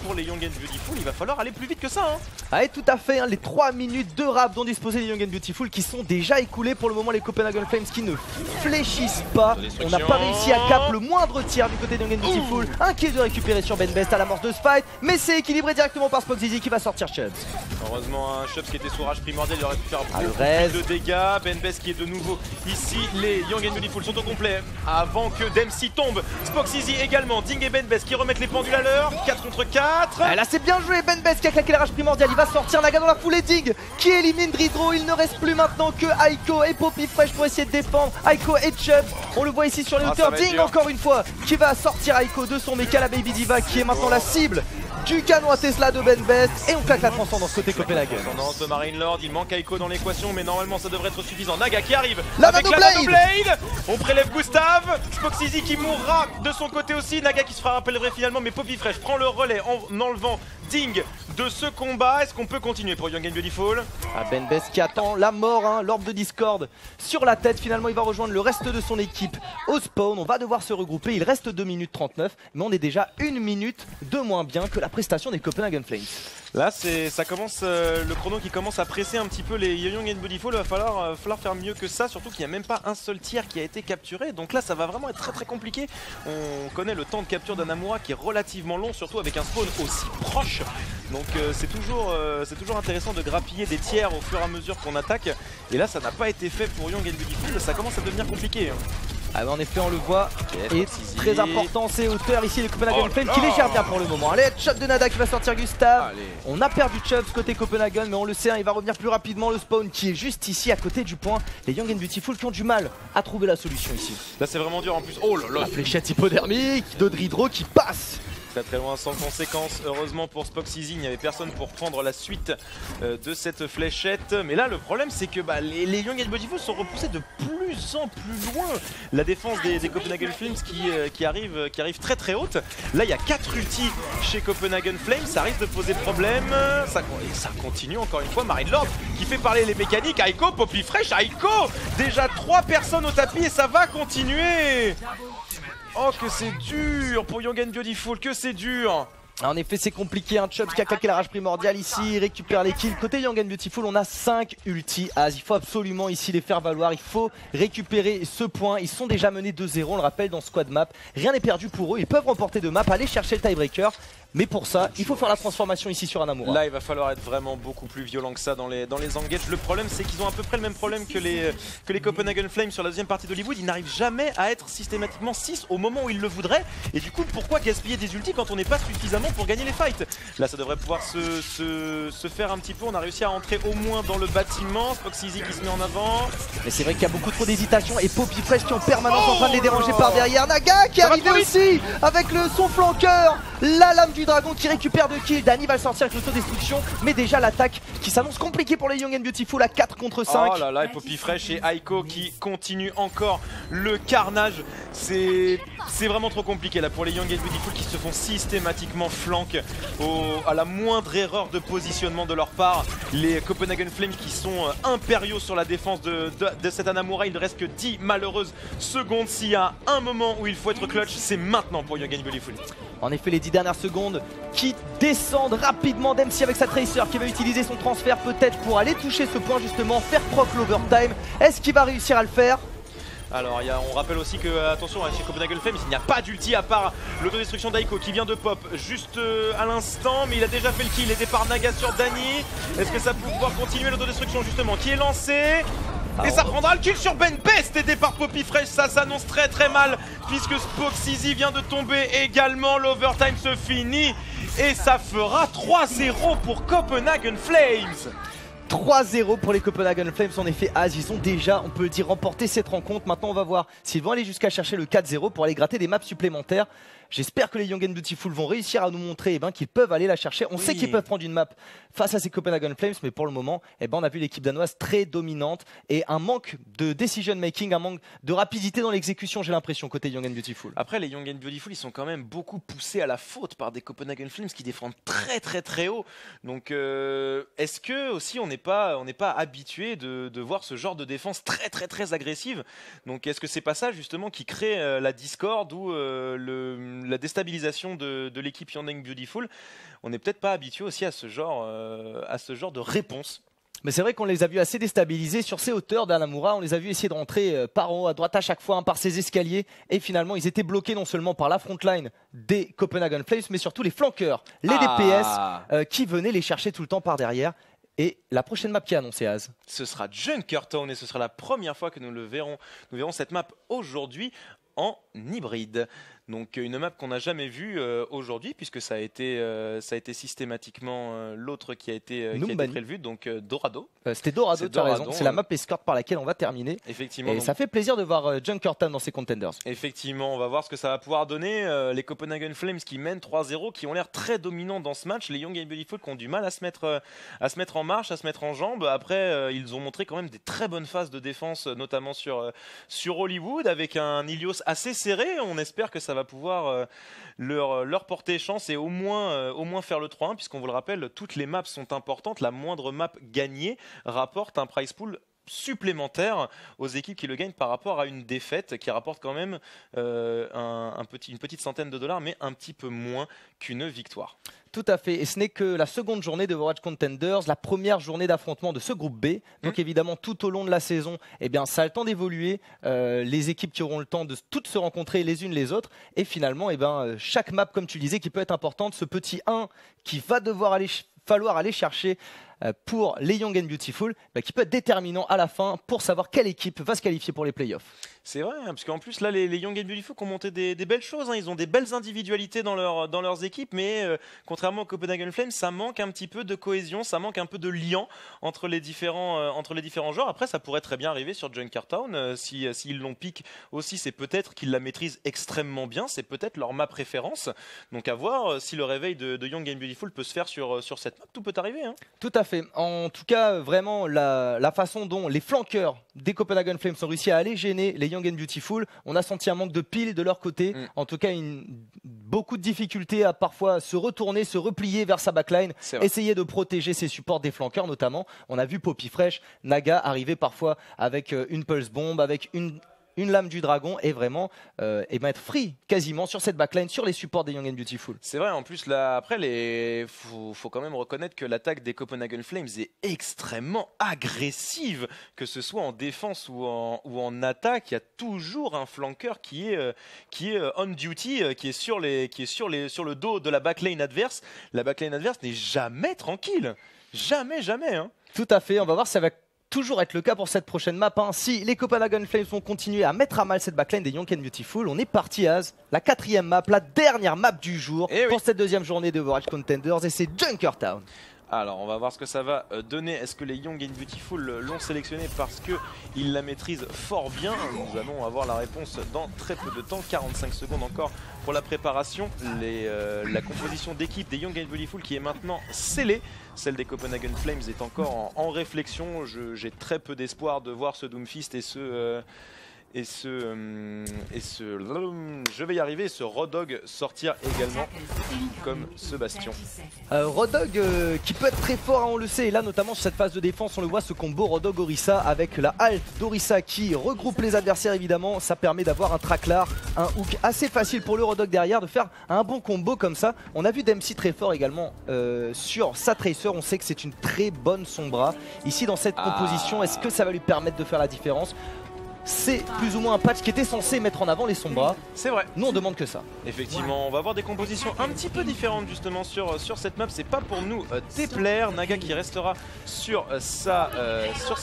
pour les Young and Beautiful. Il va falloir aller plus vite que ça. Hein. Ah et tout à fait, hein, les 3 minutes de rap dont disposaient les Young and Beautiful qui sont déjà écoulées pour le moment. Les Copenhagen Flames qui ne fléchissent pas. On n'a pas réussi à cap le moindre tir du côté des Young and Beautiful. Un kill de récupérer sur Benbest à l'amorce de ce fight, mais c'est équilibré directement par Spoxizy qui va sortir Chubbs. Heureusement un Chubbs qui était sous rage primordial, il aurait pu faire beaucoup plus de dégâts. Benbest qui est de nouveau ici, les Young and Beautiful sont au complet avant que Dempsey tombe. Spoxizy également, Ding et Benbest qui remettent les pendules à l'heure, 4 contre 4. Là c'est bien joué, Benbest qui a claqué la rage primordiale, il va sortir Naga dans la foulée. Ding qui élimine Dridro, il ne reste plus maintenant que Aiko et Popifresh pour essayer de défendre Aiko et Chubbs. On le voit ici sur les hauteurs, Ding encore une fois qui va sortir Aiko de son méca, la Baby Diva qui est maintenant la cible du canon à Tesla de Benbest. Best et on claque la transcendance côté Copenhagen. Transcendance de Marine Lord, il manque Aiko dans l'équation, mais normalement ça devrait être suffisant. Naga qui arrive la avec Nano la Blade. Nano Blade. On prélève Gustave, Spoxizy qui mourra de son côté aussi. Naga qui se fera rappeler finalement, mais Poppy Fresh prend le relais en enlevant Ding de ce combat. Est-ce qu'on peut continuer pour Young and Beautiful? Ben Best qui attend la mort, hein, l'orbe de Discord sur la tête. Finalement il va rejoindre le reste de son équipe au spawn. On va devoir se regrouper, il reste 2 minutes 39, mais on est déjà 1 minute de moins bien que la prestation des Copenhagen Flames. Là ça commence, le chrono qui commence à presser un petit peu les Young and Beautiful. Il va falloir faire mieux que ça, surtout qu'il n'y a même pas un seul tir qui a été capturé. Donc là ça va vraiment être très compliqué. On connaît le temps de capture d'Hanamura qui est relativement long, surtout avec un spawn aussi proche. Donc c'est toujours intéressant de grappiller des tiers au fur et à mesure qu'on attaque. Et là ça n'a pas été fait pour Young and Beautiful, ça commence à devenir compliqué. Ah bah en effet on le voit, et très important c'est hauteur ici les Copenhagen Flames qui les gèrent bien pour le moment. Allez, shot de Nada qui va sortir Gustave. Allez. On a perdu Chubbs côté Copenhagen, mais on le sait, hein, il va revenir plus rapidement. Le spawn qui est juste ici à côté du point. Les Young and Beautiful qui ont du mal à trouver la solution ici. Là c'est vraiment dur en plus. Oh là là. La fléchette hypodermique d'Odridro qui passe. Très loin sans conséquence, heureusement pour Spoxizy, il n'y avait personne pour prendre la suite de cette fléchette. Mais là le problème c'est que les Young and Beautiful sont repoussés de plus en plus loin. La défense des Copenhagen Flames qui arrive très haute. Là il y a 4 ultis chez Copenhagen Flames, ça risque de poser problème. Ça continue encore une fois, Marine Lord qui fait parler les mécaniques. Aiko, Poppy Fresh, Aiko. Déjà 3 personnes au tapis et ça va continuer. Oh que c'est dur pour Young and Beautiful, que c'est dur. En effet c'est compliqué, un Chubbs qui a claqué la rage primordiale ici, il récupère les kills. Côté Young and Beautiful on a 5 ulti Az, il faut absolument ici les faire valoir, il faut récupérer ce point. Ils sont déjà menés 2-0, on le rappelle dans Squad Map, rien n'est perdu pour eux, ils peuvent remporter de map, aller chercher le tiebreaker. Mais pour ça, il faut faire la transformation ici sur Hanamura. Là, il va falloir être vraiment beaucoup plus violent que ça dans les engages. Le problème, c'est qu'ils ont à peu près le même problème que les Copenhagen Flames sur la deuxième partie d'Hollywood. Ils n'arrivent jamais à être systématiquement 6 au moment où ils le voudraient. Et du coup, pourquoi gaspiller des ultis quand on n'est pas suffisamment pour gagner les fights? Là, ça devrait pouvoir se faire un petit peu. On a réussi à entrer au moins dans le bâtiment. Spoxizy qui se met en avant. Mais c'est vrai qu'il y a beaucoup trop d'hésitation. Et Poppy Fresh qui est en permanence en train de les déranger par derrière. Naga qui arrive aussi avec son flanqueur. La lame du dragon qui récupère 2 kills. Dany va le sortir avec l'autodestruction. Mais déjà l'attaque qui s'annonce compliquée pour les Young and Beautiful à 4 contre 5. Oh là là, et Poppy Fresh et Aiko qui continuent encore le carnage. C'est vraiment trop compliqué là pour les Young and Beautiful qui se font systématiquement flank à la moindre erreur de positionnement de leur part. Les Copenhagen Flames qui sont impériaux sur la défense de cette Hanamura. Il ne reste que 10 malheureuses secondes. S'il y a un moment où il faut être clutch, c'est maintenant pour Young and Beautiful. En effet, les 10 dernières secondes qui descendent rapidement. Dempsey avec sa Tracer qui va utiliser son transfert peut-être pour aller toucher ce point justement, faire proc l'overtime. Est-ce qu'il va réussir à le faire? Alors on rappelle aussi que, attention, chez Copenhagen Flames, il n'y a pas d'ulti à part l'autodestruction d'Aiko qui vient de pop juste à l'instant, mais il a déjà fait le kill, aidé par Naga sur Dany. Est-ce que ça peut pouvoir continuer l'autodestruction justement qui est lancée? Et ça prendra le kill sur Ben Best, aidé par Poppy Fresh. Ça s'annonce très mal puisque Spoxizy vient de tomber également. L'overtime se finit et ça fera 3-0 pour Copenhagen Flames. 3-0 pour les Copenhagen Flames. En effet, Az, ils ont déjà, on peut le dire, remporté cette rencontre. Maintenant, on va voir s'ils vont aller jusqu'à chercher le 4-0 pour aller gratter des maps supplémentaires. J'espère que les Young and Beautiful vont réussir à nous montrer qu'ils peuvent aller la chercher. On sait qu'ils peuvent prendre une map face à ces Copenhagen Flames, mais pour le moment, on a vu l'équipe danoise très dominante et un manque de decision making, un manque de rapidité dans l'exécution, j'ai l'impression, côté Young and Beautiful. Après, les Young and Beautiful, ils sont quand même beaucoup poussés à la faute par des Copenhagen Flames qui défendent très haut. Donc, est-ce que aussi on n'est pas habitué de voir ce genre de défense très agressive? Donc, est-ce que c'est pas ça justement qui crée la discorde ou la déstabilisation de l'équipe Young and Beautiful? On n'est peut-être pas habitué aussi à ce genre de réponse. Mais c'est vrai qu'on les a vus assez déstabilisés sur ces hauteurs d'Hanamura. On les a vus essayer de rentrer par en haut à droite à chaque fois, par ces escaliers. Et finalement, ils étaient bloqués non seulement par la frontline des Copenhagen Flames, mais surtout les flanqueurs, les DPS qui venaient les chercher tout le temps par derrière. Et la prochaine map qui est annoncée, Az, ce sera Junkertown et ce sera la première fois que nous verrons cette map aujourd'hui. en hybride. Donc une map qu'on n'a jamais vue aujourd'hui, puisque ça a été systématiquement l'autre qui a été prévu, donc Dorado. C'était Dorado, tu as raison. C'est la map escort par laquelle on va terminer. Effectivement. Et ça fait plaisir de voir Junkertown dans ces contenders. Effectivement, on va voir ce que ça va pouvoir donner. Les Copenhagen Flames qui mènent 3-0, qui ont l'air très dominants dans ce match. Les Young and Beautiful qui ont du mal à se mettre en marche, à se mettre en jambes. Après, ils ont montré quand même des très bonnes phases de défense, notamment sur Hollywood, avec un Ilios assez serré. On espère que ça va pouvoir leur porter chance et au moins faire le 3-1, puisqu'on vous le rappelle, toutes les maps sont importantes. La moindre map gagnée rapporte un prize pool supplémentaire aux équipes qui le gagnent par rapport à une défaite qui rapporte quand même une petite centaine de dollars, mais un petit peu moins qu'une victoire. Tout à fait, et ce n'est que la seconde journée de Overwatch Contenders, la première journée d'affrontement de ce groupe B. Donc évidemment, tout au long de la saison, eh bien, ça a le temps d'évoluer. Les équipes qui auront le temps de toutes se rencontrer les unes les autres. Et finalement, eh ben, chaque map, comme tu disais, qui peut être importante, ce petit 1 qui va falloir aller chercher pour les Young and Beautiful, qui peut être déterminant à la fin pour savoir quelle équipe va se qualifier pour les playoffs. C'est vrai, hein, parce qu'en plus là les Young and Beautiful ont monté des belles choses, hein. Ils ont des belles individualités dans leurs équipes, mais contrairement aux Copenhagen Flames, ça manque un petit peu de cohésion, ça manque un peu de lien entre les différents joueurs. Après, ça pourrait très bien arriver sur Junkertown, s'ils l'ont pick aussi, c'est peut-être qu'ils la maîtrisent extrêmement bien, c'est peut-être leur map préférence. Donc à voir si le réveil de Young and Beautiful peut se faire sur cette map, tout peut arriver. Hein. Tout à fait. En tout cas, vraiment, la façon dont les flanqueurs des Copenhagen Flames ont réussi à aller gêner les Young and Beautiful, on a senti un manque de pile de leur côté. En tout cas, beaucoup de difficultés à parfois se retourner, se replier vers sa backline, essayer de protéger ses supports des flanqueurs notamment. On a vu Poppy Fresh, Naga arriver parfois avec une pulse bombe, avec une lame du dragon et vraiment être free quasiment sur cette backline, sur les supports des Young and Beautiful. C'est vrai, en plus là, après faut quand même reconnaître que l'attaque des Copenhagen Flames est extrêmement agressive, que ce soit en défense ou en attaque. Il y a toujours un flanqueur qui est on duty, qui est sur le dos de la backline adverse. La backline adverse n'est jamais tranquille, jamais. Hein. Tout à fait, on va voir si ça va toujours être le cas pour cette prochaine map. Hein. Si les Copenhagen Flames vont continuer à mettre à mal cette backline des Young and Beautiful, on est parti à la 4e map, la dernière map du jour pour cette deuxième journée de Overwatch Contenders, et c'est Junkertown. Alors on va voir ce que ça va donner. Est-ce que les Young and Beautiful l'ont sélectionné parce qu'ils la maîtrisent fort bien? Nous allons avoir la réponse dans très peu de temps, 45 secondes encore pour la préparation. La composition d'équipe des Young and Beautiful qui est maintenant scellée. Celle des Copenhagen Flames est encore en réflexion. J'ai très peu d'espoir de voir ce Doomfist et ce je vais y arriver, ce Rodog sortir également comme ce Bastion. Rodog qui peut être très fort, hein, on le sait, et là notamment sur cette phase de défense on le voit, ce combo Rodog Orisa avec la halte d'Orisa qui regroupe les adversaires évidemment. Ça permet d'avoir un traclar, un hook assez facile pour le Rodog derrière, de faire un bon combo comme ça. On a vu Dempsey très fort également sur sa Tracer, on sait que c'est une très bonne Sombra. Ici dans cette composition, est-ce que ça va lui permettre de faire la différence? C'est plus ou moins un patch qui était censé mettre en avant les Sombras. C'est vrai. Nous on demande que ça. Effectivement, on va avoir des compositions un petit peu différentes justement sur cette map. C'est pas pour nous déplaire. Naga qui restera sur sa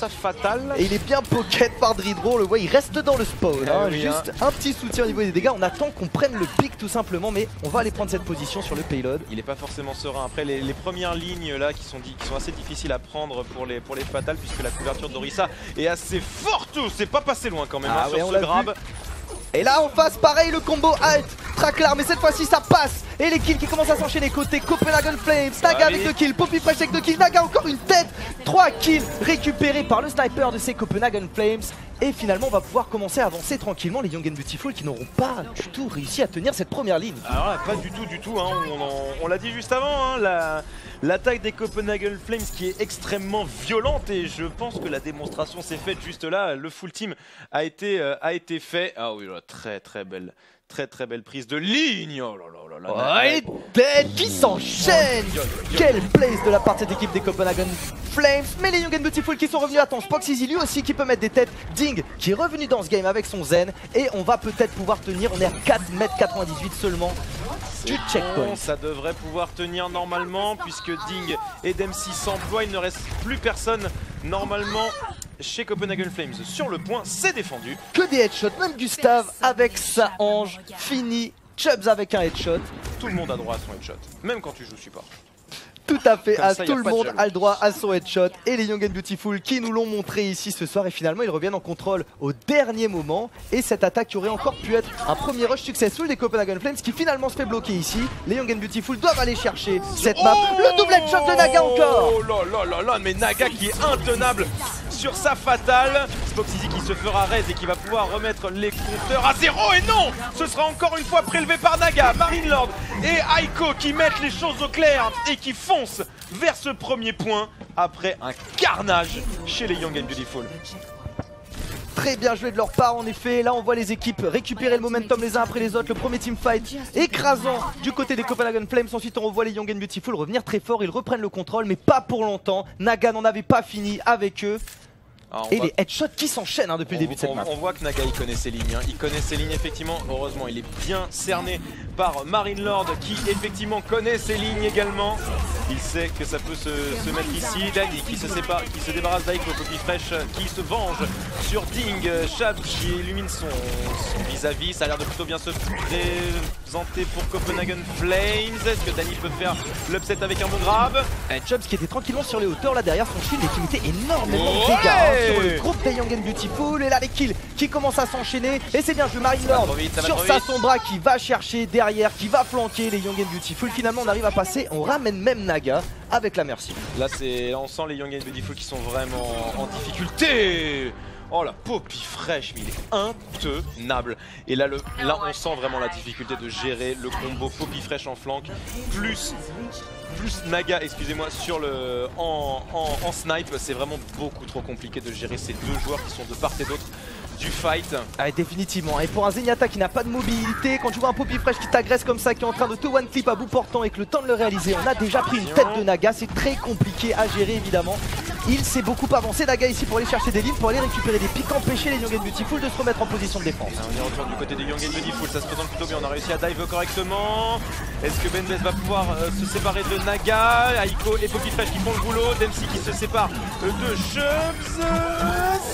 fatale. Et il est bien pocket par Dridro, on le voit, il reste dans le spawn. Juste un petit soutien au niveau des dégâts. On attend qu'on prenne le pic tout simplement, mais on va aller prendre cette position sur le payload. Il est pas forcément serein. Après les premières lignes là qui sont assez difficiles à prendre pour les fatales, puisque la couverture d'Orisa est assez forte. C'est pas passé loin quand même sur ce grab. Et là en face pareil, le combo alt, Traclar, mais cette fois-ci ça passe. Et les kills qui commencent à s'enchaîner côté Copenhagen Flames. Naga avec 2 kills, Poppy Fresh avec 2 kills, Naga encore une tête. 3 kills récupérés par le sniper de ces Copenhagen Flames. Et finalement on va pouvoir commencer à avancer tranquillement, les Young and Beautiful qui n'auront pas du tout réussi à tenir cette première ligne. Alors là, pas du tout, hein. On l'a dit juste avant, hein, l'attaque des Copenhagen Flames qui est extrêmement violente, et je pense que la démonstration s'est faite juste là. Le full team a été fait. Ah oui, là, très belle prise de ligne. Oh là là. Et tête qui s'enchaîne. Quelle place de la part de cette équipe des Copenhagen Flames. Mais les Young and Beautiful qui sont revenus à temps. Spoxeasy lui aussi qui peut mettre des têtes. Ding qui est revenu dans ce game avec son zen. Et on va peut-être pouvoir tenir. On est à 4,98 m seulement du checkpoint. Ça devrait pouvoir tenir normalement, puisque Ding et Dempsey s'emploient. Il ne reste plus personne normalement chez Copenhagen Flames sur le point, c'est défendu. Que des headshots, même Gustave avec sa hange fini, Chubbs avec un headshot. Tout le monde a droit à son headshot, même quand tu joues support. Tout à fait, tout le pas de monde jaloux. a le droit à son headshot et les Young and Beautiful qui nous l'ont montré ici ce soir et finalement ils reviennent en contrôle au dernier moment et cette attaque qui aurait encore pu être un premier rush successful des Copenhagen Flames qui finalement se fait bloquer ici. Les Young and Beautiful doivent aller chercher cette map, le double headshot de Naga encore. Oh là là là là, mais Naga qui est intenable sur sa fatale. Spoxizy qui se fera raise et qui va pouvoir remettre les compteurs à 0 et non, ce sera encore une fois prélevé par Naga, Marine Lord et Aiko qui mettent les choses au clair et qui foncent vers ce premier point après un carnage chez les Young and Beautiful. Très bien joué de leur part en effet, là on voit les équipes récupérer le momentum les uns après les autres, le premier teamfight écrasant du côté des Copenhagen Flames, ensuite on revoit les Young and Beautiful revenir très fort, ils reprennent le contrôle mais pas pour longtemps, Naga n'en avait pas fini avec eux. Et les headshots qui s'enchaînent depuis le début de cette map. On voit que Naga il connaît ses lignes, il connaît ses lignes effectivement, heureusement il est bien cerné par Marine Lord qui effectivement connaît ses lignes également. Il sait que ça peut se mettre ici, Danny qui se débarrasse d'Aiko, Poppy Fresh qui se venge sur Ding, Chab qui illumine son vis-à-vis, ça a l'air de plutôt bien se présenter pour Copenhagen Flames. Est-ce que Danny peut faire l'upset avec un bon grab? Chubbs qui était tranquillement sur les hauteurs là derrière son shield et qui mettait énormément de dégâts sur le groupe des Young and Beautiful et là les kills qui commencent à s'enchaîner et c'est bien joué Marine Lord sur sa Sombra qui va chercher derrière, qui va flanquer les Young and Beautiful. Finalement on arrive à passer, on ramène même Naga avec la merci. Là on sent les Young and Beautiful qui sont vraiment en difficulté. Oh la Poppy Fresh, mais il est intenable. Et là, on sent vraiment la difficulté de gérer le combo Poppy Fresh en flank plus Naga, excusez-moi, sur le en snipe. C'est vraiment beaucoup trop compliqué de gérer ces deux joueurs qui sont de part et d'autre du fight. Ah, définitivement. Et pour un Zenyatta qui n'a pas de mobilité, quand tu vois un Poppy Fresh qui t'agresse comme ça, qui est en train de te one clip à bout portant et que le temps de le réaliser, on a déjà pris une tête de Naga. C'est très compliqué à gérer évidemment. Il s'est beaucoup avancé Naga ici pour aller chercher des lignes, pour aller récupérer des pics, empêcher les Young and Beautiful de se remettre en position de défense. On est retour du côté des Young and Beautiful, ça se présente plutôt bien, on a réussi à dive correctement. Est-ce que Bendes va pouvoir se séparer de Naga? Aiko et Poppy Fresh qui font le boulot, Dempsey qui se sépare de Chubbs.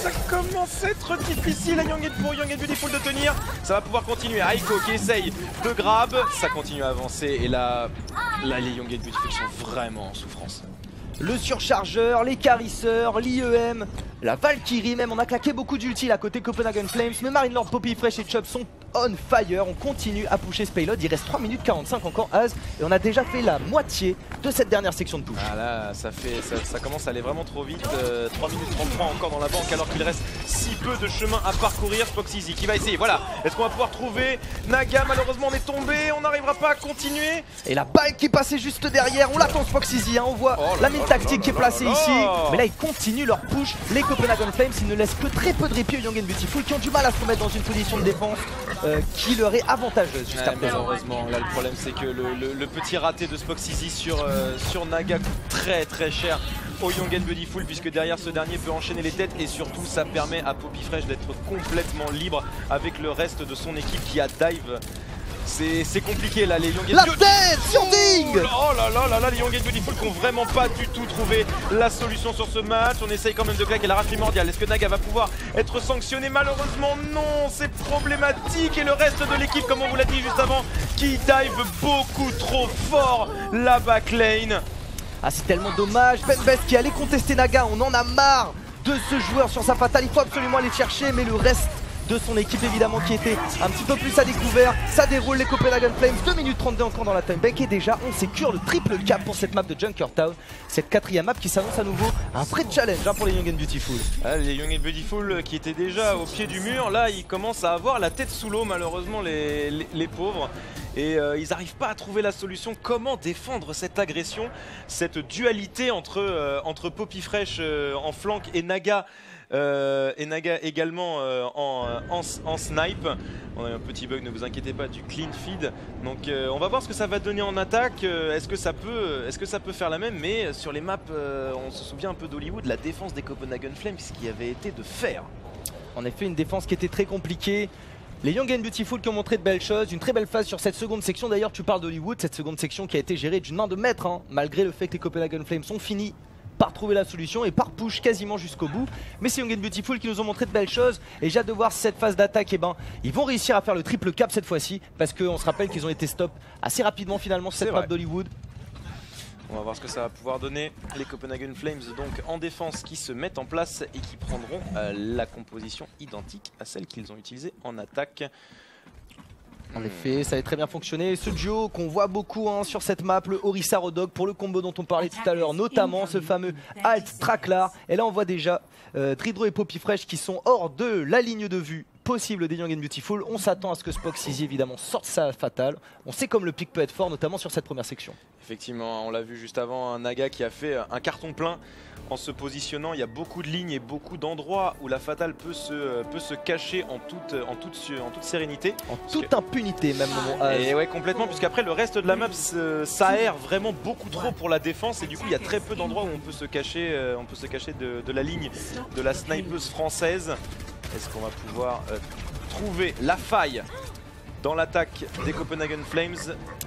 Ça commence à être difficile pour Young and Beautiful de tenir. Ça va pouvoir continuer, Aiko qui essaye de grab, ça continue à avancer et là les Young and Beautiful sont vraiment en souffrance. Le surchargeur, les carisseurs, l'IEM, la Valkyrie même, on a claqué beaucoup d'ulti à côté Copenhagen Flames, mais Marine Lord, Poppy Fresh et Chubbs sont on fire, on continue à pusher ce payload, il reste 3 minutes 45 encore Az et on a déjà fait la moitié de cette dernière section de push. Ah là, ça commence à aller vraiment trop vite, 3 minutes 33 encore dans la banque alors qu'il reste si peu de chemin à parcourir. Spoxizy qui va essayer, voilà, est-ce qu'on va pouvoir trouver Naga? Malheureusement on est tombé, on n'arrivera pas à continuer. Et la balle qui est passée juste derrière, on l'attend Spoxizy, hein, on voit la mine tactique qui est placée ici, mais là ils continuent leur push, les Copenhagen Flames, ils ne laissent que très peu de répit aux Young and Beautiful qui ont du mal à se remettre dans une position de défense qui leur est avantageuse jusqu'à présent. Malheureusement, là le problème c'est que le petit raté de Spoxizy sur Naga coûte très cher au Young and Beautiful puisque derrière ce dernier peut enchaîner les têtes et surtout ça permet à Poppy Fresh d'être complètement libre avec le reste de son équipe qui a dive. C'est compliqué là, les Young and Beautiful. La tête sur Ding! Oh là là, les Young and Beautiful qui ont vraiment pas du tout trouvé la solution sur ce match. On essaye quand même de claquer la rage primordiale. Est-ce que Naga va pouvoir être sanctionné? Malheureusement non, c'est problématique. Et le reste de l'équipe, comme on vous l'a dit juste avant, qui dive beaucoup trop fort la backlane. Ah, c'est tellement dommage. Benbest qui allait contester Naga, on en a marre de ce joueur sur sa fatale. Il faut absolument aller le chercher, mais le reste de son équipe évidemment qui était un petit peu plus à découvert. Ça déroule les Copenhagen Flames, 2 minutes 32 encore dans la timebank et déjà on sécure le triple cap pour cette map de Junkertown. Cette quatrième map qui s'annonce à nouveau un vrai challenge pour les Young and Beautiful. Ah, les Young and Beautiful qui étaient déjà au pied du mur, là ils commencent à avoir la tête sous l'eau malheureusement les pauvres. Et ils n'arrivent pas à trouver la solution. Comment défendre cette agression, cette dualité entre Poppy Fresh en flank et Naga également en snipe. On a eu un petit bug, ne vous inquiétez pas, du clean feed. Donc on va voir ce que ça va donner en attaque. Est-ce que ça peut faire la même? Mais sur les maps, on se souvient un peu d'Hollywood, la défense des Copenhagen Flames qui avait été de fer. En effet, une défense qui était très compliquée. Les Young and Beautiful qui ont montré de belles choses, une très belle phase sur cette seconde section. D'ailleurs, tu parles d'Hollywood, cette seconde section qui a été gérée d'une main de maître, hein, malgré le fait que les Copenhagen Flames sont finis par trouver la solution et par push quasiment jusqu'au bout. Mais c'est Young and Beautiful qui nous ont montré de belles choses et j'ai hâte de voir si cette phase d'attaque, eh ben, ils vont réussir à faire le triple cap cette fois-ci parce qu'on se rappelle qu'ils ont été stop assez rapidement finalement sur cette map d'Hollywood. On va voir ce que ça va pouvoir donner. Les Copenhagen Flames donc en défense qui se mettent en place et qui prendront la composition identique à celle qu'ils ont utilisée en attaque. En effet, ça avait très bien fonctionné. Ce duo qu'on voit beaucoup sur cette map, le Orisa Rodog pour le combo dont on parlait tout à l'heure, notamment ce fameux Alt Tracklar. Et là on voit déjà Dridro et Poppy Fresh qui sont hors de la ligne de vue possible des Young and Beautiful. On s'attend à ce que Spoxizy évidemment sorte sa fatale. On sait comme le pick peut être fort, notamment sur cette première section. Effectivement, on l'a vu juste avant, un Naga qui a fait un carton plein en se positionnant. Il y a beaucoup de lignes et beaucoup d'endroits où la fatale peut se cacher en toute sérénité. En toute impunité même. Et ouais, complètement, puisqu'après le reste de la map s'aère vraiment beaucoup trop pour la défense et du coup il y a très peu d'endroits où on peut se cacher, de la ligne de la snipeuse française. Est-ce qu'on va pouvoir trouver la faille dans l'attaque des Copenhagen Flames?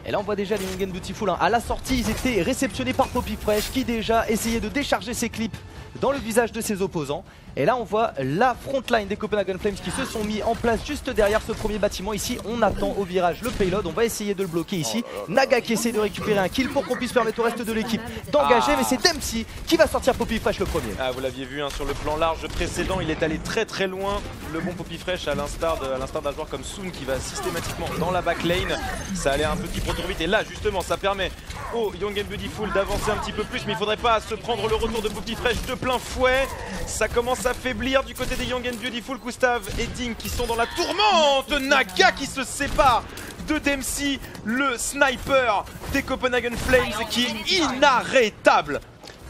Et là on voit déjà les Young and Beautiful. À la sortie ils étaient réceptionnés par Poppy Fresh qui déjà essayait de décharger ses clips dans le visage de ses opposants. Et là on voit la frontline des Copenhagen Flames qui se sont mis en place juste derrière ce premier bâtiment. Ici on attend au virage le payload, on va essayer de le bloquer ici. Naga qui essaie de récupérer un kill pour qu'on puisse permettre au reste de l'équipe d'engager. Mais c'est Dempsey qui va sortir Poppy Fresh le premier. Ah, vous l'aviez vu sur le plan large précédent, il est allé très loin, le bon Poppy Fresh, à l'instar d'un joueur comme Soon qui va systématiquement dans la backlane. Ça allait un petit peu trop vite et là justement ça permet aux Young and Beautiful d'avancer un petit peu plus, mais il faudrait pas se prendre le retour de Poppy Fresh de plein fouet. Ça commence à faiblir du côté des Young and Beautiful. Gustav et Ding qui sont dans la tourmente. Naga qui se sépare de Dempsey, le sniper des Copenhagen Flames qui est inarrêtable.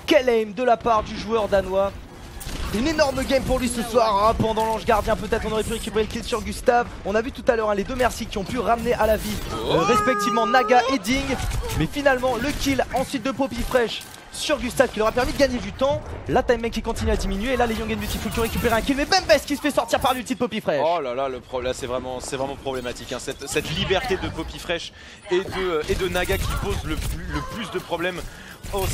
Quel aim de la part du joueur danois. Une énorme game pour lui ce soir, pendant l'ange gardien peut-être on aurait pu récupérer le kill sur Gustav. On a vu tout à l'heure les deux Merci qui ont pu ramener à la vie respectivement Naga et Ding. Mais finalement le kill ensuite de Poppy Fresh sur Gustav qui leur a permis de gagner du temps. La timing qui continue à diminuer et là les Young and Beautiful qui ont récupéré un kill. Mais Bembes qui se fait sortir par l'ulti de Poppy Fresh. Oh là là, le problème c'est vraiment problématique cette liberté de Poppy Fresh et de Naga qui pose le plus de problèmes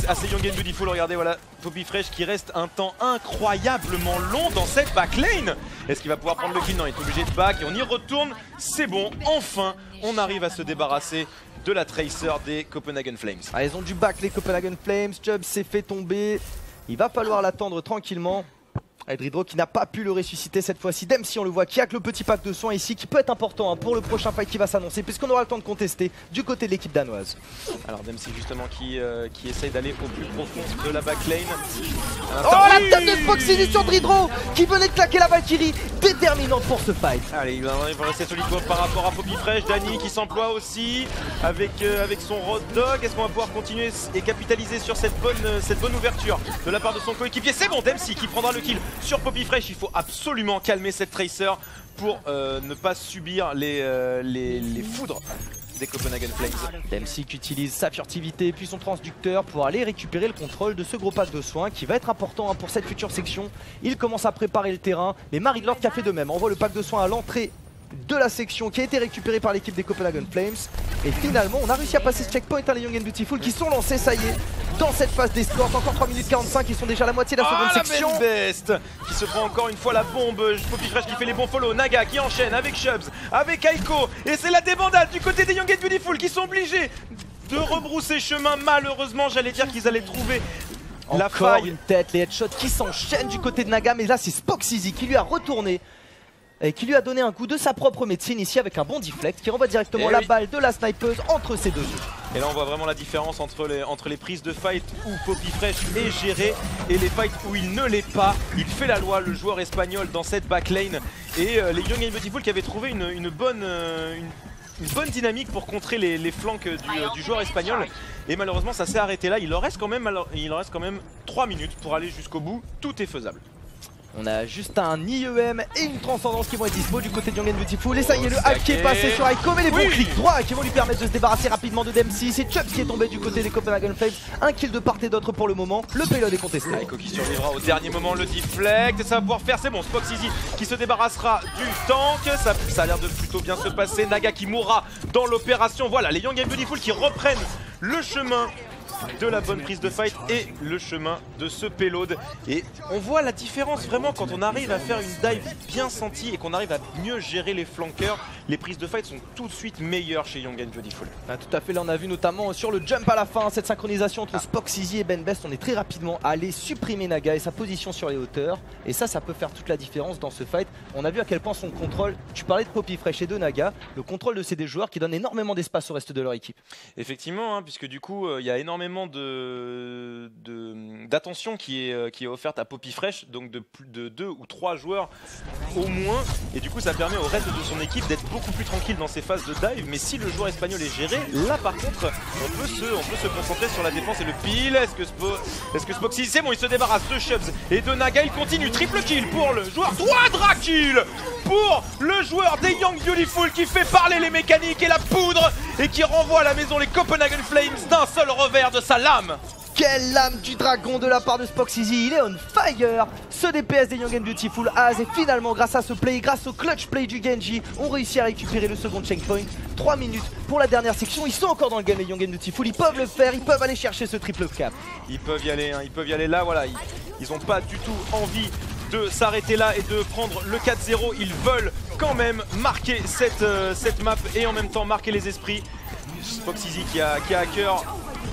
à ces Young and Beautiful. Regardez, voilà Poppy Fresh qui reste un temps incroyablement long dans cette backlane. Est-ce qu'il va pouvoir prendre le kill? Non, il est obligé de back et on y retourne. C'est bon, enfin on arrive à se débarrasser de la Tracer des Copenhagen Flames. Ah, ils ont du back les Copenhagen Flames. Chubb s'est fait tomber. Il va falloir l'attendre tranquillement. Dridro qui n'a pas pu le ressusciter cette fois-ci. Dempsey on le voit qui a que le petit pack de soins ici qui peut être important pour le prochain fight qui va s'annoncer puisqu'on aura le temps de contester du côté de l'équipe danoise. Alors Dempsey justement qui essaye d'aller au plus profond de la backlane. Oh la tête de Spoxizy sur Dridro qui venait de claquer la Valkyrie, déterminante pour ce fight. Allez, il va rester solide par rapport à Poppy Fresh. Dany qui s'emploie aussi avec son Road Dog. Est-ce qu'on va pouvoir continuer et capitaliser sur cette bonne ouverture de la part de son coéquipier? C'est bon, Dempsey qui prendra le kill sur Poppy Fresh. Il faut absolument calmer cette Tracer pour ne pas subir les foudres des Copenhagen Flames. Dempsey qui utilise sa furtivité puis son transducteur pour aller récupérer le contrôle de ce gros pack de soins qui va être important pour cette future section. Il commence à préparer le terrain, mais Marie-Lord qui a fait de même envoie le pack de soins à l'entrée de la section qui a été récupérée par l'équipe des Copenhagen Flames. Et finalement on a réussi à passer ce checkpoint, les Young and Beautiful qui sont lancés, ça y est, dans cette phase d'escorte. Encore 3 minutes 45, ils sont déjà à la moitié de la seconde section. La Best qui se prend encore une fois la bombe. Poppy Fresh qui fait les bons follow. Naga qui enchaîne avec Chubbs, avec Aiko. Et c'est la débandade du côté des Young and Beautiful qui sont obligés de rebrousser chemin. Malheureusement, j'allais dire qu'ils allaient trouver la faille. Une tête, les headshots qui s'enchaînent du côté de Naga. Mais là c'est Spoxizy qui lui a retourné et qui lui a donné un coup de sa propre médecine ici avec un bon deflect qui renvoie directement la balle de la snipeuse entre ces deux yeux. Et là on voit vraiment la différence entre les prises de fight où Poppy Fresh est géré et les fights où il ne l'est pas. Il fait la loi, le joueur espagnol, dans cette backlane. Et les Young and Beautiful qui avaient trouvé une bonne dynamique pour contrer les flancs du joueur espagnol. Et malheureusement ça s'est arrêté là. Il en reste quand même 3 minutes pour aller jusqu'au bout. Tout est faisable. On a juste un IEM et une transcendance qui vont être dispo du côté de Young and Beautiful. Et ça y est, le hack qui est passé sur Aiko, mais les bons clics droits qui vont lui permettre de se débarrasser rapidement de Dempsey. C'est Chubbs qui est tombé du côté des Copenhagen Flames. Un kill de part et d'autre pour le moment. Le payload est contesté. Aiko qui survivra au dernier moment, le deflect. Et ça va pouvoir faire, c'est bon. Spoxizy qui se débarrassera du tank. Ça a l'air de plutôt bien se passer. Naga qui mourra dans l'opération. Voilà, les Young and Beautiful qui reprennent le chemin de la bonne prise de fight et le chemin de ce payload. Et on voit la différence vraiment quand on arrive à faire une dive bien sentie et qu'on arrive à mieux gérer les flanqueurs. Les prises de fight sont tout de suite meilleures chez Young and Beautiful. Ah, tout à fait, là on a vu notamment sur le jump à la fin, cette synchronisation entre Spoxizy et Benbest. On est très rapidement allé supprimer Naga et sa position sur les hauteurs. Et ça peut faire toute la différence dans ce fight. On a vu à quel point son contrôle, tu parlais de Poppy Fresh et de Naga, le contrôle de ces deux joueurs qui donnent énormément d'espace au reste de leur équipe. Effectivement, hein, puisque du coup il y a énormément d'attention qui est offerte à Poppy Fresh, donc de 2 ou 3 joueurs au moins, et du coup ça permet au reste de son équipe d'être beaucoup plus tranquille dans ses phases de dive. Mais si le joueur espagnol est géré, là par contre on peut se concentrer sur la défense et le pile. Est-ce que Spoxizy, c'est bon, il se débarrasse de Chubbs et de Naga, il continue, triple kill pour le joueur, quadra kill pour le joueur des Young Beautiful qui fait parler les mécaniques et la poudre et qui renvoie à la maison les Copenhagen Flames d'un seul revers de sa lame. Quelle lame du dragon de la part de Spoxizy, il est on fire. Ce DPS des Young and Beautiful Az, et finalement grâce à ce play, grâce au clutch play du Genji, on réussit à récupérer le second checkpoint. 3 minutes pour la dernière section, ils sont encore dans le game les Young and Beautiful, ils peuvent le faire, ils peuvent aller chercher ce triple cap. Ils peuvent y aller, hein, ils peuvent y aller là, voilà, ils n'ont pas du tout envie de s'arrêter là et de prendre le 4-0, ils veulent quand même marquer cette map et en même temps marquer les esprits. Spoxizy qui a à cœur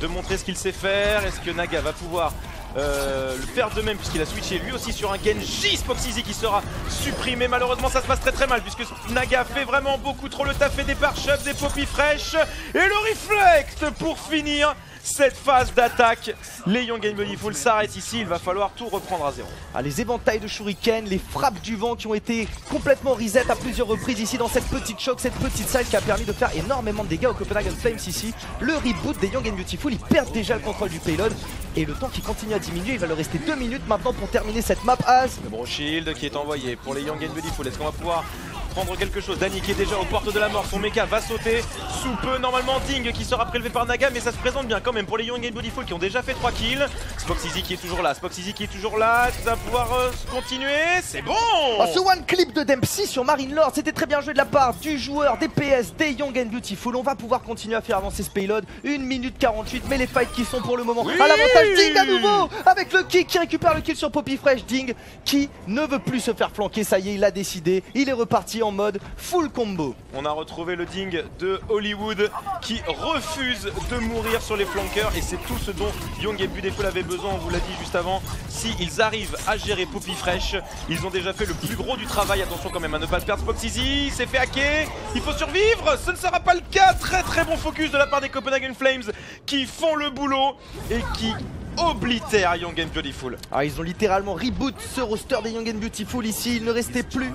de montrer ce qu'il sait faire. Est-ce que Naga va pouvoir le faire de même puisqu'il a switché lui aussi sur un Genji? Spoxizy qui sera supprimé. Malheureusement ça se passe très mal puisque Naga fait vraiment beaucoup trop le taf, des pare-chocs, des Poppy Fresh et le reflect pour finir cette phase d'attaque. Les Young and Beautiful s'arrêtent ici, il va falloir tout reprendre à zéro. Ah, les éventails de shuriken, les frappes du vent qui ont été complètement reset à plusieurs reprises ici dans cette petite choc, cette petite salle qui a permis de faire énormément de dégâts aux Copenhagen Flames ici. Le reboot des Young and Beautiful, ils perdent déjà le contrôle du payload et le temps qui continue à diminuer, il va leur rester 2 minutes maintenant pour terminer cette map Az. Le Bro Shield qui est envoyé pour les Young and Beautiful, est-ce qu'on va pouvoir prendre quelque chose? Dany qui est déjà aux portes de la mort, son mecha va sauter sous peu, normalement Ding qui sera prélevé par Naga, mais ça se présente bien quand même pour les Young and Beautiful qui ont déjà fait 3 kills. Spoxizy qui est toujours là, ça va pouvoir continuer, c'est bon. Oh, ce one clip de Dempsey sur Marine Lord, c'était très bien joué de la part du joueur DPS des Young and Beautiful. On va pouvoir continuer à faire avancer ce payload, 1 minute 48, mais les fights qui sont pour le moment à l'avantage. Ding à nouveau avec le kick qui récupère le kill sur Poppy Fresh. Ding qui ne veut plus se faire flanquer, ça y est, il a décidé, il est reparti en mode full combo. On a retrouvé le Ding de Hollywood qui refuse de mourir sur les flanqueurs et c'est tout ce dont Young and Beautiful avait besoin, on vous l'a dit juste avant. S'ils arrivent à gérer Poppy Fresh, ils ont déjà fait le plus gros du travail. Attention quand même à ne pas le perdre. Spoxizy s'est fait hacker, il faut survivre, ce ne sera pas le cas. Très bon focus de la part des Copenhagen Flames qui font le boulot et qui oblitèrent Young and Beautiful. Ah, ils ont littéralement reboot ce roster des Young and Beautiful ici, il ne restait plus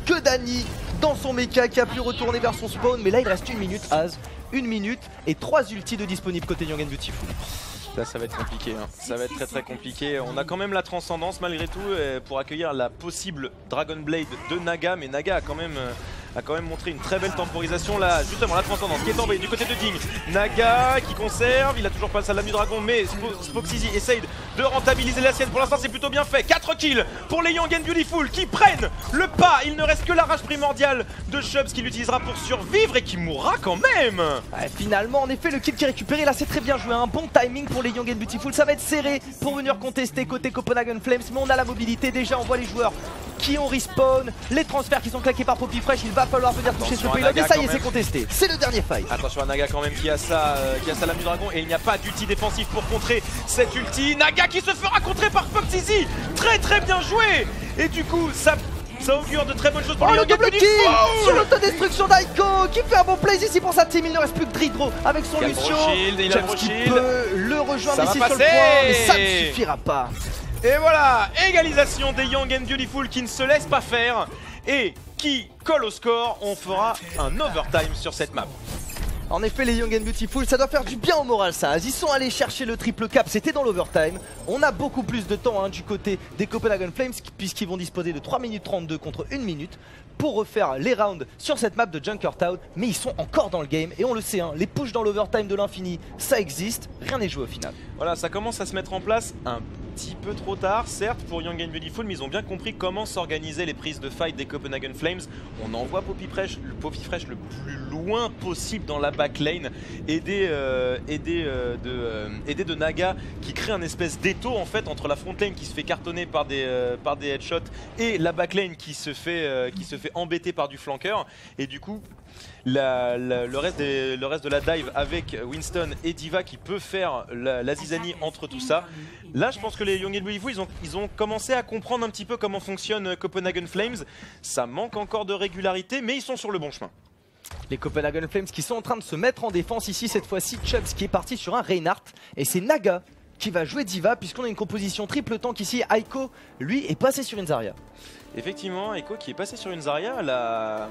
que Dany dans son mecha qui a pu retourner vers son spawn, mais là il reste 1 minute Az, 1 minute et 3 ultis de disponibles côté Young and Beautiful. Là ça va être compliqué, hein. Ça va être très compliqué. On a quand même la transcendance malgré tout pour accueillir la possible Dragon Blade de Naga, mais Naga a quand même montré une très belle temporisation là, justement la transcendance qui est envoyée du côté de Ding. Naga qui conserve, il a toujours pas sa lame du dragon, mais Spoxizy essaye de rentabiliser la sienne. Pour l'instant c'est plutôt bien fait, 4 kills pour les Young and Beautiful qui prennent le pas. Il ne reste que la rage primordiale de Chubbs qui l'utilisera pour survivre et qui mourra quand même. Ouais, finalement en effet le kill qui est récupéré là, c'est très bien joué, un bon timing pour les Young and Beautiful. Ça va être serré pour venir contester côté Copenhagen Flames, mais on a la mobilité, déjà on voit les joueurs qui ont respawn, les transferts qui sont claqués par Poppy Fresh, il va falloir venir toucher ce payload et ça y est, c'est contesté, c'est le dernier fight. Attention à Naga quand même qui a sa lame du dragon et il n'y a pas d'ulti défensif pour contrer cette ulti. Naga qui se fera contrer par Spoxizy, très bien joué. Et du coup ça augure de très bonnes choses pour le double kill sur l'autodestruction d'Aiko qui fait un bon play ici pour sa team. Il ne reste plus que Dridro avec son Lucio. Chubbs qui peut le rejoindre ici sur le point, mais ça ne suffira pas. Et voilà, égalisation des Young and Beautiful qui ne se laissent pas faire et qui colle au score. On fera un overtime sur cette map. En effet, les Young and Beautiful, ça doit faire du bien au moral ça. Ils sont allés chercher le triple cap, c'était dans l'overtime. On a beaucoup plus de temps du côté des Copenhagen Flames puisqu'ils vont disposer de 3 minutes 32 contre 1 minute pour refaire les rounds sur cette map de Junkertown. Mais ils sont encore dans le game et on le sait, les pushs dans l'overtime de l'infini, ça existe, rien n'est joué au final. Voilà, ça commence à se mettre en place un petit peu trop tard, certes, pour Young and Beautiful, mais ils ont bien compris comment s'organiser les prises de fight des Copenhagen Flames. On envoie Poppy Fresh le plus loin possible dans la backlane, aidé de Naga qui crée un espèce d'étau en fait entre la frontlane qui se fait cartonner par des headshots et la backlane qui se fait embêter par du flanqueur. Et du coup, le reste de la dive avec Winston et D.Va qui peut faire la zizanie entre tout ça. Là, je pense que les Young and Beautiful, ils ont commencé à comprendre un petit peu comment fonctionne Copenhagen Flames. Ça manque encore de régularité, mais ils sont sur le bon chemin. Les Copenhagen Flames qui sont en train de se mettre en défense ici, cette fois-ci Chubbs qui est parti sur un Reinhardt et c'est Naga qui va jouer D.Va puisqu'on a une composition triple tank ici. Aiko, lui, est passé sur une Zarya. Effectivement, Aiko qui est passé sur une Zarya, la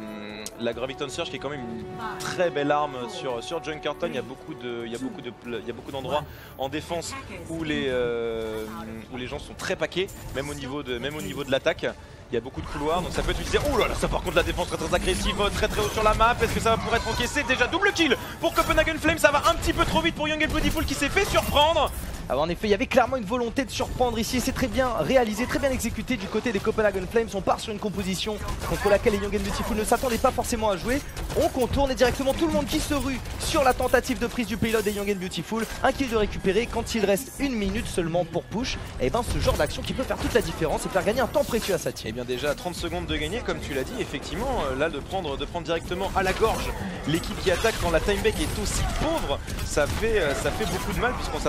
Graviton Surge qui est quand même une très belle arme sur Junkerton. Il y a beaucoup d'endroits en défense où les gens sont très paquets, même au niveau de l'attaque. Il y a beaucoup de couloirs, donc ça peut être utilisé. Oh là là, ça par contre la défense très agressive, très haut sur la map. Est-ce que ça va pouvoir être encaissé? Déjà double kill pour Copenhagen Flames, ça va un petit peu trop vite pour Young and Beautiful qui s'est fait surprendre. Alors en effet, il y avait clairement une volonté de surprendre ici, c'est très bien réalisé, très bien exécuté du côté des Copenhagen Flames. On part sur une composition contre laquelle les Young and Beautiful ne s'attendaient pas forcément à jouer. On contourne et directement tout le monde qui se rue sur la tentative de prise du payload des Young and Beautiful. Un kill de récupérer quand il reste 1 minute seulement pour push. Et ben ce genre d'action qui peut faire toute la différence et faire gagner un temps précieux à sa team. Et bien déjà 30 secondes de gagner, comme tu l'as dit, effectivement, là de prendre directement à la gorge l'équipe qui attaque quand la timeback est aussi pauvre, ça fait beaucoup de mal puisqu'on s'y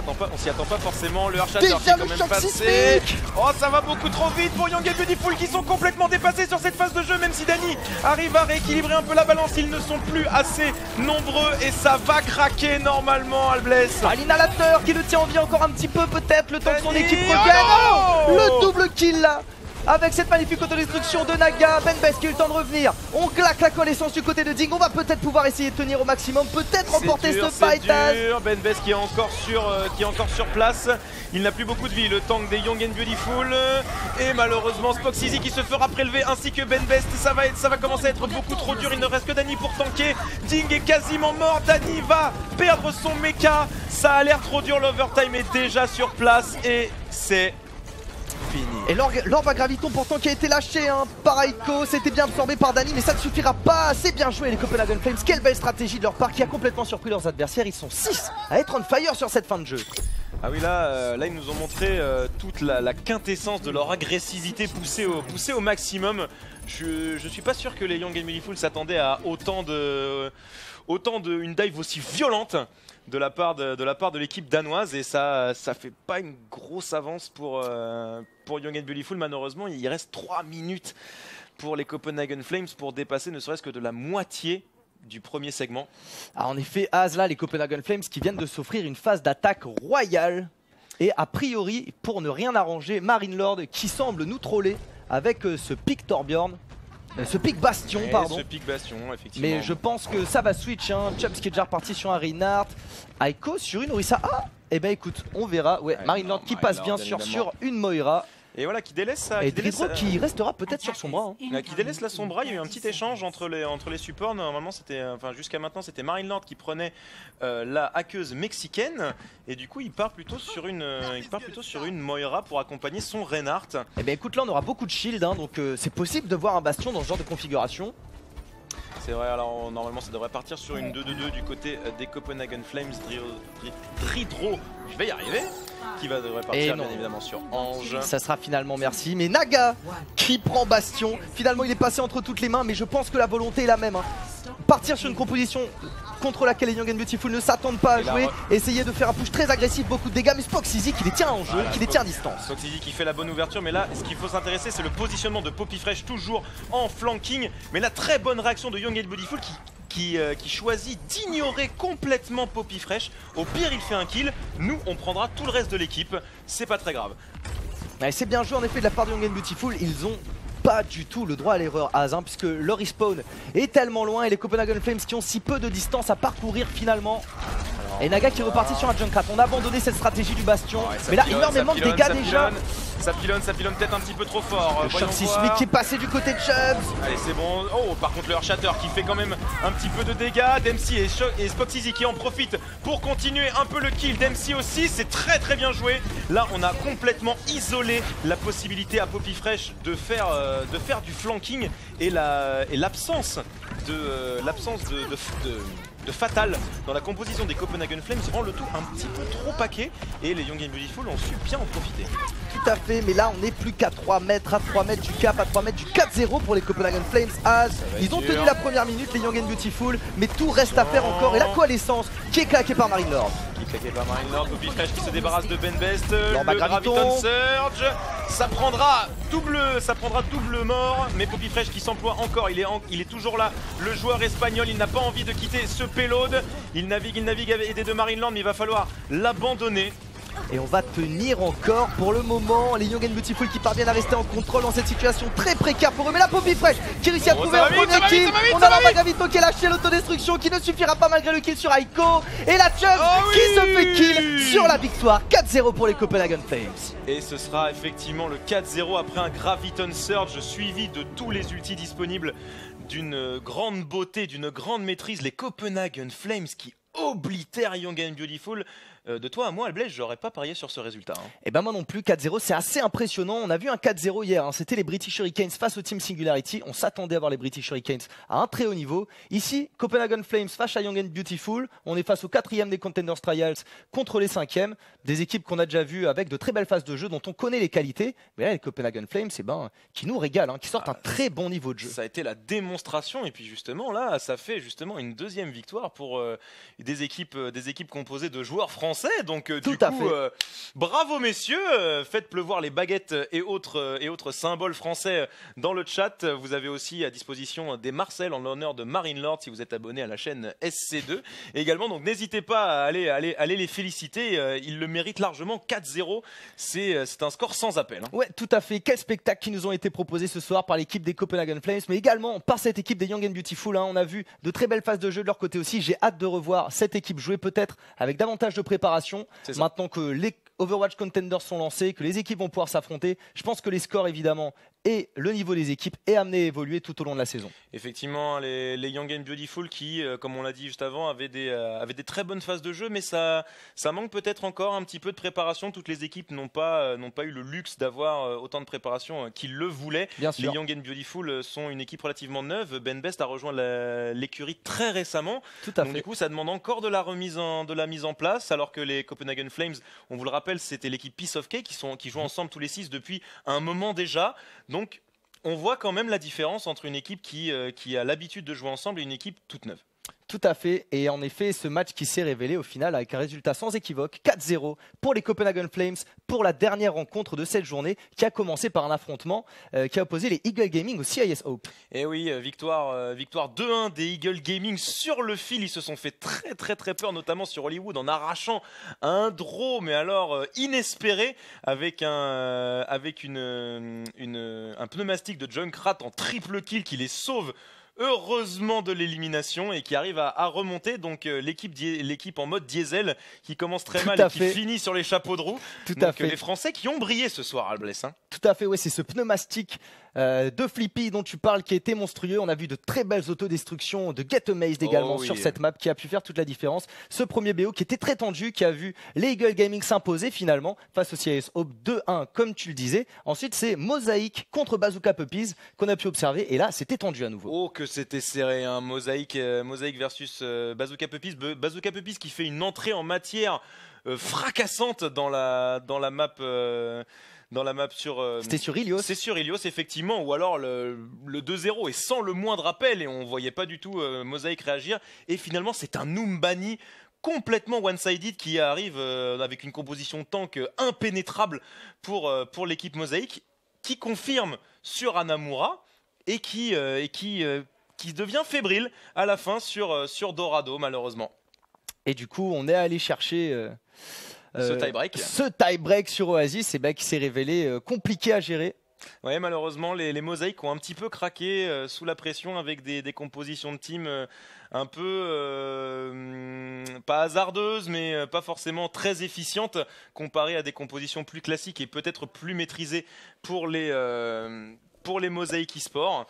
attend pas forcément. Le Heartshot qui est quand même passé. Oh, ça va beaucoup trop vite pour Young and Beautiful qui sont complètement dépassés sur cette phase de jeu, même si Dany arrive à rééquilibrer un peu la balance, ils ne sont plus assez nombreux et ça va craquer normalement. Albless. Ah, l'inhalateur qui le tient en vie encore un petit peu peut-être, le temps que son équipe regagne. Le double kill là avec cette magnifique autodestruction de Naga. Benbes qui a eu le temps de revenir. On claque la connaissance du côté de Ding. On va peut-être pouvoir essayer de tenir au maximum, peut-être remporter ce fight. Benbes qui est encore sur place. Il n'a plus beaucoup de vie, le tank des Young and Beautiful. Et malheureusement Spoxizy qui se fera prélever ainsi que Benbes. Ça va commencer à être beaucoup trop dur. Il ne reste que Dany pour tanker. Ding est quasiment mort. Dany va perdre son mecha. Ça a l'air trop dur. L'overtime est déjà sur place et c'est fini. Et l'orbe à graviton pourtant qui a été lâché par Aiko, c'était bien absorbé par Dany mais ça ne suffira pas. C'est bien joué les Copenhagen Flames, quelle belle stratégie de leur part qui a complètement surpris leurs adversaires. Ils sont 6 à être on fire sur cette fin de jeu. Ah oui, là ils nous ont montré toute la quintessence de leur agressivité poussée au maximum. Je suis pas sûr que les Young and Beautiful s'attendaient à une dive aussi violente de la part de l'équipe danoise et ça fait pas une grosse avance pour Young and Beautiful. Malheureusement, il reste 3 minutes pour les Copenhagen Flames pour dépasser ne serait-ce que de la moitié du premier segment. Ah, en effet, là, les Copenhagen Flames qui viennent de s'offrir une phase d'attaque royale et a priori, pour ne rien arranger, Marine Lord qui semble nous troller avec ce pic Torbjorn. Ce pic Bastion, pardon. Ce pic Bastion, effectivement. Mais je pense que ça va switch. Chubbs qui est déjà reparti sur un Reinhardt. Aiko sur une Orisa. Ah, et ben écoute, on verra. Ouais, Marine Lord qui passe bien sûr sur une Moira. Et voilà, qui délaisse ça. Et Dridro qui restera peut-être sur son bras. Qui délaisse la son bras. Il y a eu un petit échange entre les supports. Normalement, jusqu'à maintenant, c'était Marine Lord qui prenait la hackeuse mexicaine. Et du coup, il part plutôt sur une Moira pour accompagner son Reinhardt. Et bien écoute, là, on aura beaucoup de shield. Donc c'est possible de voir un Bastion dans ce genre de configuration. C'est vrai, alors normalement ça devrait partir sur une 2-2-2 du côté des Copenhagen Flames. Dridro, je vais y arriver, qui devrait partir bien évidemment sur Ange. Ça sera finalement merci, mais Naga qui prend Bastion. Finalement il est passé entre toutes les mains, mais je pense que la volonté est la même. Partir sur une composition contre laquelle les Young and Beautiful ne s'attendent pas à jouer, essayer de faire un push très agressif, beaucoup de dégâts, mais Spoxizy qui les tient en jeu, qui les tient à distance. Spoxizy qui fait la bonne ouverture, mais là ce qu'il faut s'intéresser c'est le positionnement de Poppy Fresh toujours en flanking, mais la très bonne réaction de Young and Beautiful qui choisit d'ignorer complètement Poppy Fresh. Au pire il fait un kill, nous on prendra tout le reste de l'équipe, c'est pas très grave. Ouais, c'est bien joué en effet de la part de Young and Beautiful, ils ont pas du tout le droit à l'erreur puisque leur respawn est tellement loin et les Copenhagen Flames qui ont si peu de distance à parcourir finalement. Et Naga qui est reparti sur un Junkrat. On a abandonné cette stratégie du Bastion, mais là énormément de dégâts déjà. Ça pilonne peut-être un petit peu trop fort. Le choc sismique qui est passé du côté de Chubbs. Allez, c'est bon. Oh, par contre, le Earthshatter qui fait quand même un petit peu de dégâts. Dempsey et Spoxizy qui en profitent pour continuer un peu le kill. Dempsey aussi, c'est très très bien joué. Là, on a complètement isolé la possibilité à Poppy Fresh de faire du flanking et l'absence de Fatal dans la composition des Copenhagen Flames rend le tout un petit peu trop paquet et les Young and Beautiful ont su bien en profiter. Tout à fait, mais là on n'est plus qu'à 3 mètres, du cap, à 3 mètres du 4-0 pour les Copenhagen Flames. Ils ont tenu la première minute, les Young and Beautiful, mais tout reste à faire encore. Et la coalescence qui est claquée par Marine Lord. Poppy Fresh qui se débarrasse de Ben Best, le Graviton Surge, ça prendra double mort, mais Poppy Fresh qui s'emploie encore, il est toujours là, le joueur espagnol, il n'a pas envie de quitter ce payload, il navigue aidé de Marineland, mais il va falloir l'abandonner. Et on va tenir encore pour le moment. Les Young and Beautiful qui parviennent à rester en contrôle dans cette situation très précaire pour eux. Mais la Poppy Fresh qui réussit à trouver un premier kill. On a la Gravito qui a lâché l'autodestruction qui ne suffira pas malgré le kill sur Aiko. Et la Chubbs qui se fait kill sur la victoire. 4-0 pour les Copenhagen Flames. Et ce sera effectivement le 4-0 après un Graviton Surge suivi de tous les ultis disponibles. D'une grande beauté, d'une grande maîtrise. Les Copenhagen Flames qui oblitèrent Young and Beautiful. De toi à moi, Alblaise, j'aurais pas parié sur ce résultat. Et ben moi non plus, 4-0, c'est assez impressionnant. On a vu un 4-0 hier, c'était les British Hurricanes face au Team Singularity. On s'attendait à voir les British Hurricanes à un très haut niveau. Ici, Copenhagen Flames face à Young and Beautiful. On est face au 4e des Contenders Trials contre les 5e. Des équipes qu'on a déjà vues avec de très belles phases de jeu dont on connaît les qualités. Mais là, les Copenhagen Flames, qui nous régalent, qui sortent un très bon niveau de jeu. Ça a été la démonstration. Et puis justement, là, ça fait justement une deuxième victoire pour des équipes composées de joueurs français. Donc du coup, bravo messieurs, faites pleuvoir les baguettes et autres symboles français dans le chat. Vous avez aussi à disposition des Marcel en l'honneur de Marine Lord si vous êtes abonné à la chaîne SC2. Et également, donc n'hésitez pas à aller les féliciter, ils le méritent largement. 4-0, c'est un score sans appel. Ouais, tout à fait. Quel spectacle qui nous ont été proposés ce soir par l'équipe des Copenhagen Flames, mais également par cette équipe des Young and Beautiful. On a vu de très belles phases de jeu de leur côté aussi. J'ai hâte de revoir cette équipe jouer peut-être avec davantage de préparation. Maintenant que les Overwatch Contenders sont lancés, que les équipes vont pouvoir s'affronter, je pense que les scores évidemment et le niveau des équipes est amené à évoluer tout au long de la saison. Effectivement, les Young and Beautiful qui, comme on l'a dit juste avant, avaient des très bonnes phases de jeu, mais ça manque peut-être encore un petit peu de préparation. Toutes les équipes n'ont pas eu le luxe d'avoir autant de préparation qu'ils le voulaient. Bien sûr. Les Young and Beautiful sont une équipe relativement neuve. Ben Best a rejoint l'écurie très récemment. Tout à Donc fait. du coup, ça demande encore de la mise en place, alors que les Copenhagen Flames, on vous le rappelle, c'était l'équipe Piece of Cake qui jouent ensemble tous les 6 depuis un moment déjà. Donc, on voit quand même la différence entre une équipe qui a l'habitude de jouer ensemble et une équipe toute neuve. Tout à fait, et en effet ce match qui s'est révélé au final avec un résultat sans équivoque, 4-0 pour les Copenhagen Flames pour la dernière rencontre de cette journée qui a commencé par un affrontement qui a opposé les Eagle Gaming au CIS Hope. Et oui, victoire 2-1 des Eagle Gaming sur le fil, ils se sont fait très très très peur, notamment sur Hollywood en arrachant un draw, mais alors inespéré, avec un pneumatique de Junkrat en triple kill qui les sauve heureusement de l'élimination et qui arrive à remonter. Donc l'équipe en mode diesel qui commence très mal et qui finit sur les chapeaux de roue. Donc les Français qui ont brillé ce soir, Albless. Tout à fait, ouais, c'est ce pneumatique de Flippy dont tu parles qui a été monstrueux. On a vu de très belles autodestructions de Get Amazed également sur cette map qui a pu faire toute la différence. Ce premier BO qui était très tendu, qui a vu les Eagle Gaming s'imposer finalement face au CIS Hope 2-1 comme tu le disais. Ensuite c'est Mosaïque contre Bazooka Puppies qu'on a pu observer et là c'était tendu à nouveau. Oh que c'était serré, hein. Mosaïque versus Bazooka Puppies. Bazooka Puppies qui fait une entrée en matière fracassante dans la map. Dans la map c'était sur Ilios. C'est sur Ilios effectivement, ou alors le 2-0 et sans le moindre appel et on voyait pas du tout Mosaïque réagir et finalement c'est un Numbani complètement one-sided qui arrive avec une composition tank impénétrable pour l'équipe Mosaïque qui confirme sur Hanamura et qui devient fébrile à la fin sur Dorado malheureusement. Et du coup on est allé chercher ce tie-break. Ce tie-break sur Oasis qui s'est révélé compliqué à gérer. Ouais, malheureusement, les mosaïques ont un petit peu craqué sous la pression avec des compositions de team un peu pas hasardeuses, mais pas forcément très efficientes comparées à des compositions plus classiques et peut-être plus maîtrisées pour les mosaïques e-sport.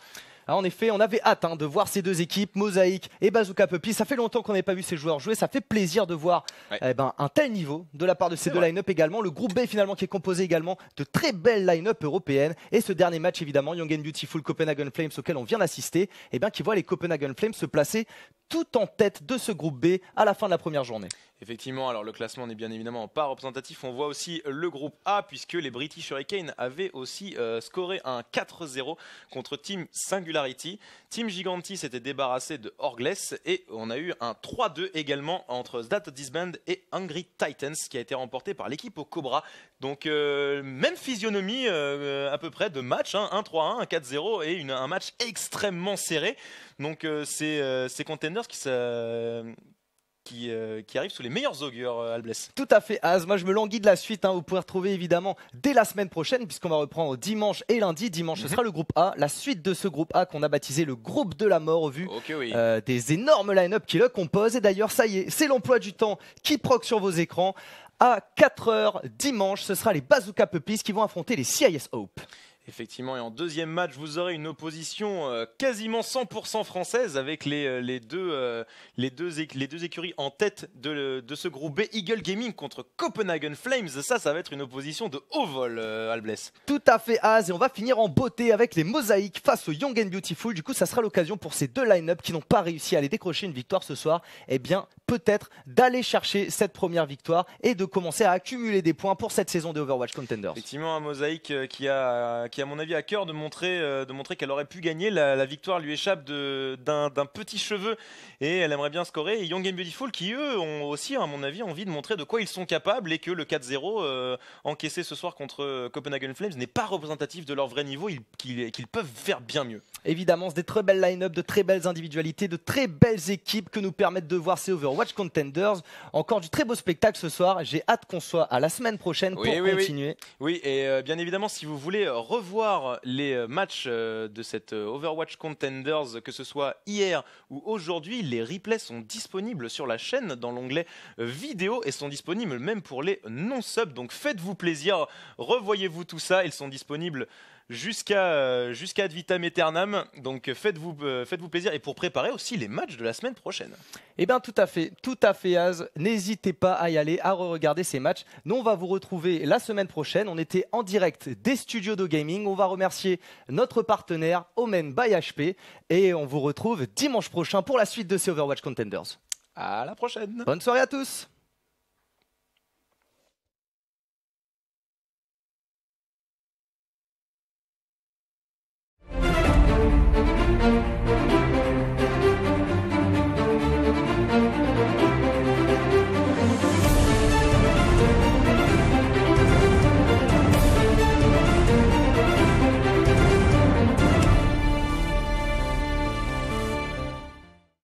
Alors en effet, on avait hâte de voir ces deux équipes, Mosaïque et Bazooka Puppy. Ça fait longtemps qu'on n'avait pas vu ces joueurs jouer. Ça fait plaisir de voir un tel niveau de la part de ces deux line-up également. Le groupe B finalement qui est composé également de très belles line-up européennes. Et ce dernier match évidemment, Young and Beautiful Copenhagen Flames auquel on vient d'assister, qui voit les Copenhagen Flames se placer tout en tête de ce groupe B à la fin de la première journée. Effectivement, alors le classement n'est bien évidemment pas représentatif. On voit aussi le groupe A puisque les British Hurricanes avaient aussi scoré un 4-0 contre Team Singularity. Team Giganti s'était débarrassé de Orgless et on a eu un 3-2 également entre Zdat Disband et Hungry Titans qui a été remporté par l'équipe au Cobra. Donc même physionomie à peu près de match, 1-3-1, un 4-0 et un match extrêmement serré. Donc c'est Contenders qui arrive sous les meilleurs augures, Albless. Tout à fait, Az. Moi, je me languis de la suite. Vous pouvez retrouver évidemment dès la semaine prochaine, puisqu'on va reprendre dimanche et lundi. Dimanche, ce sera le groupe A, la suite de ce groupe A qu'on a baptisé le groupe de la mort au vu des énormes line-up qui le composent. Et d'ailleurs, ça y est, c'est l'emploi du temps qui proc sur vos écrans. À 4h dimanche, ce sera les Bazooka Puppies qui vont affronter les CIS Hope. Effectivement, et en deuxième match, vous aurez une opposition quasiment 100% française avec les deux écuries en tête de ce groupe B, Eagle Gaming contre Copenhagen Flames. Ça va être une opposition de haut vol, Albless. Tout à fait, Az, et on va finir en beauté avec les Mosaïques face aux Young and Beautiful. Du coup, ça sera l'occasion pour ces deux line-up qui n'ont pas réussi à aller décrocher une victoire ce soir, peut-être d'aller chercher cette première victoire et de commencer à accumuler des points pour cette saison de Overwatch Contenders. Effectivement, un Mosaïque qui a à mon avis à cœur de montrer qu'elle aurait pu gagner. La victoire lui échappe d'un petit cheveu et elle aimerait bien scorer. Et Young and Beautiful qui eux ont aussi à mon avis envie de montrer de quoi ils sont capables et que le 4-0 encaissé ce soir contre Copenhagen Flames n'est pas représentatif de leur vrai niveau, qu'ils peuvent faire bien mieux. Évidemment, c'est des très belles line-up, de très belles individualités, de très belles équipes que nous permettent de voir ces Overwatch Contenders. Encore du très beau spectacle ce soir. J'ai hâte qu'on soit à la semaine prochaine pour continuer. Oui, et bien évidemment, si vous voulez revoir les matchs de cette Overwatch Contenders, que ce soit hier ou aujourd'hui, les replays sont disponibles sur la chaîne dans l'onglet vidéo et sont disponibles même pour les non-subs. Donc faites-vous plaisir, revoyez-vous tout ça. Ils sont disponibles jusqu'à ad vitam aeternam, donc faites-vous plaisir et pour préparer aussi les matchs de la semaine prochaine. Tout à fait Az, n'hésitez pas à y aller, à re-regarder ces matchs. Nous on va vous retrouver la semaine prochaine, on était en direct des studios de gaming, on va remercier notre partenaire Omen by HP et on vous retrouve dimanche prochain pour la suite de ces Overwatch Contenders. À la prochaine. Bonne soirée à tous.